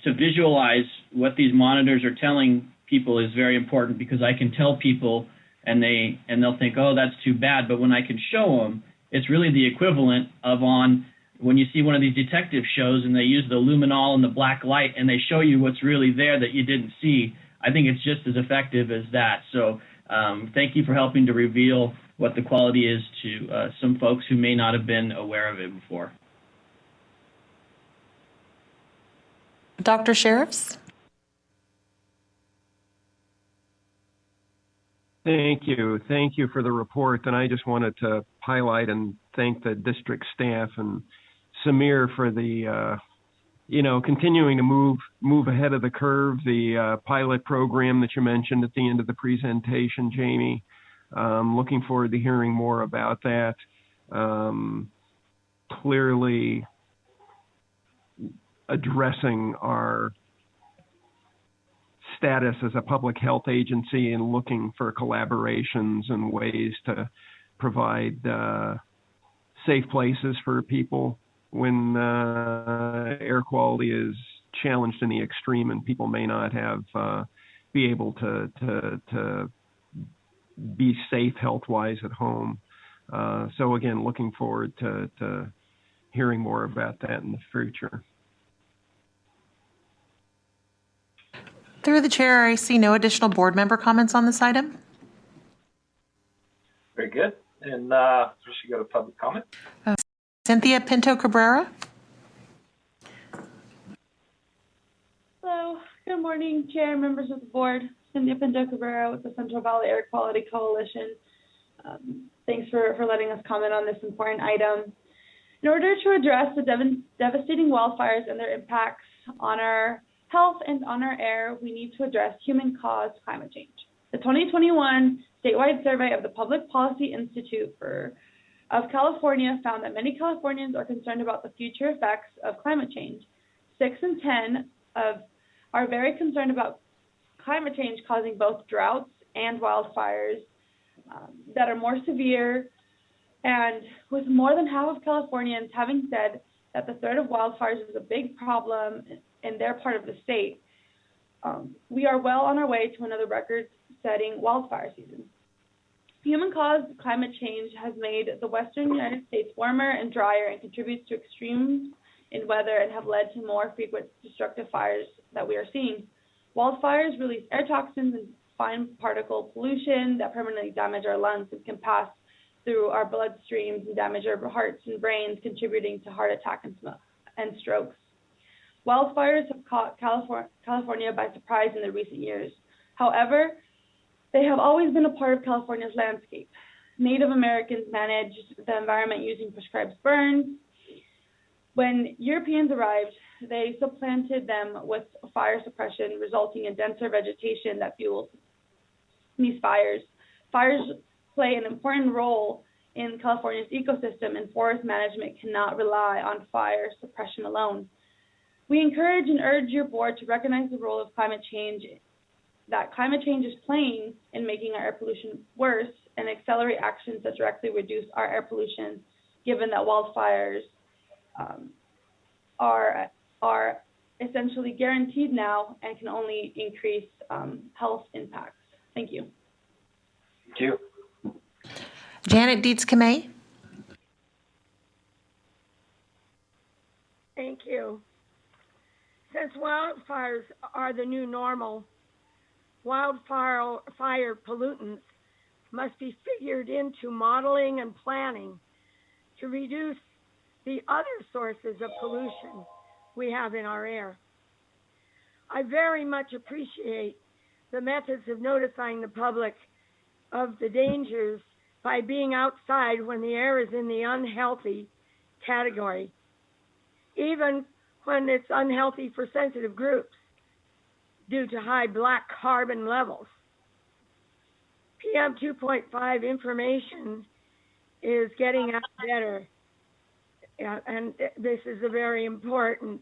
to visualize what these monitors are telling people is very important, because I can tell people and they'll think, oh, that's too bad. But when I can show them, it's really the equivalent of when you see one of these detective shows and they use the luminol and the black light and they show you what's really there that you didn't see. I think it's just as effective as that. So thank you for helping to reveal what the quality is to some folks who may not have been aware of it before. Dr. Sheriffs? Thank you. Thank you for the report. And I just wanted to highlight and thank the district staff and Samir for the, continuing to move ahead of the curve, the pilot program that you mentioned at the end of the presentation, Jamie. Looking forward to hearing more about that. Clearly addressing our status as a public health agency and looking for collaborations and ways to provide safe places for people air quality is challenged in the extreme and people may not have be able to be safe health-wise at home. So again, looking forward to hearing more about that in the future. Through the chair, I see no additional board member comments on this item. Very good. And we should go to public comment. Cynthia Pinto Cabrera. Hello, good morning, Chair, members of the board. Cynthia Pinto Cabrera with the Central Valley Air Quality Coalition. Thanks for letting us comment on this important item. In order to address the devastating wildfires and their impacts on our health and on our air, we need to address human-caused climate change. The 2021 statewide survey of the Public Policy Institute of California found that many Californians are concerned about the future effects of climate change. 6 in 10 are very concerned about climate change causing both droughts and wildfires that are more severe. And with more than half of Californians having said that the threat of wildfires is a big problem in their part of the state, we are well on our way to another record-setting wildfire season. Human-caused climate change has made the western United States warmer and drier and contributes to extremes in weather and have led to more frequent destructive fires that we are seeing. Wildfires release air toxins and fine particle pollution that permanently damage our lungs and can pass through our bloodstreams and damage our hearts and brains, contributing to heart attack and strokes. Wildfires have caught California by surprise in the recent years. However, they have always been a part of California's landscape. Native Americans managed the environment using prescribed burns. When Europeans arrived, they supplanted them with fire suppression, resulting in denser vegetation that fuels these fires. Fires play an important role in California's ecosystem, and forest management cannot rely on fire suppression alone. We encourage and urge your board to recognize the role of climate change is playing in making our air pollution worse and accelerate actions that directly reduce our air pollution, given that wildfires are essentially guaranteed now and can only increase health impacts. Thank you. Thank you. Janet Dietz-Kamay. Thank you. Since wildfires are the new normal, wildfire pollutants must be figured into modeling and planning to reduce the other sources of pollution we have in our air. I very much appreciate the methods of notifying the public of the dangers by being outside when the air is in the unhealthy category, even when it's unhealthy for sensitive groups due to high black carbon levels. PM 2.5 information is getting out better, and this is a very important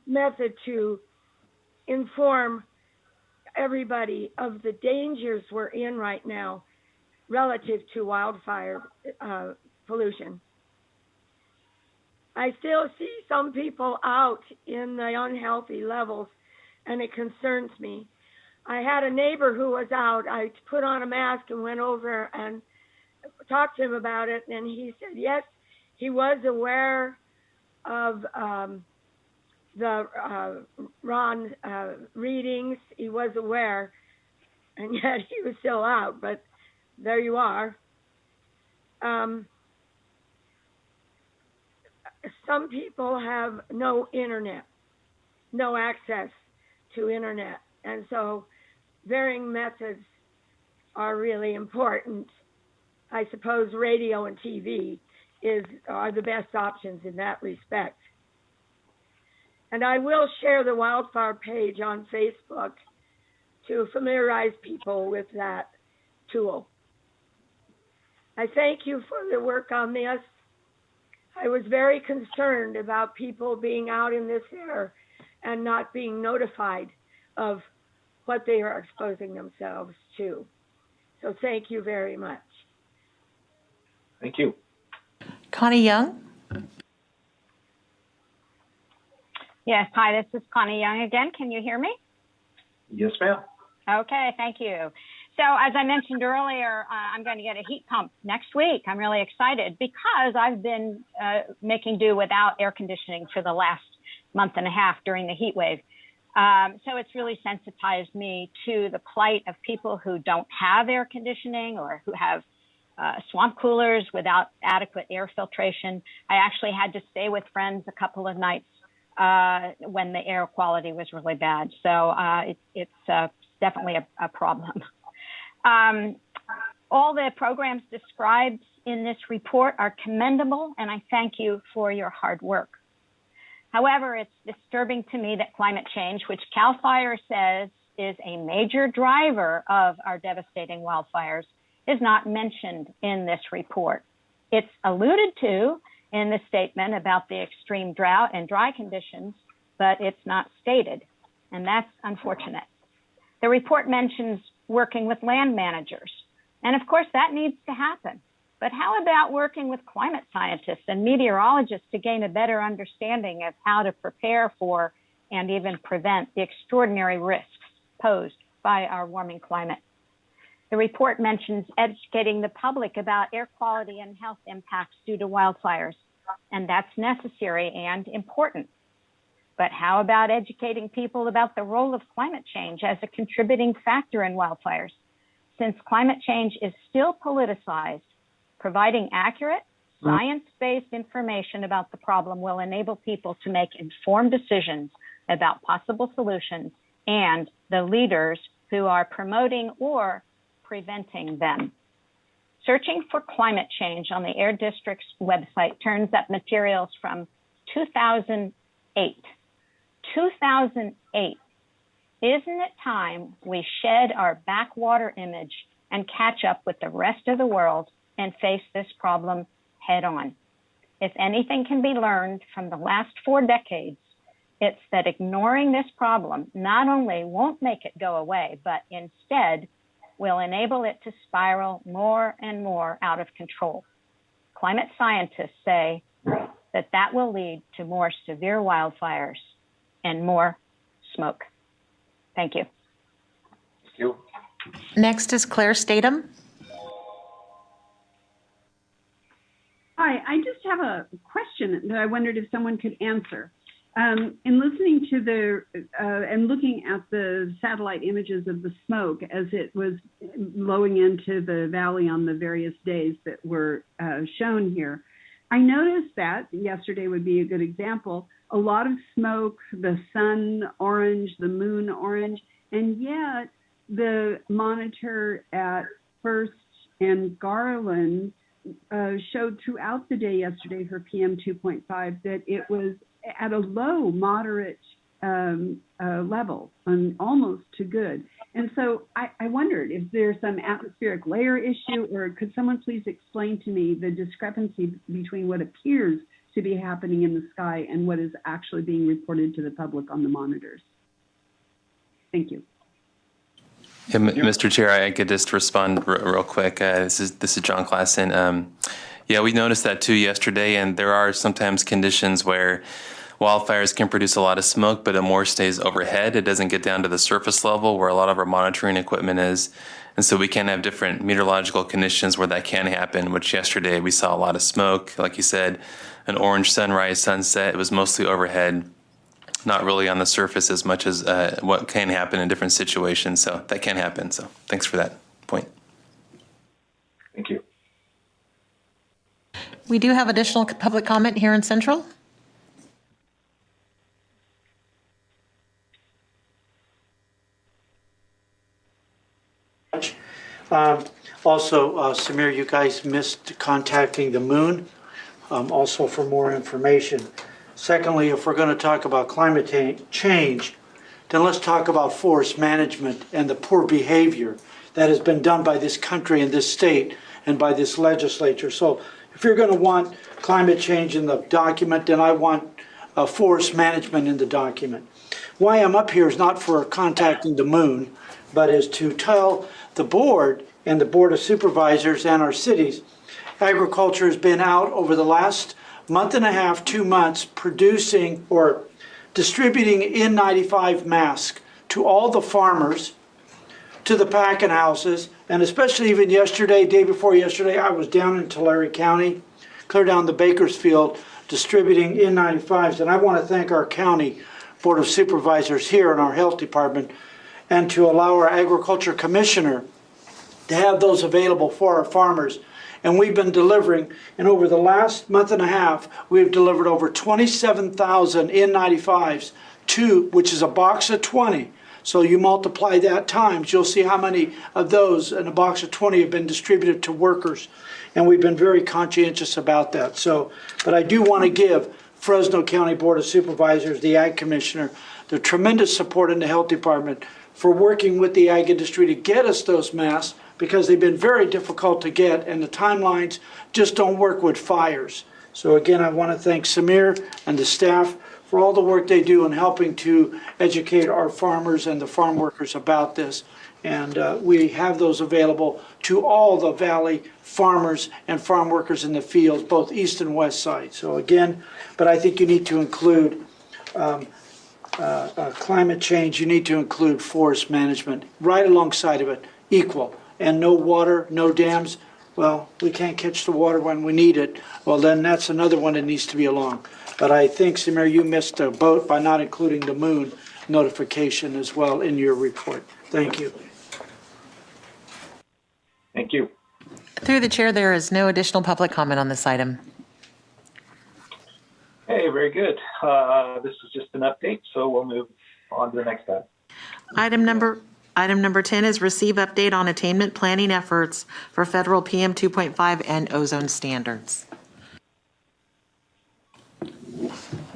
method to inform everybody of the dangers we're in right now relative to wildfire pollution. I still see some people out in the unhealthy levels, and it concerns me. I had a neighbor who was out. I put on a mask and went over and talked to him about it, and he said, yes, he was aware of the RON readings. He was aware, and yet he was still out, but there you are. Some people have no internet, no access to internet, and so varying methods are really important. I suppose radio and TV are the best options in that respect. And I will share the wildfire page on Facebook to familiarize people with that tool. I thank you for the work on this. I was very concerned about people being out in this air and not being notified of what they are exposing themselves to. So thank you very much. Thank you. Connie Young. Yes, hi, this is Connie Young again. Can you hear me? Yes, ma'am. Okay, thank you. So as I mentioned earlier, I'm going to get a heat pump next week. I'm really excited because I've been making do without air conditioning for the last month and a half during the heat wave. So it's really sensitized me to the plight of people who don't have air conditioning or who have swamp coolers without adequate air filtration. I actually had to stay with friends a couple of nights when the air quality was really bad. So it's definitely a problem. All the programs described in this report are commendable, and I thank you for your hard work. However, it's disturbing to me that climate change, which CAL FIRE says is a major driver of our devastating wildfires, is not mentioned in this report. It's alluded to in the statement about the extreme drought and dry conditions, but it's not stated, and that's unfortunate. The report mentions working with land managers, and of course that needs to happen. But how about working with climate scientists and meteorologists to gain a better understanding of how to prepare for and even prevent the extraordinary risks posed by our warming climate? The report mentions educating the public about air quality and health impacts due to wildfires, and that's necessary and important. But how about educating people about the role of climate change as a contributing factor in wildfires? Since climate change is still politicized, providing accurate, science-based information about the problem will enable people to make informed decisions about possible solutions and the leaders who are promoting or preventing them. Searching for climate change on the Air District's website turns up materials from 2008. 2008. Isn't it time we shed our backwater image and catch up with the rest of the world and face this problem head on? If anything can be learned from the last 4 decades, it's that ignoring this problem not only won't make it go away, but instead will enable it to spiral more and more out of control. Climate scientists say that that will lead to more severe wildfires and more smoke. Thank you. Thank you. Next is Claire Statham. Hi, I just have a question that I wondered if someone could answer. In listening to and looking at the satellite images of the smoke as it was blowing into the valley on the various days that were shown here, I noticed that yesterday would be a good example. A lot of smoke, the sun orange, the moon orange, and yet the monitor at First and Garland showed throughout the day yesterday for PM 2.5 that it was at a low, moderate level, and almost to good. And so I wondered if there's some atmospheric layer issue, or could someone please explain to me the discrepancy between what appears to be happening in the sky and what is actually being reported to the public on the monitors? Thank you. Yeah, Mr. Chair, I could just respond real quick. This is John Klassen. Yeah, we noticed that too yesterday, and there are sometimes conditions where wildfires can produce a lot of smoke, but it more stays overhead. It doesn't get down to the surface level where a lot of our monitoring equipment is. And so we can have different meteorological conditions where that can happen, which yesterday we saw a lot of smoke. Like you said, an orange sunrise, sunset. It was mostly overhead, not really on the surface as much as what can happen in different situations. So that can happen. So thanks for that point. Thank you. We do have additional public comment here in Central. Also, Samir, you guys missed contacting the moon, also for more information. Secondly, if we're going to talk about climate change, then let's talk about forest management and the poor behavior that has been done by this country and this state and by this legislature. So if you're going to want climate change in the document, then I want forest management in the document. Why I'm up here is not for contacting the moon, but is to tell the board and the Board of Supervisors and our cities, agriculture has been out over the last month and a half, 2 months, producing or distributing N95 masks to all the farmers, to the packing houses, and especially even yesterday, day before yesterday, I was down in Tulare County, clear down the Bakersfield, distributing N95s. And I want to thank our county Board of Supervisors here in our health department, and to allow our agriculture commissioner to have those available for our farmers. And we've been delivering, and over the last month and a half, we've delivered over 27,000 N95s, which is a box of 20. So you multiply that times, you'll see how many of those in a box of 20 have been distributed to workers. And we've been very conscientious about that. So, but I do want to give Fresno County Board of Supervisors, the Ag Commissioner, the tremendous support in the Health Department for working with the ag industry to get us those masks, because they've been very difficult to get and the timelines just don't work with fires. So again, I want to thank Samir and the staff for all the work they do in helping to educate our farmers and the farm workers about this. And we have those available to all the Valley farmers and farm workers in the fields, both east and west side. So again, but I think you need to include climate change, you need to include forest management right alongside of it, equal. And no water, no dams. Well, we can't catch the water when we need it. Well, then that's another one that needs to be along. But I think, Samir, you missed a boat by not including the moon notification as well in your report. Thank you. Thank you. Through the chair, there is no additional public comment on this item. Hey, very good. This is just an update, so we'll move on to the next item. Item number 10 is receive update on attainment planning efforts for federal PM 2.5 and ozone standards.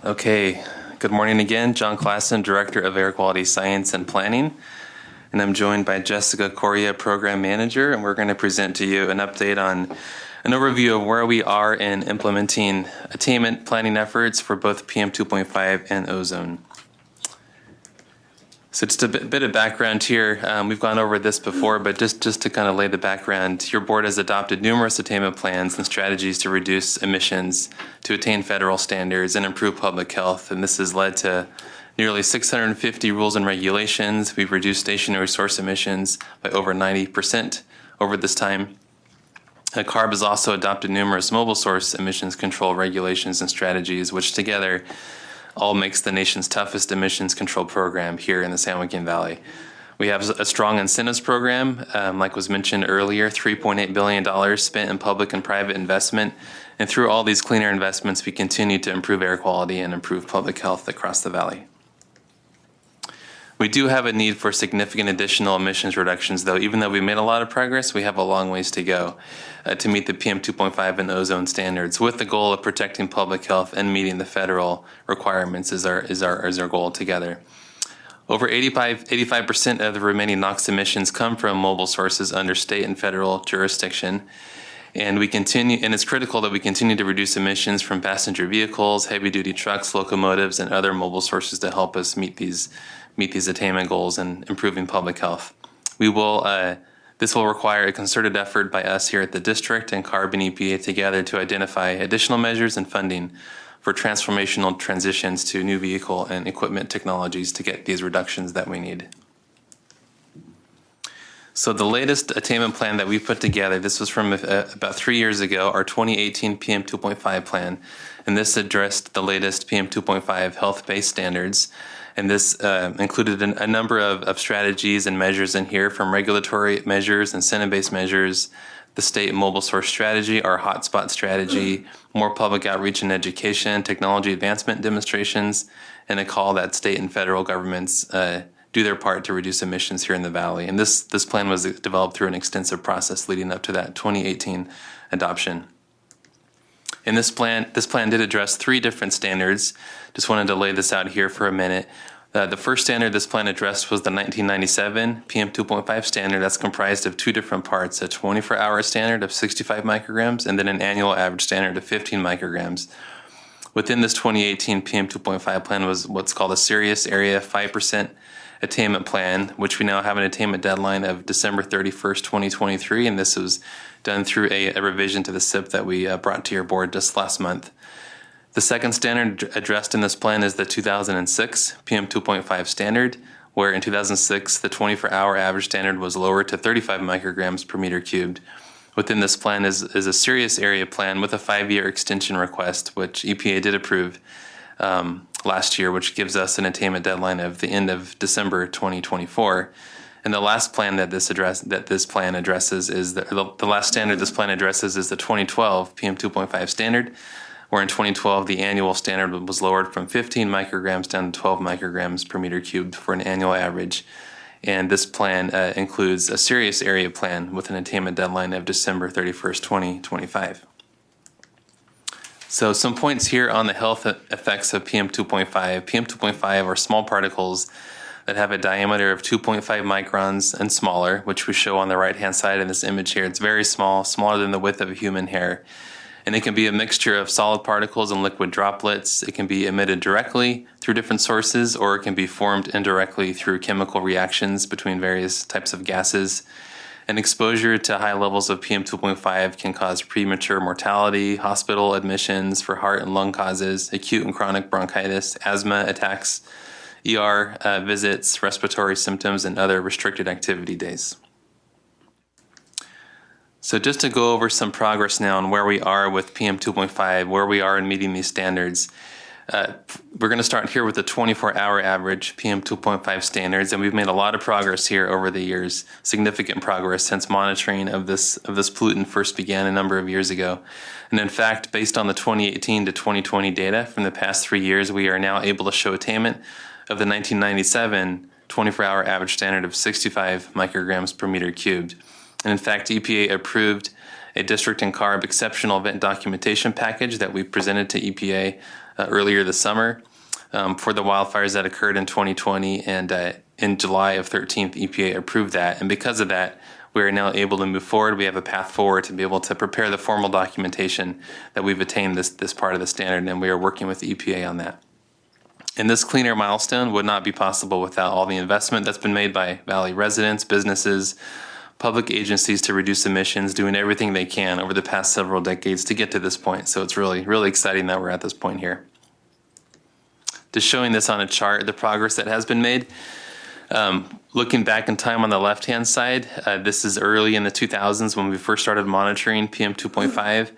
Okay, good morning again. John Klassen, Director of Air Quality Science and Planning. And I'm joined by Jessica Correa, Program Manager, and we're going to present to you an update on an overview of where we are in implementing attainment planning efforts for both PM 2.5 and ozone. So just a bit of background here. We've gone over this before, but just to kind of lay the background, your board has adopted numerous attainment plans and strategies to reduce emissions, to attain federal standards, and improve public health. And this has led to nearly 650 rules and regulations. We've reduced stationary source emissions by over 90% over this time. CARB has also adopted numerous mobile source emissions control regulations and strategies, which together all makes the nation's toughest emissions control program here in the San Joaquin Valley. We have a strong incentives program, like was mentioned earlier, $3.8 billion spent in public and private investment. And through all these cleaner investments, we continue to improve air quality and improve public health across the valley. We do have a need for significant additional emissions reductions, though. Even though we made a lot of progress, we have a long ways to go to meet the PM 2.5 and ozone standards, with the goal of protecting public health and meeting the federal requirements is our goal together. Over 85% of the remaining NOx emissions come from mobile sources under state and federal jurisdiction. And it's critical that we continue to reduce emissions from passenger vehicles, heavy-duty trucks, locomotives, and other mobile sources to help us meet these attainment goals and improving public health. This will require a concerted effort by us here at the district and CARB and EPA together to identify additional measures and funding for transformational transitions to new vehicle and equipment technologies to get these reductions that we need. So the latest attainment plan that we put together, this was from about 3 years ago, our 2018 PM 2.5 plan, and this addressed the latest PM 2.5 health-based standards. And this included a number of strategies and measures in here, from regulatory measures, incentive-based measures, the state mobile source strategy, our hotspot strategy, more public outreach and education, technology advancement demonstrations, and a call that state and federal governments do their part to reduce emissions here in the valley. And this plan was developed through an extensive process leading up to that 2018 adoption. And this plan did address 3 different standards. Just wanted to lay this out here for a minute. The first standard this plan addressed was the 1997 PM 2.5 standard. That's comprised of 2 different parts, a 24-hour standard of 65 micrograms and then an annual average standard of 15 micrograms. Within this 2018 PM 2.5 plan was what's called a Serious Area 5% attainment plan, which we now have an attainment deadline of December 31st, 2023, and this was done through a revision to the SIP that we brought to your board just last month. The second standard addressed in this plan is the 2006 PM2.5 standard, where in 2006, the 24-hour average standard was lowered to 35 micrograms per meter cubed. Within this plan is a serious area plan with a 5-year extension request, which EPA did approve last year, which gives us an attainment deadline of the end of December 2024. And the last plan that this plan addresses is the last standard this plan addresses is the 2012 PM2.5 standard, where in 2012 the annual standard was lowered from 15 micrograms down to 12 micrograms per meter cubed for an annual average. And this plan includes a serious area plan with an attainment deadline of December 31st, 2025. So some points here on the health effects of PM2.5. PM2.5 are small particles that have a diameter of 2.5 microns and smaller, which we show on the right-hand side in this image here. It's very small, smaller than the width of a human hair. And it can be a mixture of solid particles and liquid droplets. It can be emitted directly through different sources, or it can be formed indirectly through chemical reactions between various types of gases. And exposure to high levels of PM2.5 can cause premature mortality, hospital admissions for heart and lung causes, acute and chronic bronchitis, asthma attacks, ER visits, respiratory symptoms, and other restricted activity days. So just to go over some progress now on where we are with PM2.5, where we are in meeting these standards. We're going to start here with the 24-hour average PM2.5 standards, and we've made a lot of progress here over the years, significant progress since monitoring of this pollutant first began a number of years ago. And in fact, based on the 2018 to 2020 data from the past 3 years, we are now able to show attainment of the 1997 24-hour average standard of 65 micrograms per meter cubed. And in fact, EPA approved a district and CARB exceptional event documentation package that we presented to EPA earlier this summer for the wildfires that occurred in 2020. And in July of 13th, EPA approved that. And because of that, we are now able to move forward. We have a path forward to be able to prepare the formal documentation that we've attained this part of the standard, and we are working with the EPA on that. And this clean air milestone would not be possible without all the investment that's been made by Valley residents, businesses, public agencies to reduce emissions, doing everything they can over the past several decades to get to this point. So it's really, really exciting that we're at this point here. Just showing this on a chart, the progress that has been made. Looking back in time on the left-hand side, this is early in the 2000s when we first started monitoring PM2.5.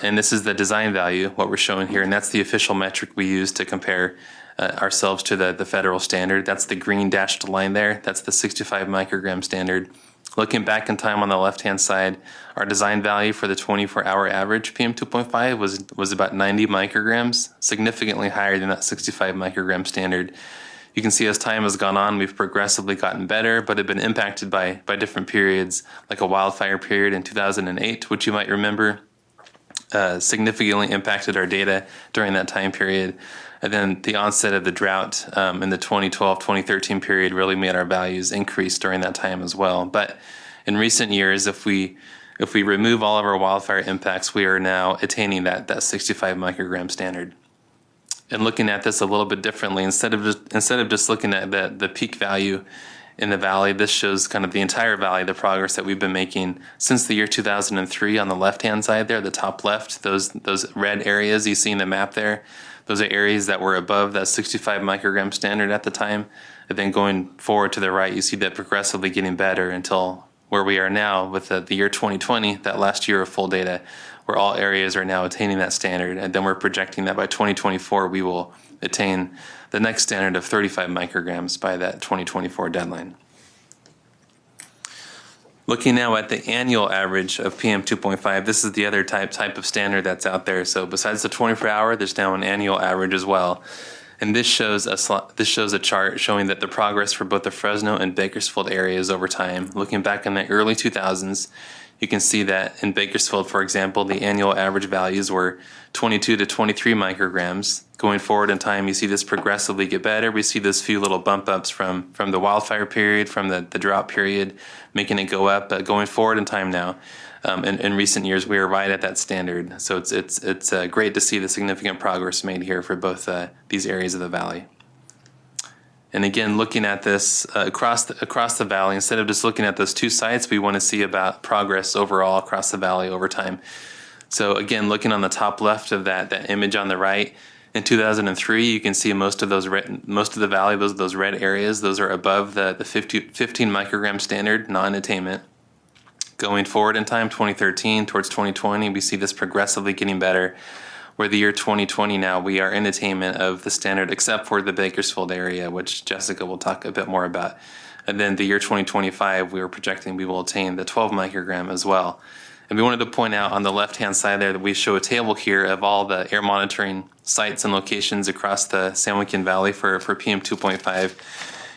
And this is the design value, what we're showing here, and that's the official metric we use to compare ourselves to the federal standard. That's the green dashed line there. That's the 65 microgram standard. Looking back in time on the left-hand side, our design value for the 24-hour average PM2.5 was about 90 micrograms, significantly higher than that 65 microgram standard. You can see as time has gone on, we've progressively gotten better, but have been impacted by different periods, like a wildfire period in 2008, which you might remember significantly impacted our data during that time period. And then the onset of the drought in the 2012-2013 period really made our values increase during that time as well. But in recent years, if we remove all of our wildfire impacts, we are now attaining that 65 microgram standard. And looking at this a little bit differently, instead of just looking at the peak value in the valley, this shows kind of the entire valley, the progress that we've been making since the year 2003 on the left-hand side there, the top left, those red areas you see in the map there. Those are areas that were above that 65 microgram standard at the time. And then going forward to the right, you see that progressively getting better until where we are now with the year 2020, that last year of full data, where all areas are now attaining that standard. And then we're projecting that by 2024, we will attain the next standard of 35 micrograms by that 2024 deadline. Looking now at the annual average of PM2.5, this is the other type of standard that's out there. So besides the 24-hour, there's now an annual average as well. And this shows a chart showing that the progress for both the Fresno and Bakersfield areas over time. Looking back in the early 2000s, you can see that in Bakersfield, for example, the annual average values were 22 to 23 micrograms. Going forward in time, you see this progressively get better. We see this few little bump ups from the wildfire period, from the drought period, making it go up. But going forward in time now, in recent years, we are right at that standard. So it's great to see the significant progress made here for both these areas of the valley. And again, looking at this across the valley, instead of just looking at those two sites, we want to see about progress overall across the valley over time. So again, looking on the top left of that image on the right, in 2003, you can see most of the valley, those red areas, those are above the 15 microgram standard, non-attainment. Going forward in time, 2013 towards 2020, we see this progressively getting better. Where the year 2020 now, we are in attainment of the standard except for the Bakersfield area, which Jessica will talk a bit more about. And then the year 2025, we were projecting we will attain the 12 microgram as well. And we wanted to point out on the left-hand side there that we show a table here of all the air monitoring sites and locations across the San Joaquin Valley for PM 2.5.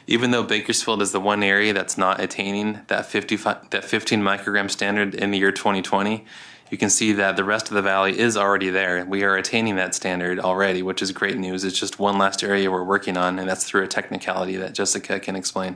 Even though Bakersfield is the one area that's not attaining that 15 microgram standard in the year 2020, you can see that the rest of the valley is already there. We are attaining that standard already, which is great news. It's just one last area we're working on, and that's through a technicality that Jessica can explain.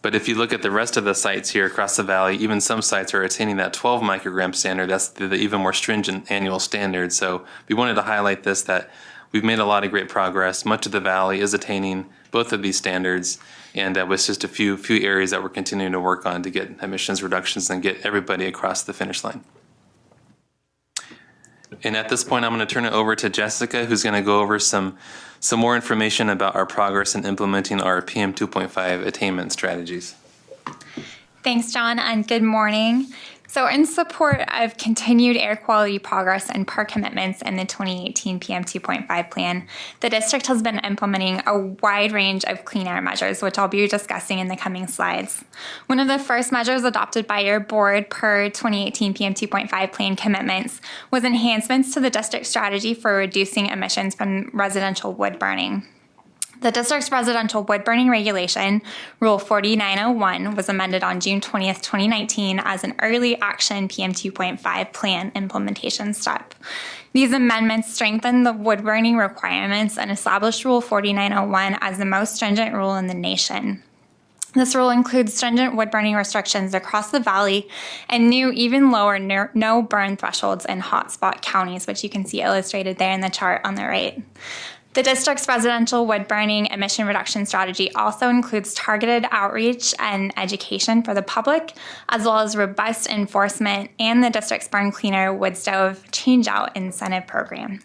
But if you look at the rest of the sites here across the valley, even some sites are attaining that 12 microgram standard. That's the even more stringent annual standard. So we wanted to highlight this, that we've made a lot of great progress. Much of the valley is attaining both of these standards, and with just a few areas that we're continuing to work on to get emissions reductions and get everybody across the finish line. And at this point, I'm going to turn it over to Jessica, who's going to go over some more information about our progress in implementing our PM 2.5 attainment strategies. Thanks, John, and good morning. So in support of continued air quality progress and per commitments in the 2018 PM 2.5 plan, the district has been implementing a wide range of clean air measures, which I'll be discussing in the coming slides. One of the first measures adopted by your board per 2018 PM 2.5 plan commitments was enhancements to the district strategy for reducing emissions from residential wood burning. The district's residential wood burning regulation, Rule 4901, was amended on June 20th, 2019 as an early action PM 2.5 plan implementation step. These amendments strengthen the wood burning requirements and established Rule 4901 as the most stringent rule in the nation. This rule includes stringent wood burning restrictions across the valley and new, even lower no burn thresholds in hotspot counties, which you can see illustrated there in the chart on the right. The district's residential wood burning emission reduction strategy also includes targeted outreach and education for the public, as well as robust enforcement and the district's Burn Cleaner wood stove change-out incentive program.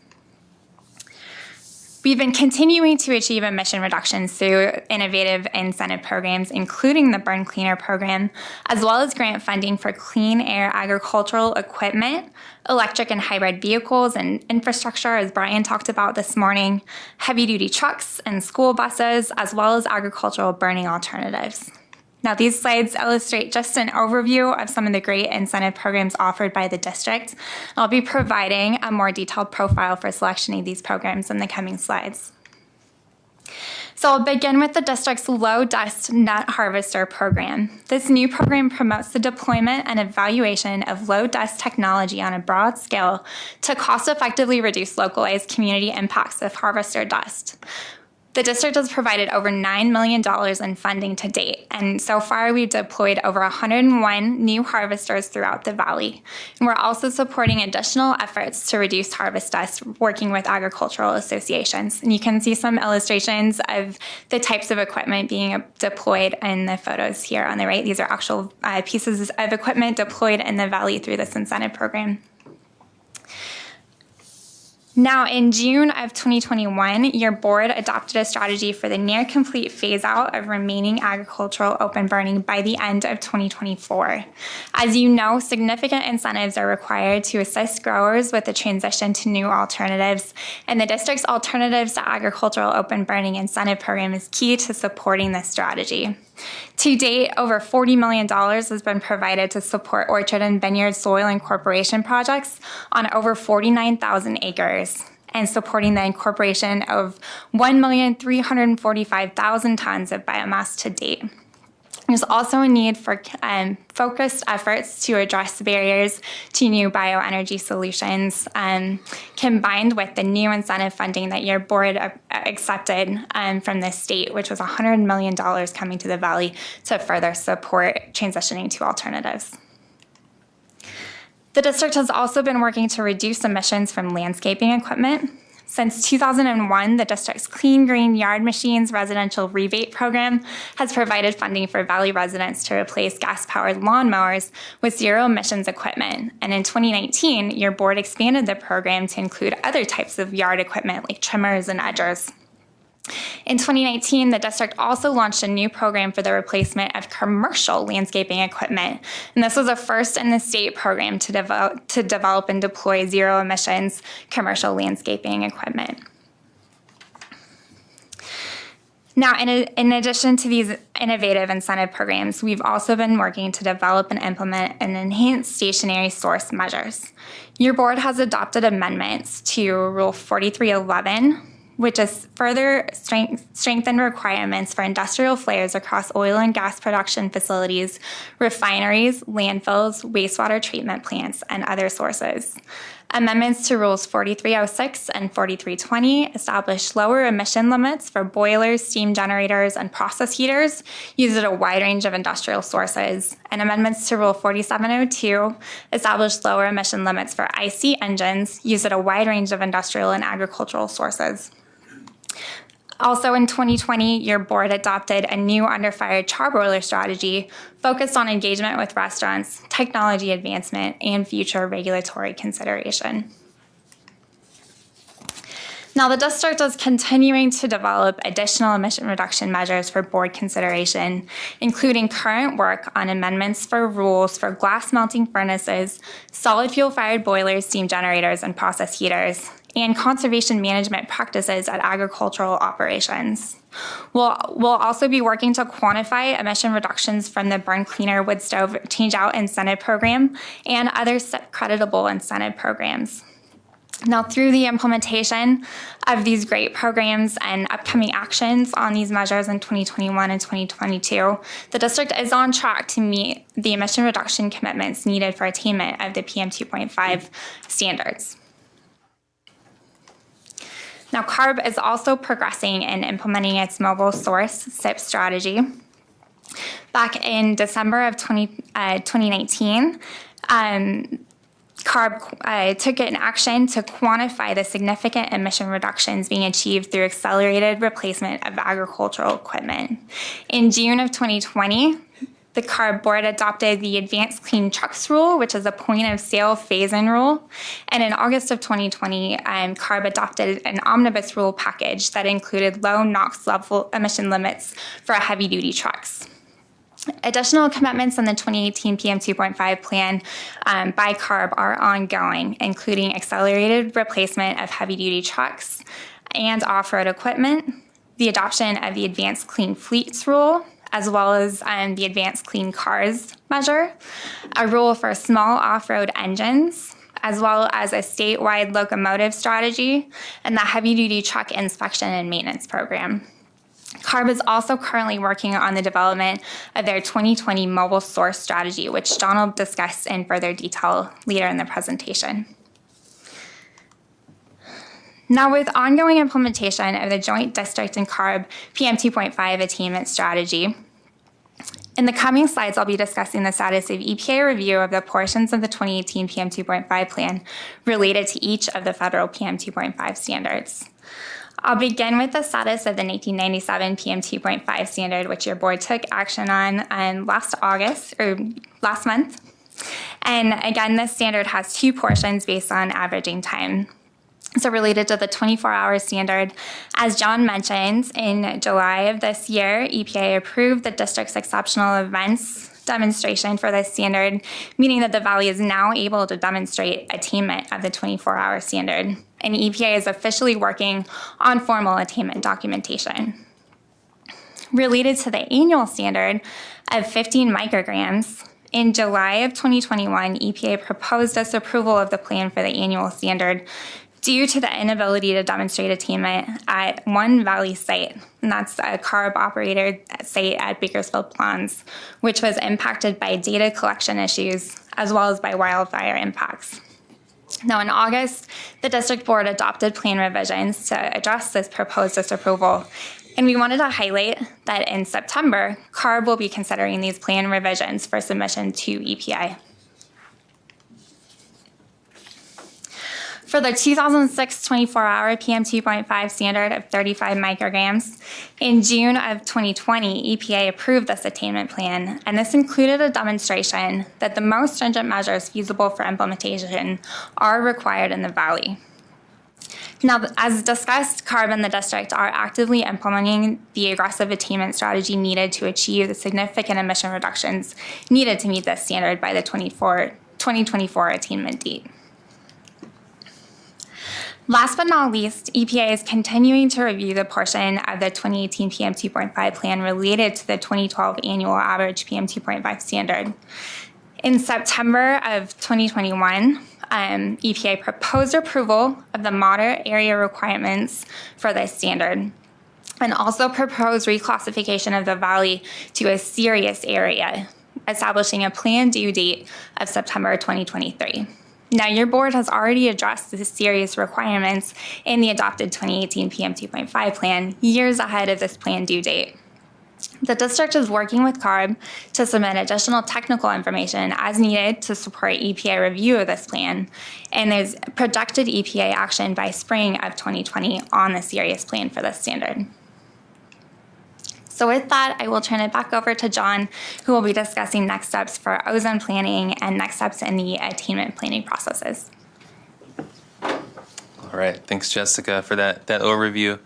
We've been continuing to achieve emission reductions through innovative incentive programs, including the Burn Cleaner program, as well as grant funding for clean air agricultural equipment, electric and hybrid vehicles and infrastructure, as Brian talked about this morning, heavy-duty trucks and school buses, as well as agricultural burning alternatives. Now, these slides illustrate just an overview of some of the great incentive programs offered by the district. I'll be providing a more detailed profile for selection of these programs in the coming slides. So I'll begin with the district's low dust nut harvester program. This new program promotes the deployment and evaluation of low dust technology on a broad scale to cost effectively reduce localized community impacts of harvester dust. The district has provided over $9 million in funding to date, and so far we've deployed over 101 new harvesters throughout the valley. And we're also supporting additional efforts to reduce harvest dust, working with agricultural associations. And you can see some illustrations of the types of equipment being deployed in the photos here on the right. These are actual pieces of equipment deployed in the valley through this incentive program. Now, in June of 2021, your board adopted a strategy for the near complete phase out of remaining agricultural open burning by the end of 2024. As you know, significant incentives are required to assist growers with the transition to new alternatives, and the district's Alternatives to Agricultural Open Burning Incentive Program is key to supporting this strategy. To date, over $40 million has been provided to support orchard and vineyard soil incorporation projects on over 49,000 acres and supporting the incorporation of 1,345,000 tons of biomass to date. There's also a need for focused efforts to address barriers to new bioenergy solutions, combined with the new incentive funding that your board accepted from the state, which was $100 million coming to the valley to further support transitioning to alternatives. The district has also been working to reduce emissions from landscaping equipment. Since 2001, the district's Clean Green Yard Machines residential rebate program has provided funding for Valley residents to replace gas-powered lawnmowers with zero emissions equipment. And in 2019, your board expanded the program to include other types of yard equipment like trimmers and edgers. In 2019, the district also launched a new program for the replacement of commercial landscaping equipment. And this was a first in the state program to develop and deploy zero emissions commercial landscaping equipment. Now, in addition to these innovative incentive programs, we've also been working to develop and implement and enhance stationary source measures. Your board has adopted amendments to Rule 4311, which is further strengthened requirements for industrial flares across oil and gas production facilities, refineries, landfills, wastewater treatment plants, and other sources. Amendments to Rules 4306 and 4320 establish lower emission limits for boilers, steam generators, and process heaters used at a wide range of industrial sources. And amendments to Rule 4702 establish lower emission limits for IC engines used at a wide range of industrial and agricultural sources. Also in 2020, your board adopted a new under-fire charbroiler strategy focused on engagement with restaurants, technology advancement, and future regulatory consideration. Now, the district is continuing to develop additional emission reduction measures for board consideration, including current work on amendments for rules for glass melting furnaces, solid fuel-fired boilers, steam generators, and process heaters, and conservation management practices at agricultural operations. We'll also be working to quantify emission reductions from the Burn Cleaner Wood Stove Change-Out Incentive Program and other creditable incentive programs. Now, through the implementation of these great programs and upcoming actions on these measures in 2021 and 2022, the district is on track to meet the emission reduction commitments needed for attainment of the PM 2.5 standards. Now, CARB is also progressing in implementing its mobile source SIP strategy. Back in December of 2019, CARB took an action to quantify the significant emission reductions being achieved through accelerated replacement of agricultural equipment. In June of 2020, the CARB board adopted the Advanced Clean Trucks Rule, which is a point-of-sale phase-in rule. And in August of 2020, CARB adopted an omnibus rule package that included low NOx level emission limits for heavy-duty trucks. Additional commitments in the 2018 PM 2.5 plan by CARB are ongoing, including accelerated replacement of heavy-duty trucks and off-road equipment, the adoption of the Advanced Clean Fleets Rule, as well as the Advanced Clean Cars measure, a rule for small off-road engines, as well as a statewide locomotive strategy, and the heavy-duty truck inspection and maintenance program. CARB is also currently working on the development of their 2020 mobile source strategy, which John will discuss in further detail later in the presentation. Now, with ongoing implementation of the Joint District and CARB PM 2.5 attainment strategy, in the coming slides, I'll be discussing the status of EPA review of the portions of the 2018 PM 2.5 plan related to each of the federal PM 2.5 standards. I'll begin with the status of the 1997 PM 2.5 standard, which your board took action on last month. And again, this standard has two portions based on averaging time. So related to the 24-hour standard, as John mentioned, in July of this year, EPA approved the district's exceptional events demonstration for this standard, meaning that the Valley is now able to demonstrate attainment of the 24-hour standard. And EPA is officially working on formal attainment documentation. Related to the annual standard of 15 micrograms, in July of 2021, EPA proposed disapproval of the plan for the annual standard due to the inability to demonstrate attainment at one Valley site, and that's a CARB-operated site at Bakersfield Plans, which was impacted by data collection issues as well as by wildfire impacts. Now, in August, the district board adopted plan revisions to address this proposed disapproval, and we wanted to highlight that in September, CARB will be considering these plan revisions for submission to EPA. For the 2006 24-hour PM2.5 standard of 35 micrograms, in June of 2020, EPA approved this attainment plan, and this included a demonstration that the most stringent measures feasible for implementation are required in the Valley. Now, as discussed, CARB and the district are actively implementing the aggressive attainment strategy needed to achieve the significant emission reductions needed to meet this standard by the 2024 attainment date. Last but not least, EPA is continuing to review the portion of the 2018 PM2.5 plan related to the 2012 annual average PM2.5 standard. In September of 2021, EPA proposed approval of the moderate area requirements for this standard, and also proposed reclassification of the Valley to a serious area, establishing a planned due date of September 2023. Now, your board has already addressed the serious requirements in the adopted 2018 PM2.5 plan years ahead of this planned due date. The district is working with CARB to submit additional technical information as needed to support EPA review of this plan, and there's projected EPA action by spring of 2020 on the serious plan for this standard. So with that, I will turn it back over to John, who will be discussing next steps for ozone planning and next steps in the attainment planning processes. All right, thanks Jessica for that overview.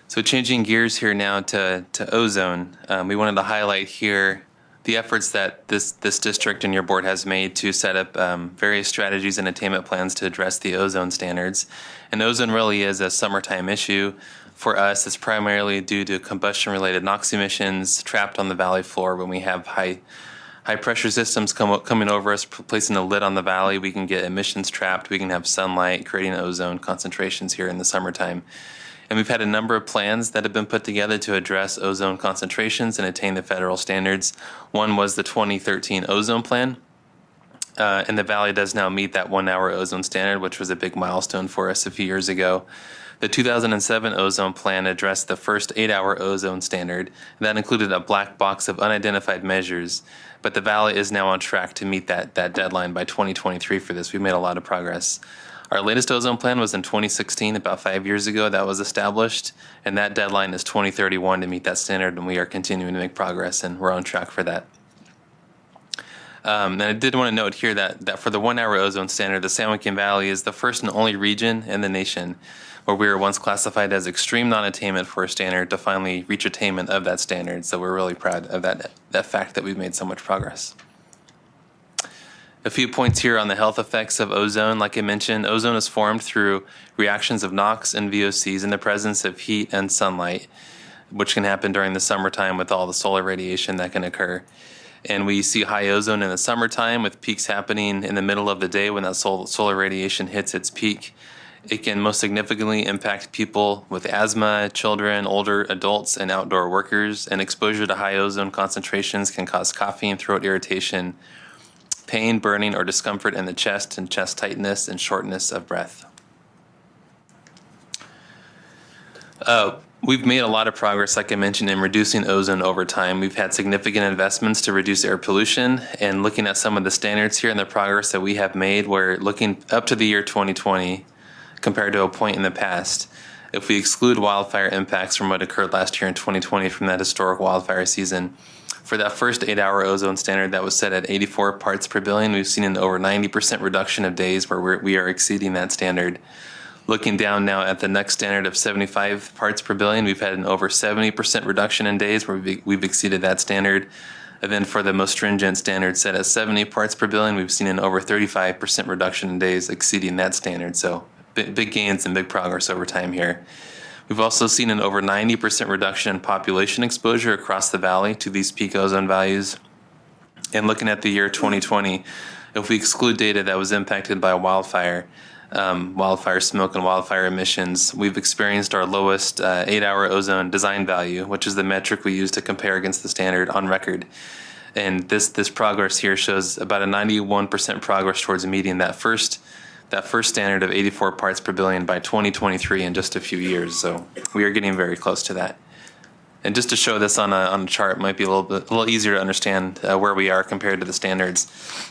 So changing gears here now to ozone, we wanted to highlight here the efforts that this district and your board has made to set up various strategies and attainment plans to address the ozone standards. And ozone really is a summertime issue. For us, it's primarily due to combustion-related NOx emissions trapped on the valley floor. When we have high pressure systems coming over us, placing a lid on the valley, we can get emissions trapped. We can have sunlight creating ozone concentrations here in the summertime. And we've had a number of plans that have been put together to address ozone concentrations and attain the federal standards. One was the 2013 ozone plan. And the Valley does now meet that 1 hour ozone standard, which was a big milestone for us a few years ago. The 2007 ozone plan addressed the first 8 hour ozone standard. And that included a black box of unidentified measures. But the Valley is now on track to meet that deadline by 2023 for this. We've made a lot of progress. Our latest ozone plan was in 2016, about 5 years ago that was established, and that deadline is 2031 to meet that standard, and we are continuing to make progress, and we're on track for that. And I did want to note here that for the 1 hour ozone standard, the San Joaquin Valley is the first and only region in the nation where we were once classified as extreme non-attainment for a standard to finally reach attainment of that standard, so we're really proud of that fact that we've made so much progress. A few points here on the health effects of ozone. Like I mentioned, ozone is formed through reactions of NOx and VOCs in the presence of heat and sunlight, which can happen during the summertime with all the solar radiation that can occur. And we see high ozone in the summertime with peaks happening in the middle of the day when that solar radiation hits its peak. It can most significantly impact people with asthma, children, older adults, and outdoor workers. And exposure to high ozone concentrations can cause coughing, throat irritation, pain, burning, or discomfort in the chest and chest tightness and shortness of breath. We've made a lot of progress, like I mentioned, in reducing ozone over time. We've had significant investments to reduce air pollution, and looking at some of the standards here and the progress that we have made, we're looking up to the year 2020 compared to a point in the past. If we exclude wildfire impacts from what occurred last year in 2020 from that historic wildfire season, for that first 8 hour ozone standard that was set at 84 parts per billion, we've seen an over 90% reduction of days where we are exceeding that standard. Looking down now at the next standard of 75 parts per billion, we've had an over 70% reduction in days where we've exceeded that standard. And then for the most stringent standard set at 70 parts per billion, we've seen an over 35% reduction in days exceeding that standard. So big gains and big progress over time here. We've also seen an over 90% reduction in population exposure across the valley to these peak ozone values. And looking at the year 2020, if we exclude data that was impacted by wildfire smoke and wildfire emissions, we've experienced our lowest 8 hour ozone design value, which is the metric we use to compare against the standard on record. And this progress here shows about a 91% progress towards meeting that first standard of 84 parts per billion by 2023 in just a few years. So we are getting very close to that. And just to show this on a chart might be a little easier to understand where we are compared to the standards.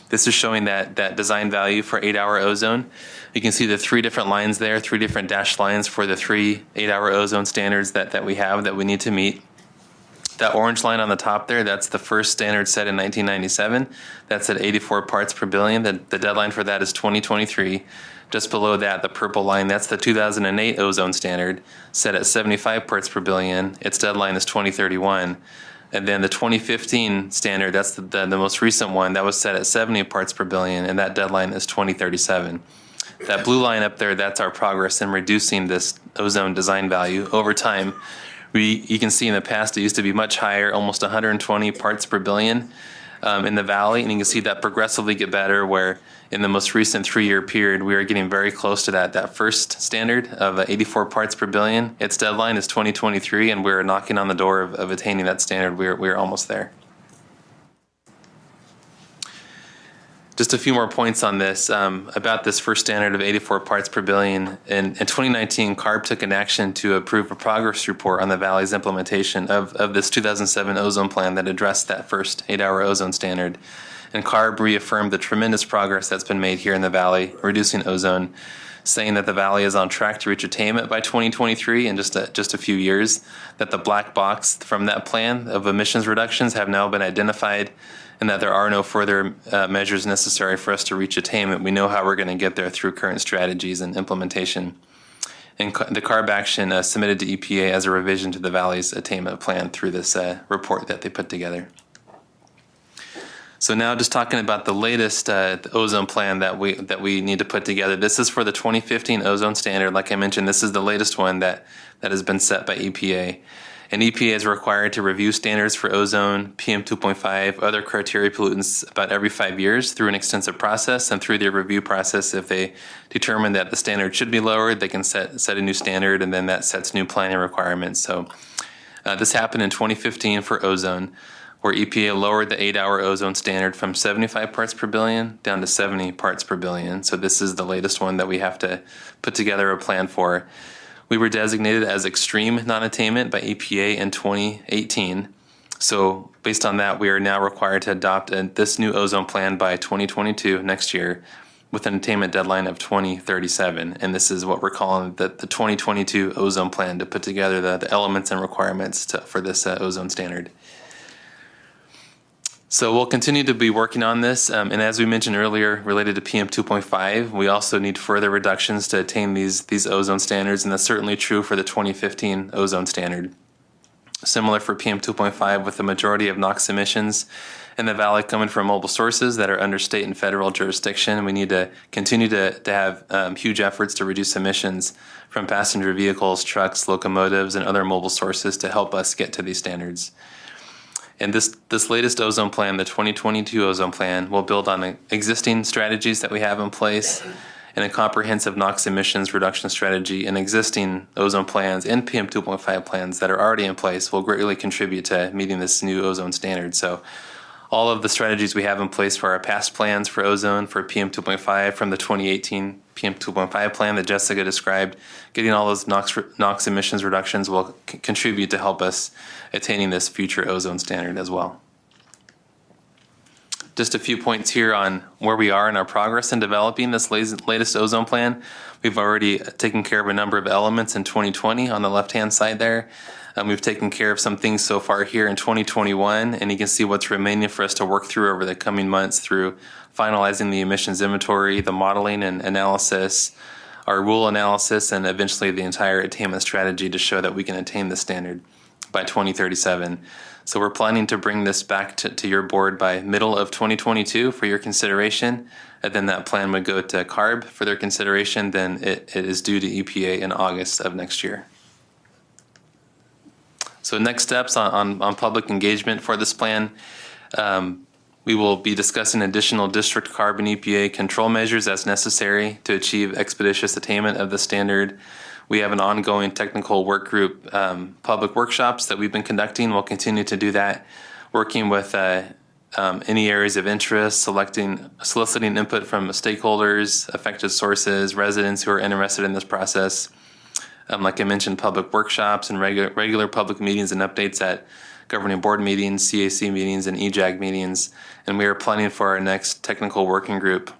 This is showing that design value for 8-hour ozone. You can see the 3 different lines there, 3 different dashed lines for the 3 8-hour ozone standards that we have that we need to meet. That orange line on the top there, that's the first standard set in 1997. That's at 84 parts per billion. The deadline for that is 2023. Just below that, the purple line, that's the 2008 ozone standard, set at 75 parts per billion. Its deadline is 2031. And then the 2015 standard, that's the most recent one, that was set at 70 parts per billion, and that deadline is 2037. That blue line up there, that's our progress in reducing this ozone design value over time. You can see in the past it used to be much higher, almost 120 parts per billion in the valley, and you can see that progressively get better, where in the most recent 3-year period we are getting very close to that first standard of 84 parts per billion. Its deadline is 2023, and we're knocking on the door of attaining that standard. We're almost there. Just a few more points on this, about this first standard of 84 parts per billion. In 2019, CARB took an action to approve a progress report on the Valley's implementation of this 2007 ozone plan that addressed that first 8-hour ozone standard. And CARB reaffirmed the tremendous progress that's been made here in the Valley, reducing ozone, saying that the Valley is on track to reach attainment by 2023 in just a few years, that the black box from that plan of emissions reductions have now been identified, and that there are no further measures necessary for us to reach attainment. We know how we're going to get there through current strategies and implementation. And the CARB action submitted to EPA as a revision to the Valley's attainment plan through this report that they put together. So now just talking about the latest ozone plan that we need to put together. This is for the 2015 ozone standard. Like I mentioned, this is the latest one that has been set by EPA. And EPA is required to review standards for ozone, PM2.5, other criteria pollutants about every 5 years through an extensive process. And through their review process, if they determine that the standard should be lowered, they can set a new standard, and then that sets new planning requirements. So this happened in 2015 for ozone, where EPA lowered the 8-hour ozone standard from 75 parts per billion down to 70 parts per billion. So this is the latest one that we have to put together a plan for. We were designated as extreme non-attainment by EPA in 2018. So based on that, we are now required to adopt this new ozone plan by 2022, next year, with an attainment deadline of 2037. And this is what we're calling the 2022 ozone plan, to put together the elements and requirements for this ozone standard. So we'll continue to be working on this, and as we mentioned earlier, related to PM2.5, we also need further reductions to attain these ozone standards, and that's certainly true for the 2015 ozone standard. Similar for PM2.5, with the majority of NOx emissions in the Valley coming from mobile sources that are under state and federal jurisdiction, we need to continue to have huge efforts to reduce emissions from passenger vehicles, trucks, locomotives, and other mobile sources to help us get to these standards. And this latest ozone plan, the 2022 ozone plan, will build on the existing strategies that we have in place, and a comprehensive NOx emissions reduction strategy and existing ozone plans and PM2.5 plans that are already in place will greatly contribute to meeting this new ozone standard. So all of the strategies we have in place for our past plans for ozone, for PM2.5 from the 2018 PM2.5 plan that Jessica described, getting all those NOx emissions reductions will contribute to help us attaining this future ozone standard as well. Just a few points here on where we are in our progress in developing this latest ozone plan. We've already taken care of a number of elements in 2020 on the left-hand side there. We've taken care of some things so far here in 2021, and you can see what's remaining for us to work through over the coming months through finalizing the emissions inventory, the modeling and analysis, our rule analysis, and eventually the entire attainment strategy to show that we can attain the standard by 2037. So we're planning to bring this back to your board by middle of 2022 for your consideration, and then that plan would go to CARB for their consideration. Then it is due to EPA in August of next year. So next steps on public engagement for this plan. We will be discussing additional district CARB and EPA control measures as necessary to achieve expeditious attainment of the standard. We have an ongoing technical work group public workshops that we've been conducting. We'll continue to do that, working with any areas of interest, soliciting input from stakeholders, affected sources, residents who are interested in this process. Like I mentioned, public workshops and regular public meetings and updates at governing board meetings, CAC meetings, and EJAG meetings. And we are planning for our next technical working group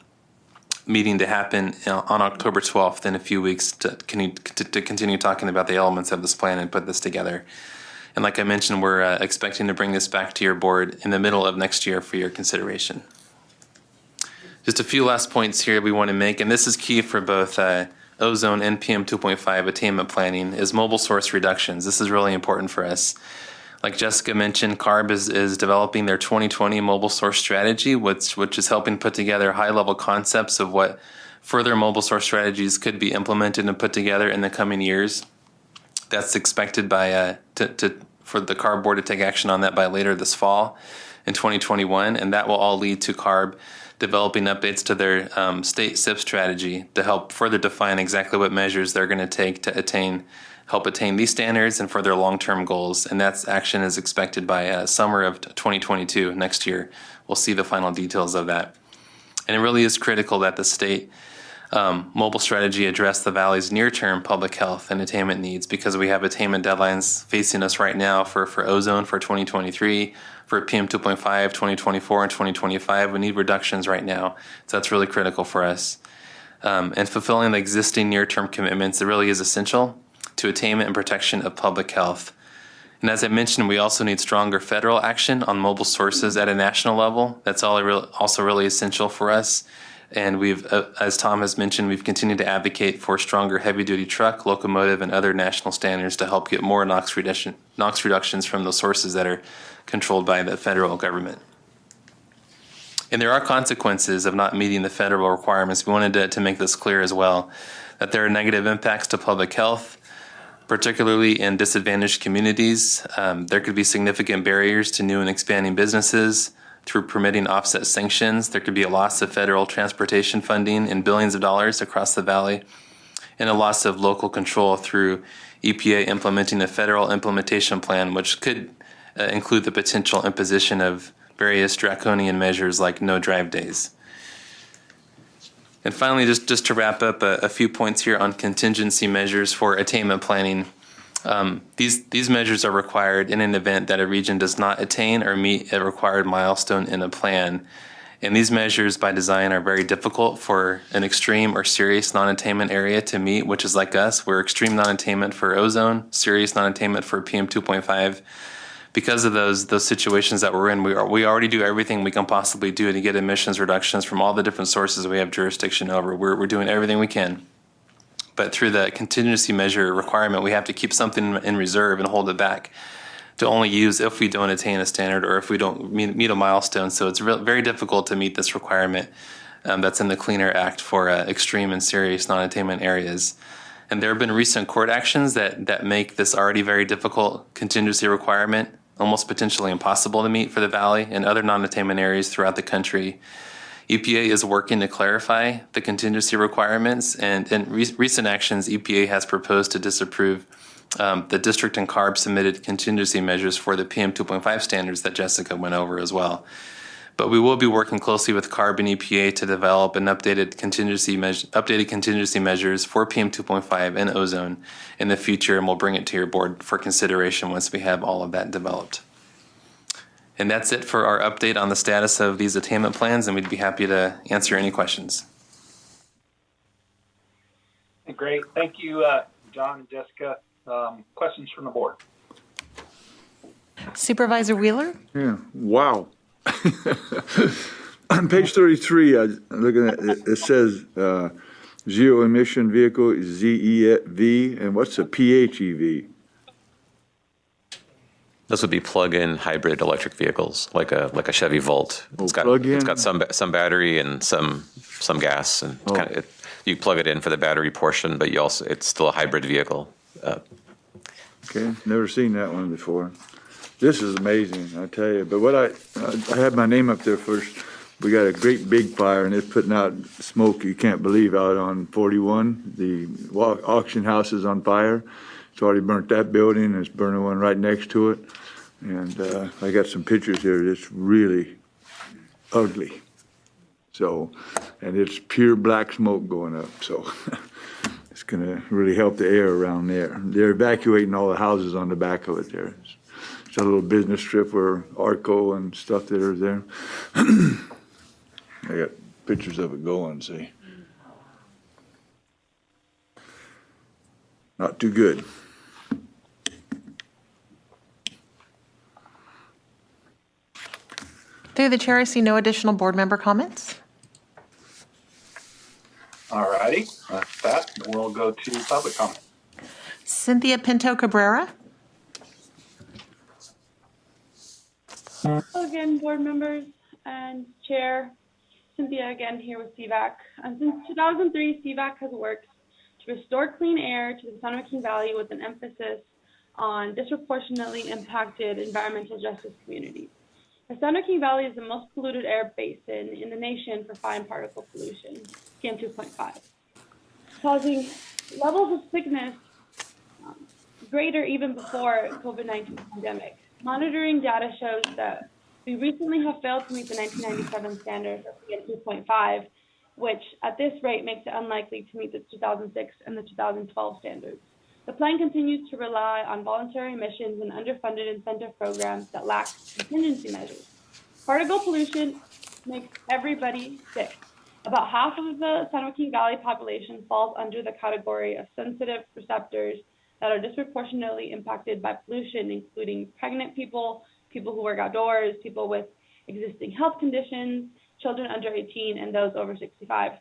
meeting to happen on October 12th in a few weeks to continue talking about the elements of this plan and put this together. And like I mentioned, we're expecting to bring this back to your board in the middle of next year for your consideration. Just a few last points here we want to make, and this is key for both ozone and PM 2.5 attainment planning, is mobile source reductions. This is really important for us. Like Jessica mentioned, CARB is developing their 2020 mobile source strategy, which is helping put together high-level concepts of what further mobile source strategies could be implemented and put together in the coming years. That's expected by for the CARB board to take action on that by later this fall in 2021, and that will all lead to CARB developing updates to their state SIP strategy to help further define exactly what measures they're going to take to help attain these standards and for their long-term goals. And that action is expected by summer of 2022, next year. We'll see the final details of that. And it really is critical that the state mobile strategy address the Valley's near-term public health and attainment needs, because we have attainment deadlines facing us right now for ozone for 2023, for PM 2.5, 2024, and 2025. We need reductions right now, so that's really critical for us. And fulfilling the existing near-term commitments, it really is essential to attainment and protection of public health. And as I mentioned, we also need stronger federal action on mobile sources at a national level. That's also really essential for us. And we've, as Tom has mentioned, we've continued to advocate for stronger heavy-duty truck, locomotive, and other national standards to help get more NOx reductions from the sources that are controlled by the federal government. And there are consequences of not meeting the federal requirements. We wanted to make this clear as well, that there are negative impacts to public health, particularly in disadvantaged communities. There could be significant barriers to new and expanding businesses through permitting offset sanctions. There could be a loss of federal transportation funding in billions of dollars across the Valley, and a loss of local control through EPA implementing a federal implementation plan, which could include the potential imposition of various draconian measures like no drive days. And finally, just to wrap up, a few points here on contingency measures for attainment planning. These measures are required in an event that a region does not attain or meet a required milestone in a plan. And these measures by design are very difficult for an extreme or serious non-attainment area to meet, which is like us. We're extreme non-attainment for ozone, serious non-attainment for PM 2.5. Because of those situations that we're in, we already do everything we can possibly do to get emissions reductions from all the different sources we have jurisdiction over. We're doing everything we can. But through the contingency measure requirement, we have to keep something in reserve and hold it back to only use if we don't attain a standard or if we don't meet a milestone. So it's very difficult to meet this requirement that's in the Clean Air Act for extreme and serious non-attainment areas. And there have been recent court actions that make this already very difficult contingency requirement almost potentially impossible to meet for the Valley and other non-attainment areas throughout the country. EPA is working to clarify the contingency requirements, and in recent actions, EPA has proposed to disapprove the district and CARB submitted contingency measures for the PM 2.5 standards that Jessica went over as well. But we will be working closely with CARB and EPA to develop an updated contingency measures for PM 2.5 and ozone in the future, and we'll bring it to your board for consideration once we have all of that developed. And that's it for our update on the status of these attainment plans, and we'd be happy to answer any questions. Great. Thank you, John and Jessica. Questions from the board? Supervisor Wheeler? Yeah, wow. On page 33, I'm looking at it, it says zero emission vehicle is ZEV, and what's a PHEV? This would be plug-in hybrid electric vehicles, like a Chevy Volt. It's got some battery and some gas, and you plug it in for the battery portion, but it's still a hybrid vehicle. Okay, never seen that one before. This is amazing, I tell you. But what I had my name up there first. We got a great big fire, and it's putting out smoke you can't believe out on 41. The auction house is on fire. It's already burnt that building, and it's burning one right next to it. And I got some pictures here. It's really ugly. So, and it's pure black smoke going up. So, It's going to really help the air around there. They're evacuating all the houses on the back of it there. It's a little business strip where Arco and stuff that are there. I got pictures of it going, see. Not too good. Through the chair, I see no additional board member comments. All righty, that's that. We'll go to public comment. Cynthia Pinto Cabrera. Hello again, board members and chair. Cynthia again here with CVAC. Since 2003, CVAC has worked to restore clean air to the San Joaquin Valley with an emphasis on disproportionately impacted environmental justice communities. The San Joaquin Valley is the most polluted air basin in the nation for fine particle pollution, PM2.5, causing levels of sickness greater even before COVID-19 pandemic. Monitoring data shows that we recently have failed to meet the 1997 standards of PM2.5, which at this rate makes it unlikely to meet the 2006 and the 2012 standards. The plan continues to rely on voluntary emissions and underfunded incentive programs that lack contingency measures. Particle pollution makes everybody sick. About half of the San Joaquin Valley population falls under the category of sensitive receptors that are disproportionately impacted by pollution, including pregnant people, people who work outdoors, people with existing health conditions, children under 18, and those over 65.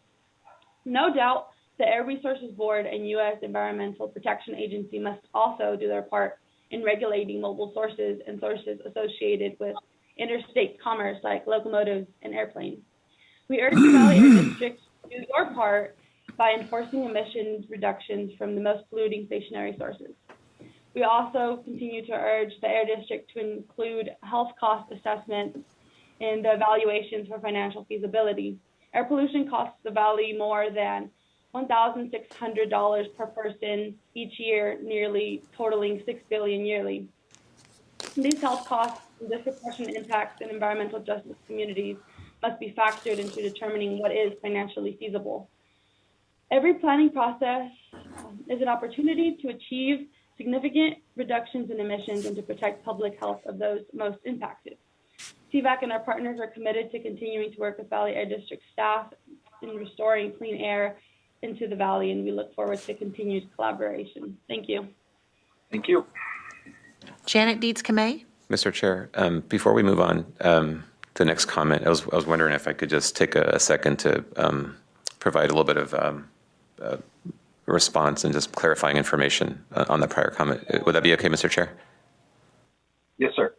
No doubt, the Air Resources Board and U.S. Environmental Protection Agency must also do their part in regulating mobile sources and sources associated with interstate commerce like locomotives and airplanes. We urge the Valley Air District to do your part by enforcing emissions reductions from the most polluting stationary sources. We also continue to urge the Air District to include health cost assessments in the evaluations for financial feasibility. Air pollution costs the Valley more than $1,600 per person each year, nearly totaling $6 billion yearly. These health costs and disproportionate impacts in environmental justice communities must be factored into determining what is financially feasible. Every planning process is an opportunity to achieve significant reductions in emissions and to protect public health of those most impacted. CVAC and our partners are committed to continuing to work with Valley Air District staff in restoring clean air into the Valley, and we look forward to continued collaboration. Thank you. Thank you. Janet Dietz-Kamay. Mr. Chair, before we move on to the next comment, I was wondering if I could just take a second to provide a little bit of response and just clarifying information on the prior comment. Would that be okay, Mr. Chair? Yes, sir.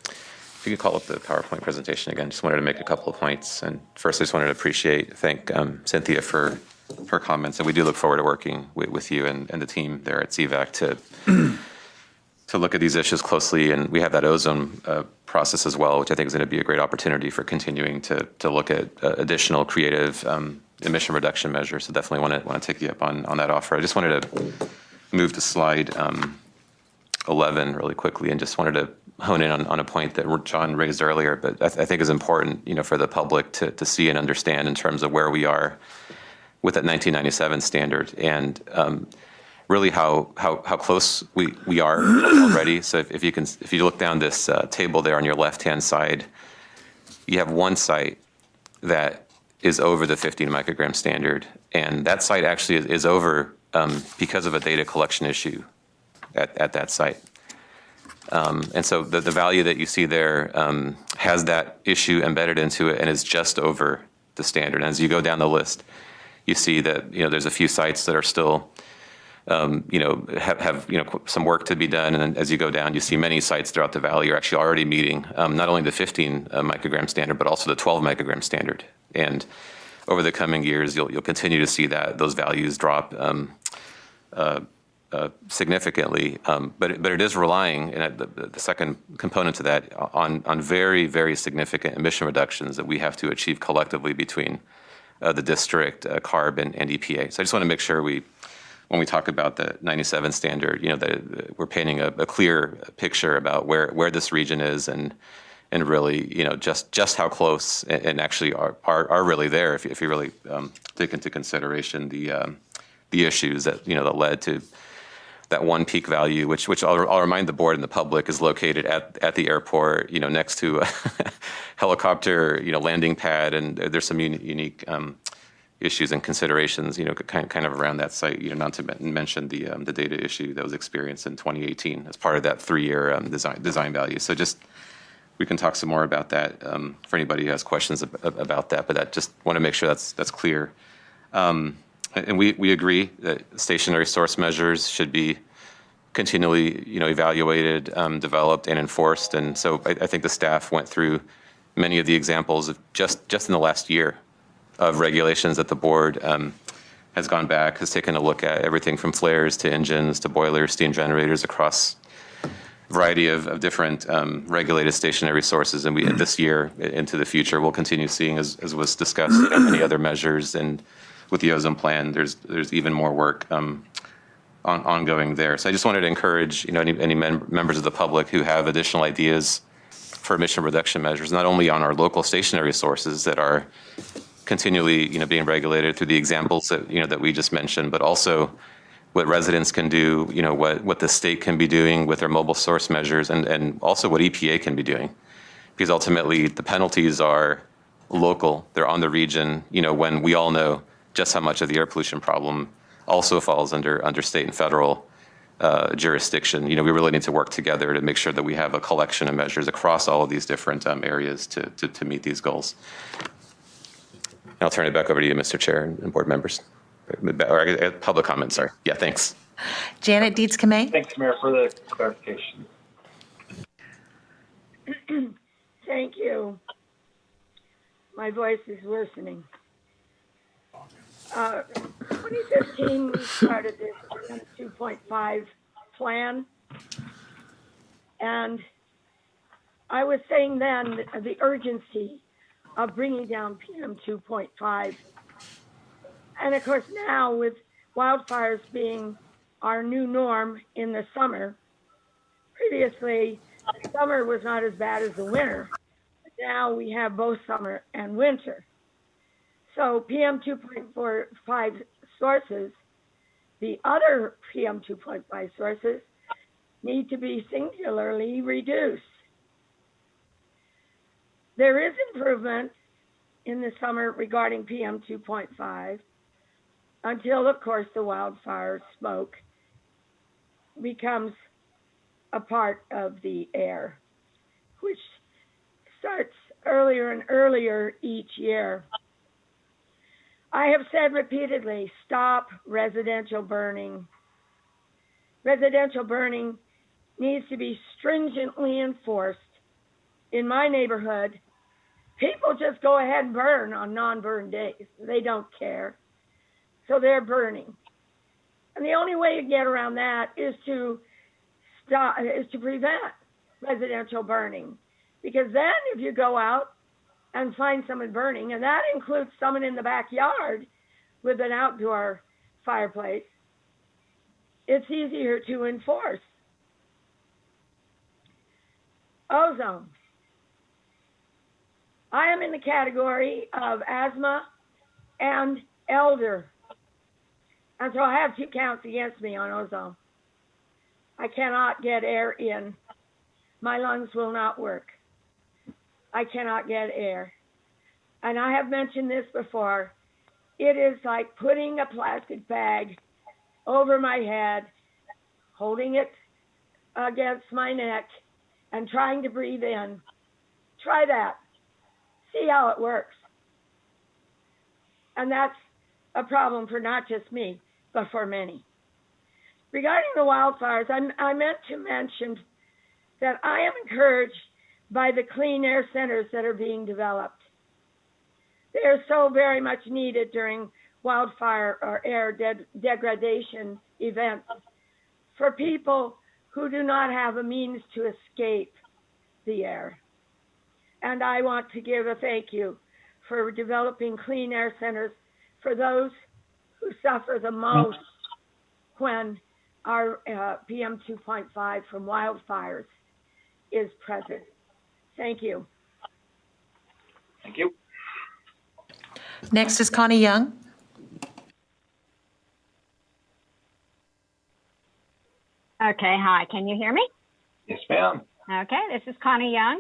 If you could call up the PowerPoint presentation again, just wanted to make a couple of points. And first, I just wanted to thank Cynthia for her comments. And we do look forward to working with you and the team there at CVAC to look at these issues closely. And we have that ozone process as well, which I think is going to be a great opportunity for continuing to look at additional creative emission reduction measures. So definitely want to take you up on that offer. I just wanted to move to slide 11 really quickly and just wanted to hone in on a point that John raised earlier, but I think is important, for the public to see and understand in terms of where we are with that 1997 standard and really how close we are already. So if you look down this table there on your left-hand side, you have one site that is over the 15 microgram standard, and that site actually is over because of a data collection issue at that site. And so the value that you see there has that issue embedded into it and is just over the standard. And as you go down the list, you see that there's a few sites that are still have some work to be done. And then as you go down, you see many sites throughout the valley are actually already meeting not only the 15 microgram standard, but also the 12 microgram standard. And over the coming years, you'll continue to see those values drop significantly, but it is relying, and the second component to that, on very, very significant emission reductions that we have to achieve collectively between the district, CARB, and EPA. So I just want to make sure when we talk about the 97 standard, that we're painting a clear picture about where this region is and really, just how close and actually are really there if you really take into consideration the the issues that that led to that one peak value, which I'll remind the board and the public is located at the airport, next to a helicopter, landing pad, and there's some unique issues and considerations, kind of around that site, not to mention the data issue that was experienced in 2018 as part of that 3-year design value. So we can talk some more about that for anybody who has questions about that, but I just want to make sure that's clear. And we agree that stationary source measures should be continually, evaluated, developed, and enforced. And so I think the staff went through many of the examples of just in the last year of regulations that the board has gone back, has taken a look at everything from flares to engines to boilers, steam generators across a variety of different regulated stationary sources. And this year into the future, we'll continue seeing, as was discussed, many other measures. And with the ozone plan, there's even more work ongoing there. So I just wanted to encourage any members of the public who have additional ideas for emission reduction measures, not only on our local stationary sources that are continually being regulated through the examples that that we just mentioned, but also what residents can do, what the state can be doing with their mobile source measures, and also what EPA can be doing, because ultimately the penalties are local, they're on the region. When we all know just how much of the air pollution problem also falls under state and federal jurisdiction. We really need to work together to make sure that we have a collection of measures across all of these different areas to meet these goals. I'll turn it back over to you, Mr. Chair and board members. Or public comment, sorry. Yeah, thanks. Janet Dietz-Kamay. Thanks, Mayor, for the clarification. Thank you. My voice is worsening. 2015, we started this 2.5 plan, and I was saying then the urgency of bringing down PM 2.5. And of course now, with wildfires being our new norm in the summer, previously the summer was not as bad as the winter, but now we have both summer and winter. So PM 2.45 sources, the other PM 2.5 sources, need to be singularly reduced. There is improvement in the summer regarding PM 2.5 until, of course, the wildfire smoke becomes a part of the air, which starts earlier and earlier each year. I have said repeatedly, stop residential burning. Residential burning needs to be stringently enforced. In my neighborhood, people just go ahead and burn on non-burn days. They don't care. So they're burning. And the only way you get around that is to prevent residential burning. Because then if you go out and find someone burning, and that includes someone in the backyard with an outdoor fireplace, it's easier to enforce. Ozone. I am in the category of asthma and elder. And so I have 2 counts against me on ozone. I cannot get air in. My lungs will not work. I cannot get air. And I have mentioned this before. It is like putting a plastic bag over my head, holding it against my neck, and trying to breathe in. Try that. See how it works. And that's a problem for not just me, but for many. Regarding the wildfires, I meant to mention that I am encouraged by the clean air centers that are being developed. They are so very much needed during wildfire or air degradation events for people who do not have a means to escape the air. And I want to give a thank you for developing clean air centers for those who suffer the most when our PM 2.5 from wildfires is present. Thank you. Thank you. Next is Connie Young. Okay, hi. Can you hear me? Yes, ma'am. Okay, this is Connie Young.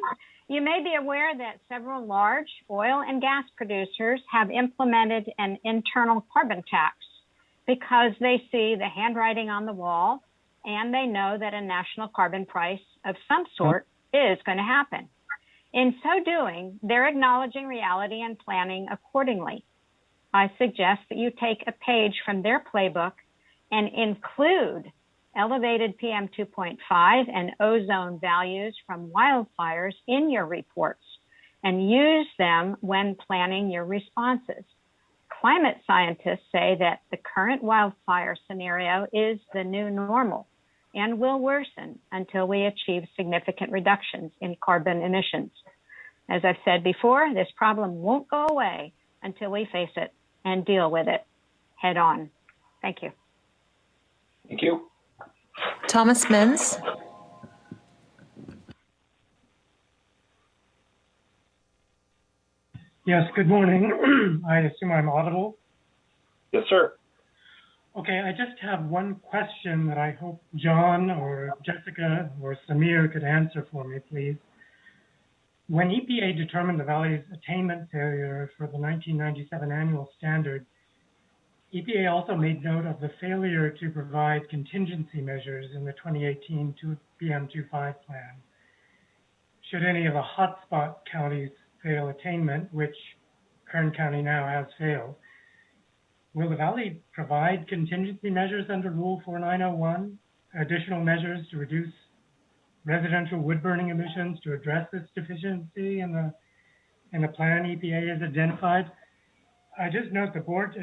You may be aware that several large oil and gas producers have implemented an internal carbon tax because they see the handwriting on the wall and they know that a national carbon price of some sort is going to happen. In so doing, they're acknowledging reality and planning accordingly. I suggest that you take a page from their playbook and include elevated PM 2.5 and ozone values from wildfires in your reports and use them when planning your responses. Climate scientists say that the current wildfire scenario is the new normal and will worsen until we achieve significant reductions in carbon emissions. As I've said before, this problem won't go away until we face it and deal with it head on. Thank you. Thank you. Thomas Mins. Yes, good morning. I assume I'm audible. Yes, sir. Okay, I just have one question that I hope John or Jessica or Samir could answer for me, please. When EPA determined the Valley's attainment failure for the 1997 annual standard, EPA also made note of the failure to provide contingency measures in the 2018 PM25 plan. Should any of the hotspot counties fail attainment, which Kern County now has failed, will the Valley provide contingency measures under Rule 4901, additional measures to reduce residential wood burning emissions to address this deficiency in the plan EPA has identified? I just note the board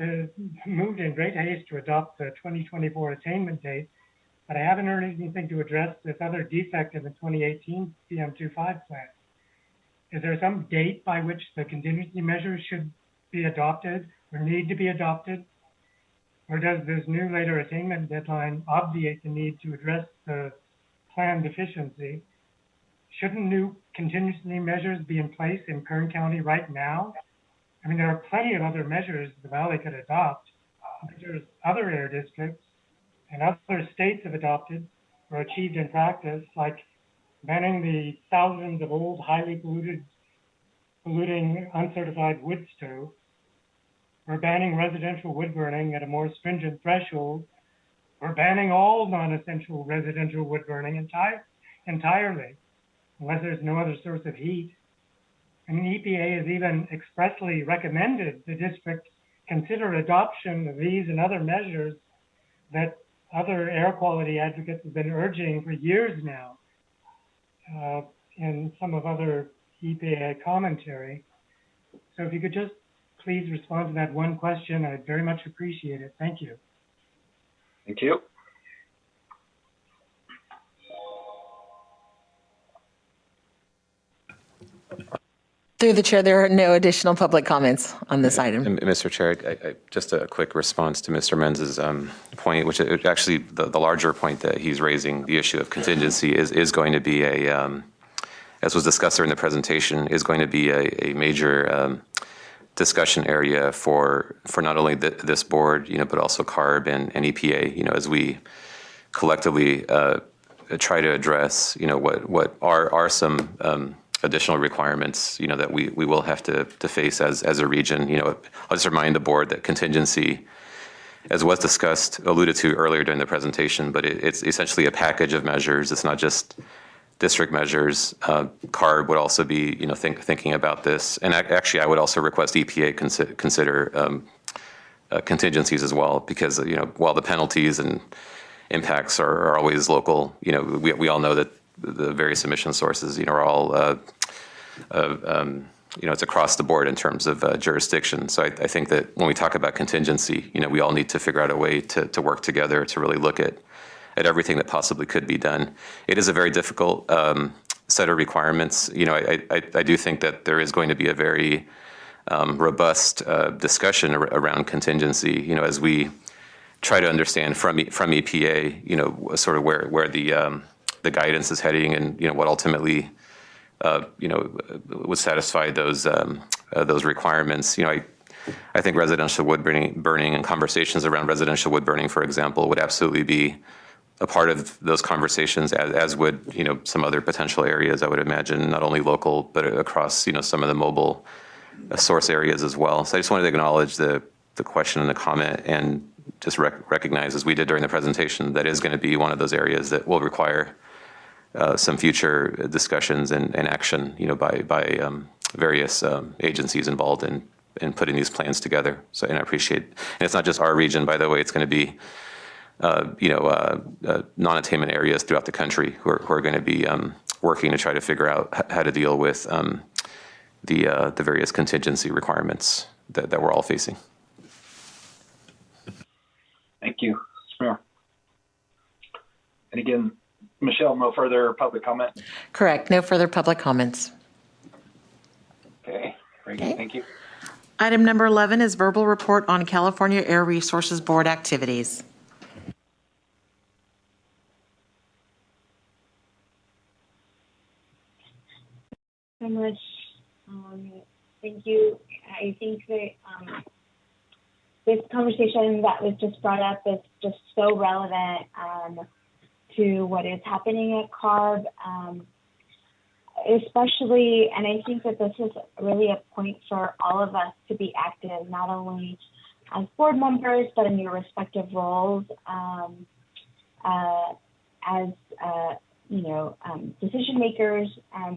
moved in great haste to adopt the 2024 attainment date, but I haven't heard anything to address this other defect in the 2018 PM25 plan. Is there some date by which the contingency measures should be adopted or need to be adopted? Or does this new later attainment deadline obviate the need to address the plan deficiency? Shouldn't new contingency measures be in place in Kern County right now? I mean, there are plenty of other measures the Valley could adopt. There's other air districts and other states have adopted or achieved in practice, like banning the thousands of old, highly polluting, uncertified wood stove, or banning residential wood burning at a more stringent threshold, or banning all non-essential residential wood burning entirely, unless there's no other source of heat. I mean, EPA has even expressly recommended the district consider adoption of these and other measures that other air quality advocates have been urging for years now in some of other EPA commentary. So if you could just please respond to that one question, I'd very much appreciate it. Thank you. Thank you. Through the chair, there are no additional public comments on this item. Mr. Chair, just a quick response to Mr. Menz's point, which actually the larger point that he's raising, the issue of contingency is going to be as was discussed during the presentation, is going to be a major discussion area for not only this board, but also CARB and EPA, as we collectively try to address, what are some additional requirements, that we will have to face as a region. I'll just remind the board that contingency, as was discussed, alluded to earlier during the presentation, but it's essentially a package of measures. It's not just district measures. CARB would also be, thinking about this. And actually, I would also request EPA consider contingencies as well, because, while the penalties and impacts are always local, we all know that the various emission sources, are all, it's across the board in terms of jurisdiction. So I think that when we talk about contingency, we all need to figure out a way to work together to really look at everything that possibly could be done. It is a very difficult set of requirements. I do think that there is going to be a very robust discussion around contingency, as we try to understand from EPA, sort of where the guidance is heading and, what ultimately, would satisfy those requirements. I think residential wood burning and conversations around residential wood burning, for example, would absolutely be a part of those conversations, as would, some other potential areas, I would imagine, not only local, but across, some of the mobile source areas as well. So I just wanted to acknowledge the question and the comment, and just recognize, as we did during the presentation, that is going to be one of those areas that will require some future discussions and action, by various agencies involved in putting these plans together. So, and I appreciate, and it's not just our region, by the way, it's going to be, non-attainment areas throughout the country who are going to be working to try to figure out how to deal with the various contingency requirements that we're all facing. Thank you, Samir. And again, Michelle, no further public comment? Correct. No further public comments. Okay, very good. Thank you. Item number 11 is verbal report on California Air Resources Board activities. So much. Thank you. I think that this conversation that was just brought up is just so relevant to what is happening at CARB, especially, and I think that this is really a point for all of us to be active, not only as board members, but in your respective roles as decision makers,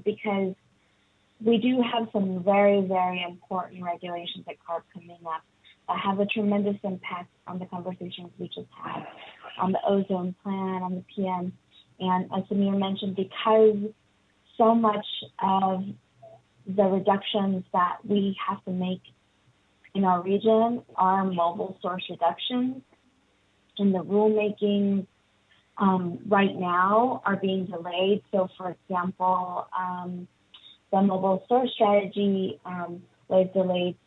because we do have some very, very important regulations at CARB coming up that have a tremendous impact on the conversations we just had, on the ozone plan, on the PM. And as Samir mentioned, because so much of the reductions that we have to make in our region are mobile source reductions, and the rulemaking right now are being delayed. So, for example, the mobile source strategy was delayed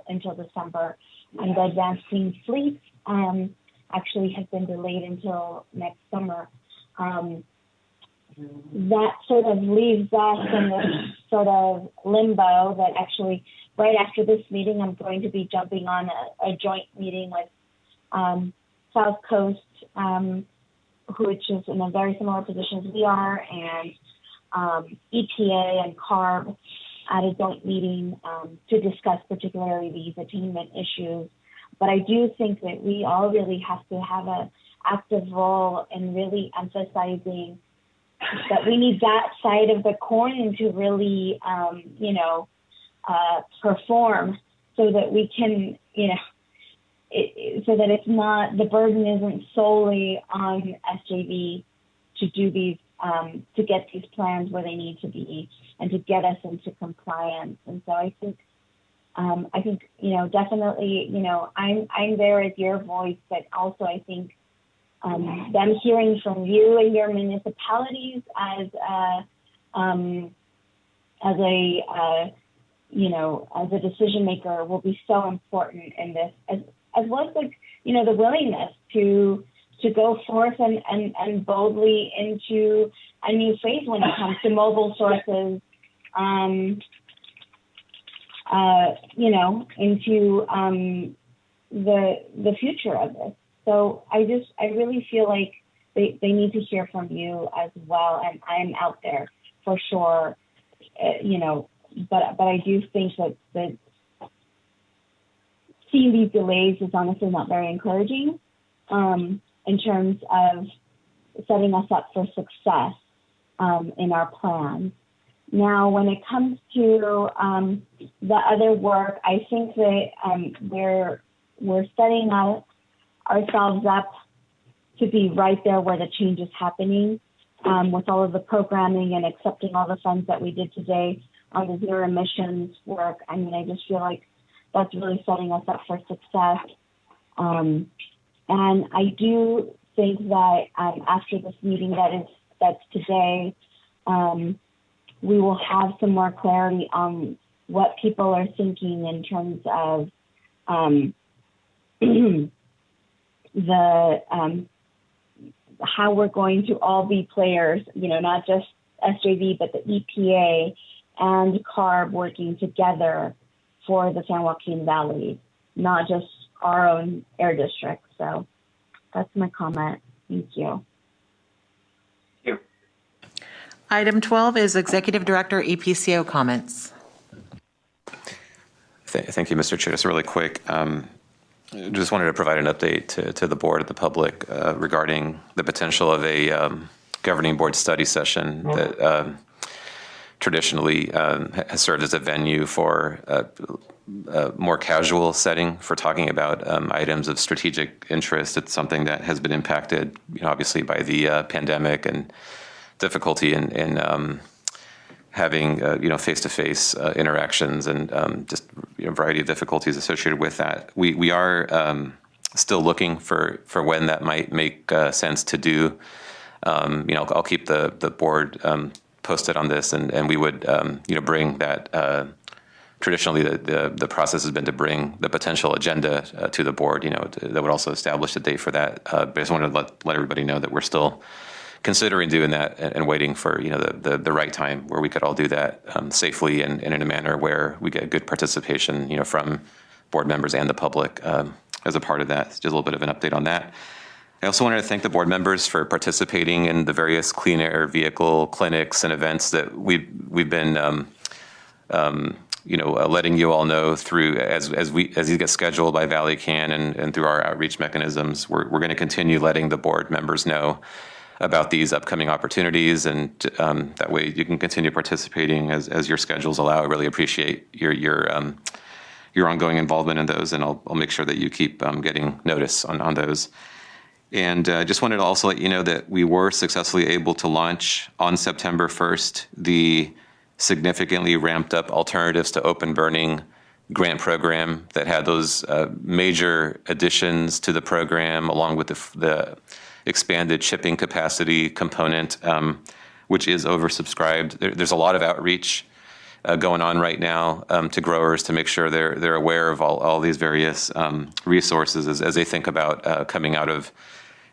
until December, and the advanced clean fleet actually has been delayed until next summer. That sort of leaves us in this sort of limbo that actually right after this meeting, I'm going to be jumping on a joint meeting with South Coast, which is in a very similar position as we are, and EPA and CARB at a joint meeting to discuss particularly these attainment issues. But I do think that we all really have to have an active role in really emphasizing that we need that side of the coin to really, perform, so that we can, so that it's not, the burden isn't solely on SJV to do these, to get these plans where they need to be and to get us into compliance. And so I think, definitely, I'm there as your voice, but also I think them hearing from you and your municipalities as a decision maker will be so important in this, as well as the willingness to go forth and boldly into a new phase when it comes to mobile sources, into the future of this. So I really feel like they need to hear from you as well, and I'm out there for sure, but I do think that seeing these delays is honestly not very encouraging in terms of setting us up for success in our plans. Now, when it comes to the other work, I think that we're setting ourselves up to be right there where the change is happening, with all of the programming and accepting all the funds that we did today on the zero emissions work. I mean, I just feel like that's really setting us up for success. And I do think that after this meeting that's today, we will have some more clarity on what people are thinking in terms of how we're going to all be players, not just SJV, but the EPA and CARB working together for the San Joaquin Valley, not just our own air district. So that's my comment. Thank you. Item 12 is Executive Director EPCO comments. Thank you, Mr. Chair. Just really quick, just wanted to provide an update to the board and the public regarding the potential of a governing board study session that traditionally has served as a venue for a more casual setting for talking about items of strategic interest. It's something that has been impacted, obviously, by the pandemic and difficulty in having face-to-face interactions and just a variety of difficulties associated with that. We are still looking for when that might make sense to do. I'll keep the board posted on this, and we would bring that. Traditionally, the process has been to bring the potential agenda to the board. That would also establish a date for that. But I just wanted to let everybody know that we're still considering doing that and waiting for the right time where we could all do that safely and in a manner where we get good participation from board members and the public as a part of that. Just a little bit of an update on that. I also wanted to thank the board members for participating in the various clean air vehicle clinics and events that we've been letting you all know through as these get scheduled by Valley Can and through our outreach mechanisms. We're going to continue letting the board members know about these upcoming opportunities, and that way you can continue participating as your schedules allow. I really appreciate your ongoing involvement in those, and I'll make sure that you keep getting notice on those. And I just wanted to also let you know that we were successfully able to launch on September 1st the significantly ramped up Alternatives to Open Burning grant program that had those major additions to the program, along with the expanded shipping capacity component, which is oversubscribed. There's a lot of outreach going on right now to growers to make sure they're aware of all these various resources as they think about coming out of,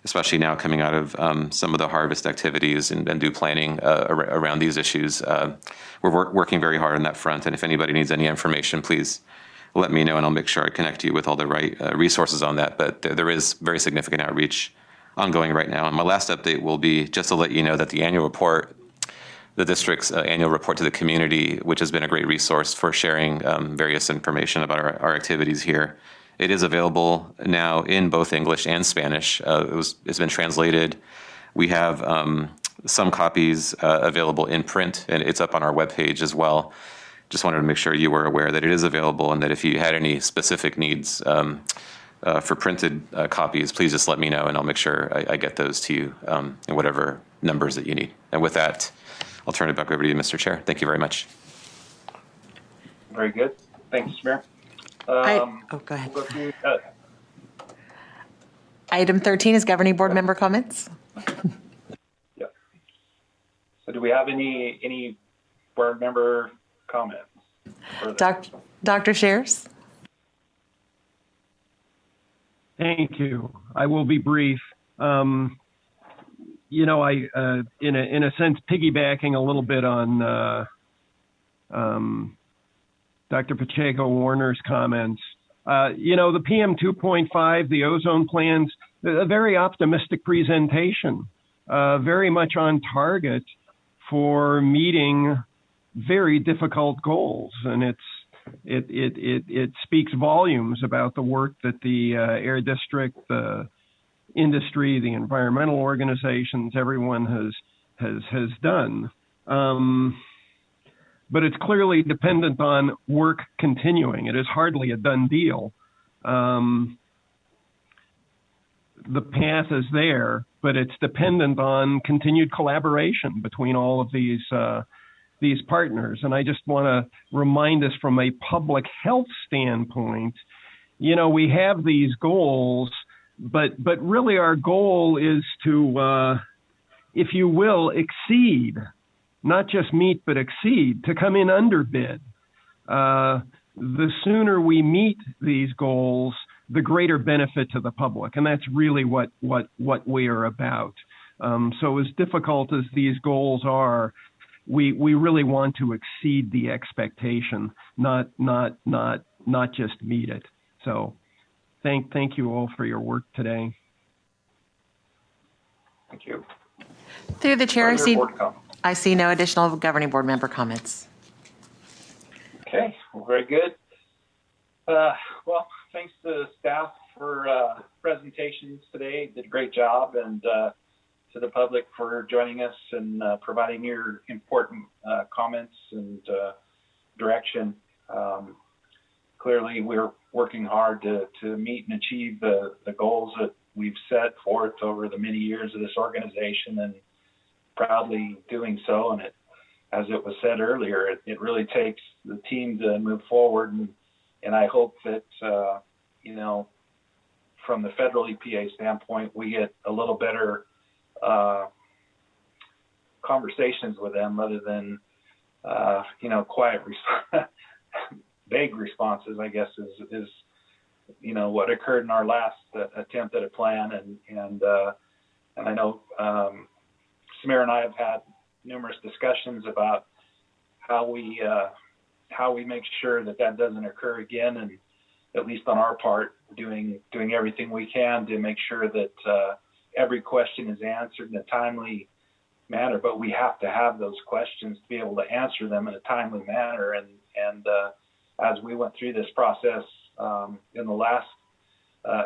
especially now coming out of some of the harvest activities and do planning around these issues. We're working very hard on that front, and if anybody needs any information, please let me know and I'll make sure I connect you with all the right resources on that. But there is very significant outreach ongoing right now. And my last update will be just to let you know that the annual report, the district's annual report to the community, which has been a great resource for sharing various information about our activities here. It is available now in both English and Spanish. It's been translated. We have some copies available in print, and it's up on our webpage as well. Just wanted to make sure you were aware that it is available, and that if you had any specific needs for printed copies, please just let me know, and I'll make sure I get those to you in whatever numbers that you need. And with that, I'll turn it back over to you, Mr. Chair. Thank you very much. Very good. Thanks, Mayor. Go ahead. We'll go through, Item 13 is Governing Board member comments. yeah. So do we have any board member comments? Dr. Shares? Thank you. I will be brief. I, in a sense, piggybacking a little bit on Dr. Pacheco-Warner's comments. The PM 2.5, the ozone plans, a very optimistic presentation, very much on target for meeting very difficult goals, and it speaks volumes about the work that the Air District, the industry, the environmental organizations, everyone has done. But it's clearly dependent on work continuing. It is hardly a done deal. The path is there, but it's dependent on continued collaboration between all of these partners. And I just want to remind us from a public health standpoint, we have these goals, but really our goal is to, if you will, exceed. Not just meet, but exceed, to come in under bid. The sooner we meet these goals, the greater benefit to the public. And that's really what we are about. So as difficult as these goals are, we really want to exceed the expectation, not just meet it. So thank you all for your work today. Thank you. Through the chair, I see no additional governing board member comments. Okay, well, very good. Well, thanks to staff for presentations today. Did a great job, and to the public for joining us and providing your important comments and direction. Clearly, we're working hard to meet and achieve the goals that we've set forth over the many years of this organization, and proudly doing so. And as it was said earlier, it really takes the team to move forward. And I hope that, from the federal EPA standpoint, we get a little better conversations with them rather than, quiet, vague responses, I guess, is what occurred in our last attempt at a plan. And I know Samir and I have had numerous discussions about how we make sure that doesn't occur again, and at least on our part, doing everything we can to make sure that every question is answered in a timely manner. But we have to have those questions to be able to answer them in a timely manner. And as we went through this process in the last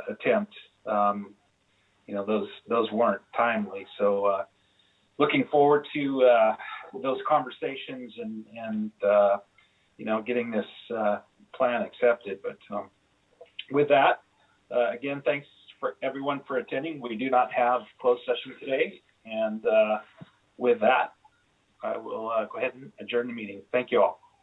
attempt, those weren't timely. So looking forward to those conversations and getting this plan accepted. But with that, again, thanks for everyone for attending. We do not have closed session today. And with that, I will go ahead and adjourn the meeting. Thank you all.